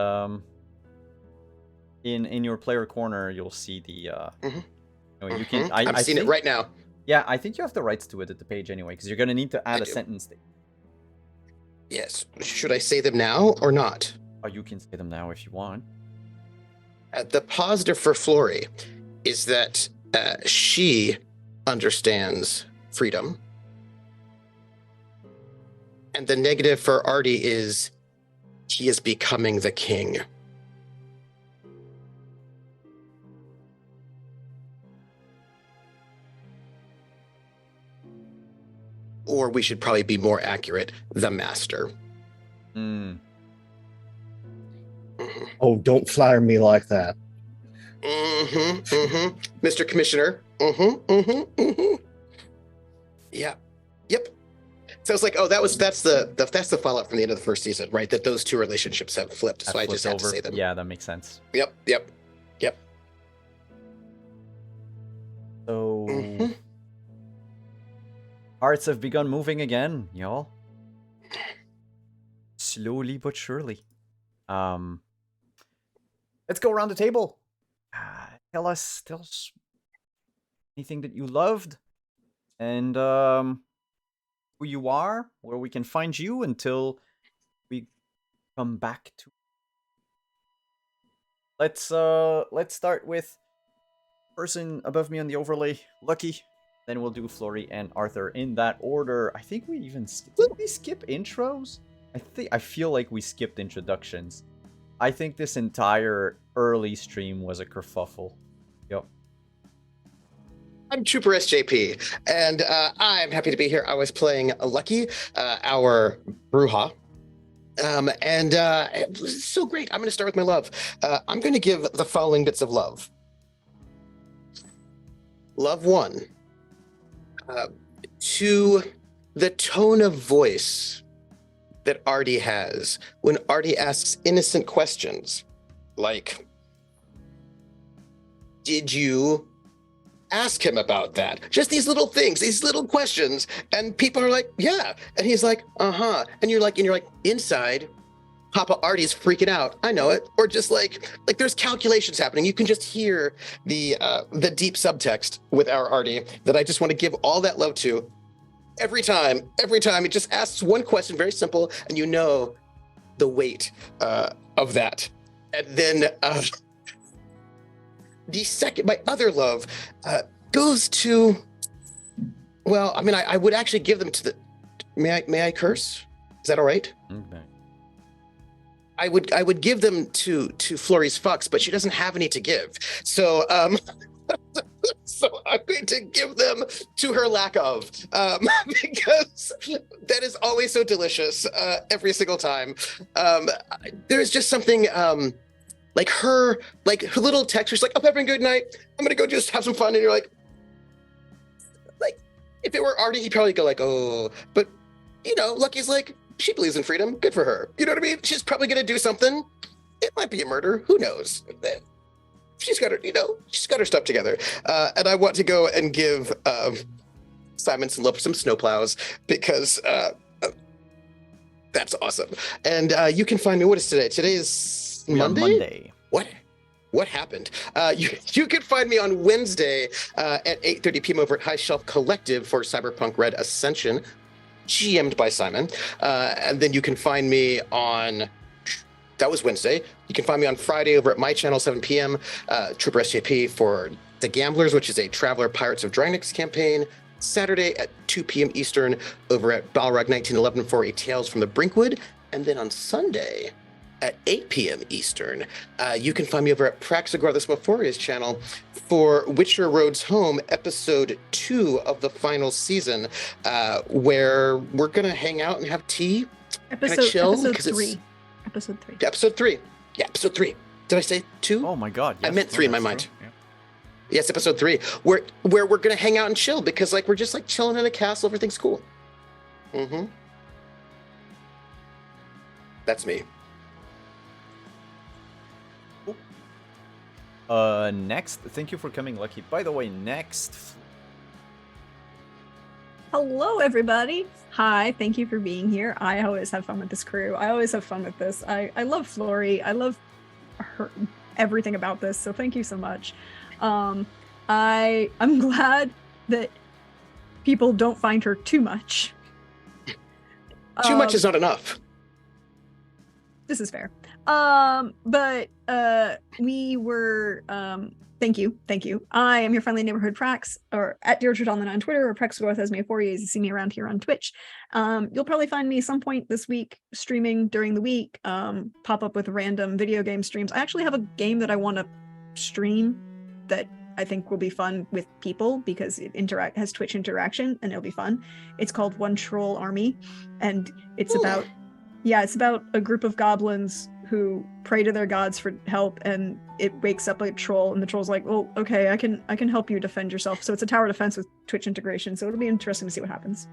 in your player corner, you'll see the. You can. I'm seeing it right now. Yeah, I think you have the rights to edit the page anyway, because you're gonna need to add a sentence there. Yes. Should I say them now or not? Oh, you can say them now if you want. The positive for Flory is that she understands freedom. And the negative for Artie is he is becoming the king. Or we should probably be more accurate, the master. Mm. Mm-hmm. Oh, don't flatter me like that. Mm-hmm, mm-hmm. Mr. Commissioner. Yeah. Yep. So it's like, oh, that's the fallout from the end of the first season, right? That those two relationships have flipped. So I just had to say them. Yeah, that makes sense. Yep. So hearts have begun moving again, y'all. Slowly but surely. Let's go around the table. Tell us anything that you loved, and who you are, where we can find you until we come back to. Let's start with person above me on the overlay, Lucky. Then we'll do Flory and Arthur in that order. I think we even did we skip intros? I feel like we skipped introductions. I think this entire early stream was a kerfuffle. Yep. I'm Trooper SJP, and I'm happy to be here. I was playing Lucky, our Bruja. And it was so great. I'm going to start with my love. I'm going to give the following bits of love. Love 1. To the tone of voice that Artie has when Artie asks innocent questions like, did you ask him about that? Just these little things, these little questions, and people are like, yeah, and he's like, uh-huh, and you're like inside Papa Artie's freaking out. I know it. Or just like there's calculations happening. You can just hear the deep subtext with our Artie that I just want to give all that love to. Every time it just asks one question, very simple, and you know the weight of that. And then the second, my other love goes to, well, I mean, I would actually give them to the, may I curse? Is that all right? Okay. I would give them to Flory's fucks, but she doesn't have any to give. So so I'm going to give them to her lack of, because that is always so delicious every single time. There's just something like her little text. She's like, "Oh, everyone, good night. I'm gonna go just have some fun." And you're like, if it were Artie, he'd probably go like, "Oh," but Lucky's like, she believes in freedom. Good for her. You know what I mean? She's probably going to do something. It might be a murder. Who knows? She's got her stuff together. And I want to go and give Simon some snowplows because that's awesome. And you can find me. What is today? Today is Monday. Monday. What happened? You can find me on Wednesday at 8:30 p.m. over at High Shelf Collective for Cyberpunk Red Ascension, GM'd by Simon. And then you can find me on. That was Wednesday. You can find me on Friday over at my channel, 7 p.m. Trooper SJP for The Gamblers, which is a Traveler Pirates of Drynix campaign. Saturday at 2 p.m. Eastern over at Balrog 1911 for a Tales from the Brinkwood. And then on Sunday at 8 p.m. Eastern, you can find me over at Praxagor the Smoforia's channel for Witcher Road's Home, episode 2 of the final season, where we're going to hang out and have tea. Episode 3. Episode 3. Yeah, episode 3. Did I say 2? Oh my god. Yes. I meant 3 in my mind. True. Yeah. Yes, episode 3, where we're gonna hang out and chill because we're just chilling in a castle. Everything's cool. Mm-hmm. That's me. Next, thank you for coming, Lucky. By the way, next. Hello, everybody. Hi, thank you for being here. I always have fun with this crew. I always have fun with this. I love Flory. I love her, everything about this. So thank you so much. I'm glad that people don't find her too much. Too much is not enough. This is fair. But we were thank you. I am your friendly neighborhood Prax, or at DeirdreDonlin on Twitter, or Praxagorth as Mayforia as you see me around here on Twitch. You'll probably find me some point this week streaming during the week, pop up with random video game streams. I actually have a game that I want to stream that I think will be fun with people because it has Twitch interaction and it'll be fun. It's called One Troll Army, and it's about a group of goblins who pray to their gods for help, and it wakes up a troll, and the troll's like, well, okay, I can help you defend yourself. So it's a tower defense with Twitch integration, so it'll be interesting to see what happens.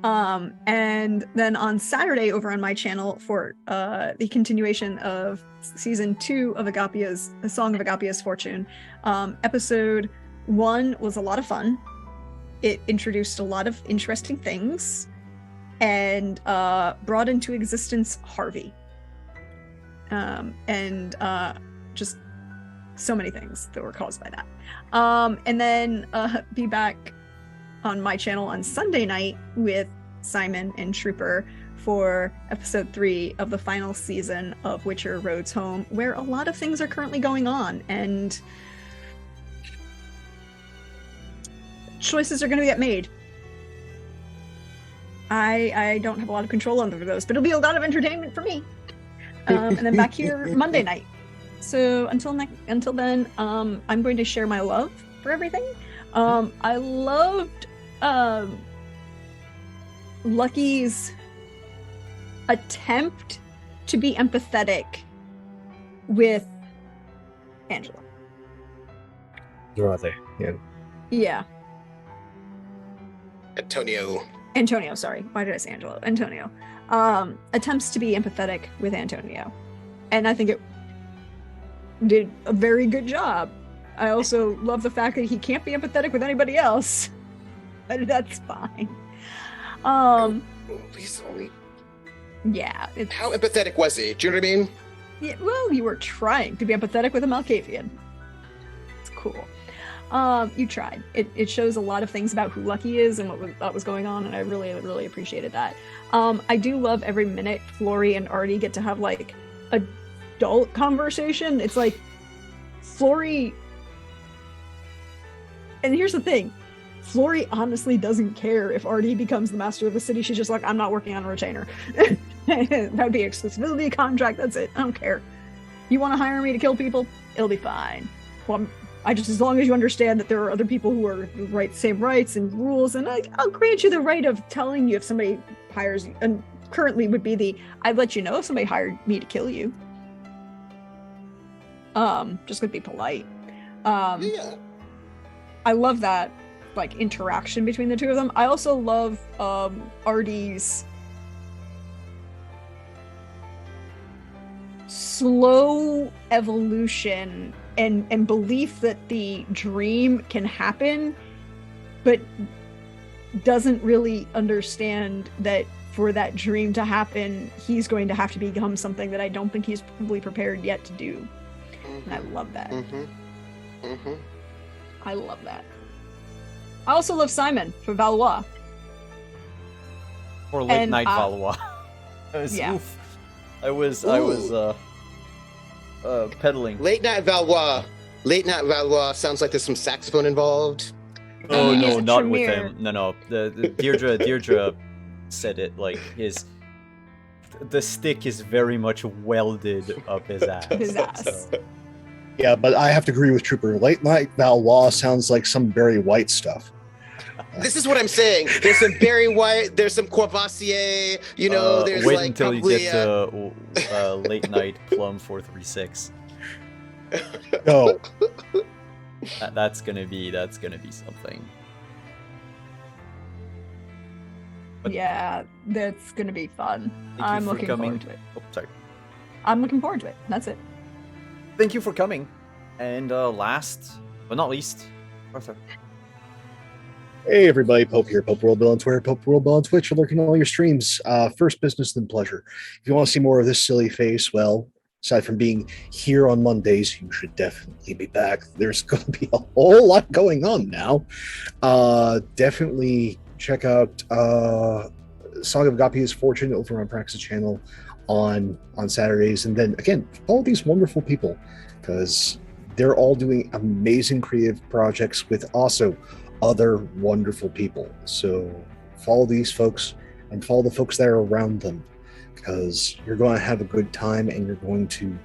And then on Saturday over on my channel for the continuation of season 2 of Agapia's A Song of Agapia's Fortune, episode 1 was a lot of fun. It introduced a lot of interesting things and brought into existence Harvey. And just so many things that were caused by that. And then be back on my channel on Sunday night with Simon and Trooper for episode 3 of the final season of Witcher Roads Home, where a lot of things are currently going on and choices are going to get made. I don't have a lot of control over those, but it'll be a lot of entertainment for me. And then back here Monday night. So until then, I'm going to share my love for everything. I loved Lucky's attempt to be empathetic with Angela. Dorothy, yeah. Yeah. Antonio, sorry. Why did I say Angelo? Antonio. Attempts to be empathetic with Antonio. And I think it did a very good job. I also love the fact that he can't be empathetic with anybody else. But that's fine. Yeah. How empathetic was he? Do you know what I mean? Yeah, well, you were trying to be empathetic with a Malkavian. It's cool. You tried. It shows a lot of things about who Lucky is and what was going on, and I really, really appreciated that. I do love every minute Flory and Artie get to have like adult conversation. It's like Flory, and here's the thing, Flory honestly doesn't care if Artie becomes the master of the city. She's just like, I'm not working on a retainer. That would be exclusivity contract. That's it. I don't care. You want to hire me to kill people? It'll be fine. Well, as long as you understand that there are other people who are same rights and rules, and I'll grant you the right of telling you if somebody hires you. And currently would be I'd let you know if somebody hired me to kill you. Just gonna be polite. Yeah. I love that interaction between the two of them. I also love Artie's slow evolution and belief that the dream can happen, but doesn't really understand that for that dream to happen, he's going to have to become something that I don't think he's probably prepared yet to do. And I love that. I love that. I also love Simon for Valois. For Late Night Valois. I was pedaling. Late Night Valois. Late Night Valois sounds like there's some saxophone involved. Oh no, not with him. No. The Deirdre said it like the stick is very much welded up his ass. So. Yeah, but I have to agree with Trooper. Late Night Valois sounds like some Barry White stuff. This is what I'm saying. There's some Barry White. There's some Courvoisier. You know, there's wait like until probably, you get to Late Night Plum 436. No, that's gonna be something. But yeah, that's gonna be fun. I'm looking forward to it. Oh, sorry. I'm looking forward to it. That's it. Thank you for coming. And last but not least, Arthur. Hey everybody, Pope here, Pope World Bill on Twitter, Pope World Bill on Twitch, lurking on all your streams. First business, then pleasure. If you want to see more of this silly face, well, aside from being here on Mondays, you should definitely be back. There's going to be a whole lot going on now. Definitely check out Song of Agape's Fortune over on Praxis channel on Saturdays. And then again, all these wonderful people, because they're all doing amazing creative projects with also other wonderful people. So follow these folks and follow the folks that are around them, because you're going to have a good time and you're going to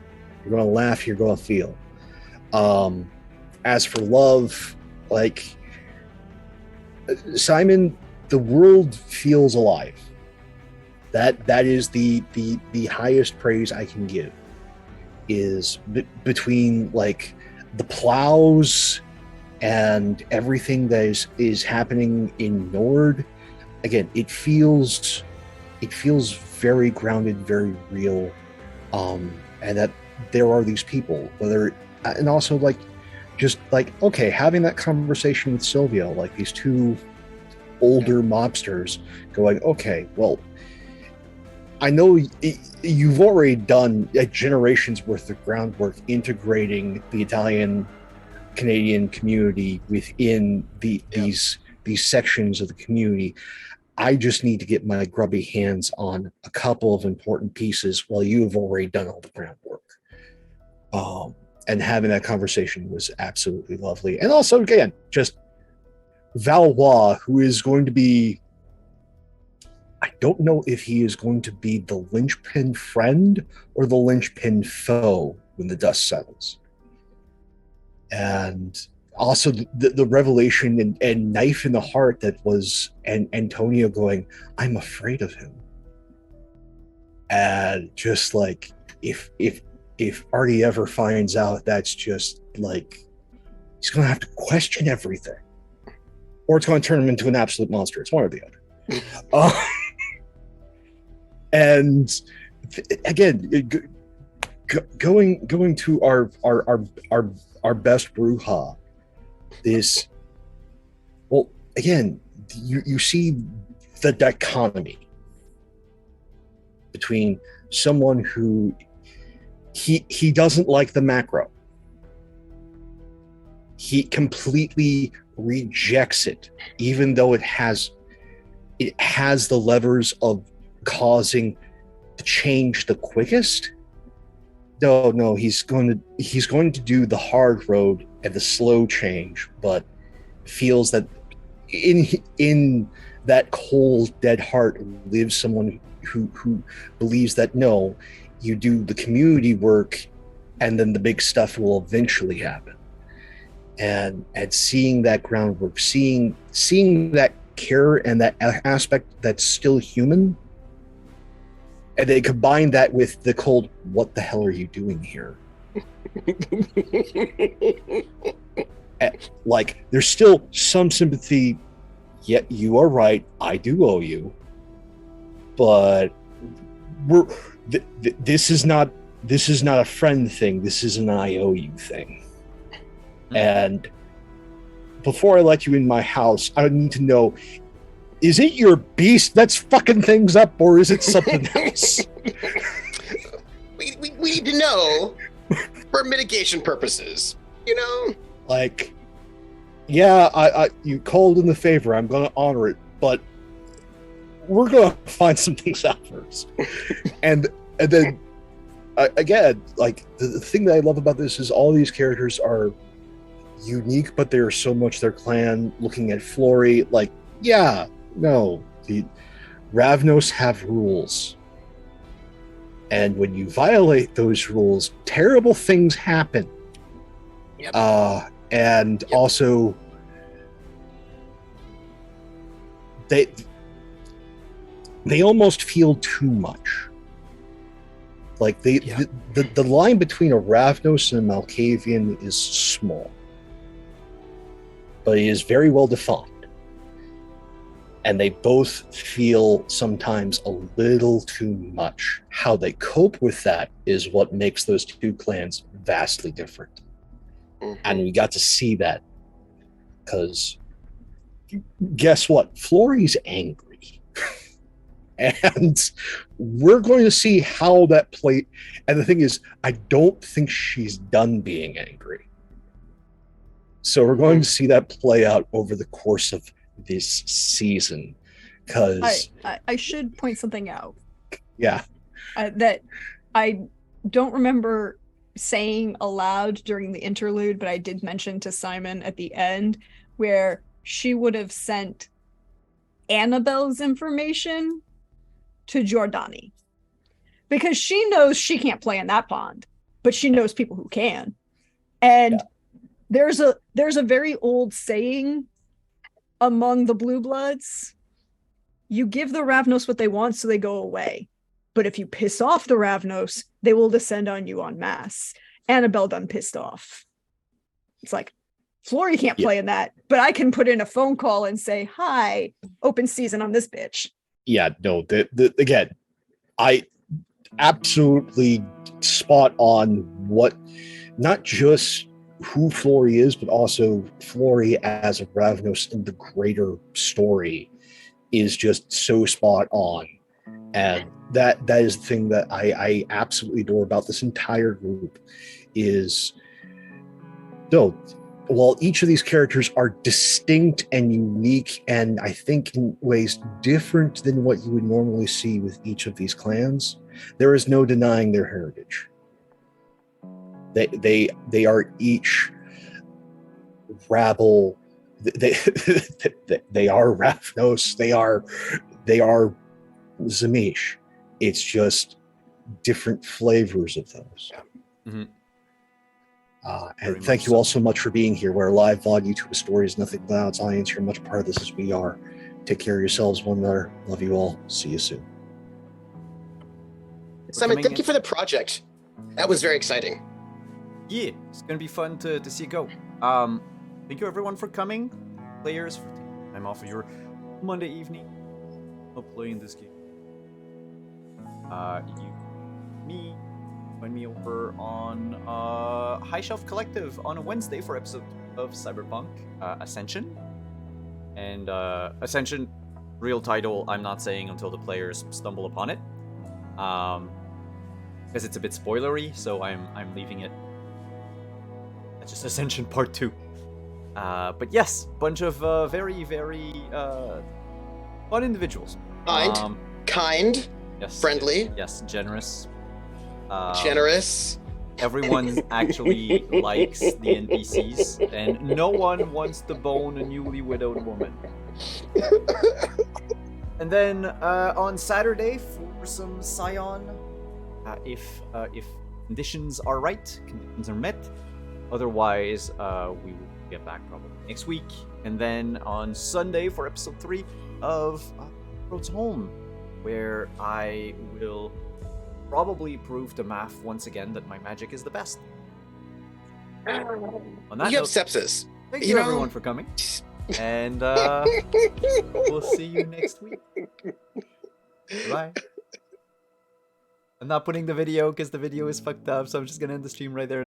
laugh, you're going to feel. As for love, like Simon, the world feels alive. That is the highest praise I can give, is between like the plows and everything that is happening in Nord. Again, it feels very grounded, very real, and that there are these people, and also like just like, okay, having that conversation with Silvio, like these two older mobsters going, okay, well, I know you've already done a generation's worth of groundwork integrating the Italian Canadian community within these sections of the community. I just need to get my grubby hands on a couple of important pieces while you have already done all the groundwork. And having that conversation was absolutely lovely. And also, again, just Valois, who is going to be, I don't know if he is going to be the linchpin friend or the linchpin foe when the dust settles. And also the revelation and knife in the heart that was Antonio going, I'm afraid of him. And just like, if Artie ever finds out, that's just like, he's going to have to question everything. Or it's going to turn him into an absolute monster. It's one or the other. And again, going to our best Bruja, is, well, again, you see the dichotomy between someone who he doesn't like the macro. He completely rejects it, even though it has the levers of causing the change the quickest. No, he's going to do the hard road and the slow change, but feels that in that cold, dead heart lives someone who believes that no, you do the community work and then the big stuff will eventually happen. And seeing that groundwork, seeing that care and that aspect that's still human, and they combine that with the cold, what the hell are you doing here? Like, there's still some sympathy, yet you are right, I do owe you. But this is not this is not a friend thing. This is an IOU thing. And before I let you in my house, I need to know, is it your beast that's fucking things up, or is it something else? We need to know for mitigation purposes, you know? Like, yeah, I you called in the favor. I'm going to honor it, but we're going to find some things out first. and then, again, like, the thing that I love about this is all these characters are unique, but they're so much their clan. Looking at Flory, like, yeah, no, the Ravnos have rules. And when you violate those rules, terrible things happen. Yep. And Yep. also, they almost feel too much. Like the line between a Ravnos and a Malkavian is small, but it is very well defined. And they both feel sometimes a little too much. How they cope with that is what makes those two clans vastly different. Mm-hmm. And we got to see that, because guess what? Flory's angry. And we're going to see how that play. And the thing is, I don't think she's done being angry. So we're going to see that play out over the course of this season. Because I should point something out. Yeah. That I don't remember saying aloud during the interlude, but I did mention to Simon at the end, where she would have sent Annabelle's information to Giordani, because she knows she can't play in that pond, but she knows people who can. And there's a very old saying among the Blue Bloods: you give the Ravnos what they want, so they go away. But if you piss off the Ravnos, they will descend on you en masse. Annabelle done pissed off. It's like, Flory can't play in that, but I can put in a phone call and say, hi, open season on this bitch. Yeah, no, again, I absolutely spot on what, not just who Flory is, but also Flory as a Ravnos in the greater story is just so spot on. And that is the thing that I absolutely adore about this entire group is, no, while each of these characters are distinct and unique, and I think in ways different than what you would normally see with each of these clans, there is no denying their heritage. They are each rabble. They are Ravnos. They are Zamish. It's just different flavors of those. Mm-hmm. And thank you all so much for being here. We're a live VOD YouTube story is nothing without its audience. You're much part of this as we are. Take care of yourselves, one another. Love you all. See you soon. Simon, thank you for the project. That was very exciting. Yeah, it's gonna be fun to see it go. Thank you everyone for coming. Players, for taking time off of your Monday evening of playing this game. Find me over on High Shelf Collective on a Wednesday for episode of Cyberpunk Ascension. And Ascension, real title, I'm not saying until the players stumble upon it, because it's a bit spoilery, so I'm leaving it. That's just Ascension Part 2. But yes, bunch of very, very fun individuals. Kind. Yes. Friendly. Yes, generous. Generous. Everyone actually likes the NPCs, and no one wants to bone a newly widowed woman. And then on Saturday for some Scion, if conditions are right, conditions are met. Otherwise, we will get back probably next week. And then on Sunday for episode 3 of Roads Home, where I will probably prove to Math once again that my magic is the best. On that You have note, sepsis. thank you everyone for coming. And we'll see you next week. Bye. I'm not putting the video because the video is fucked up, so I'm just gonna end the stream right there.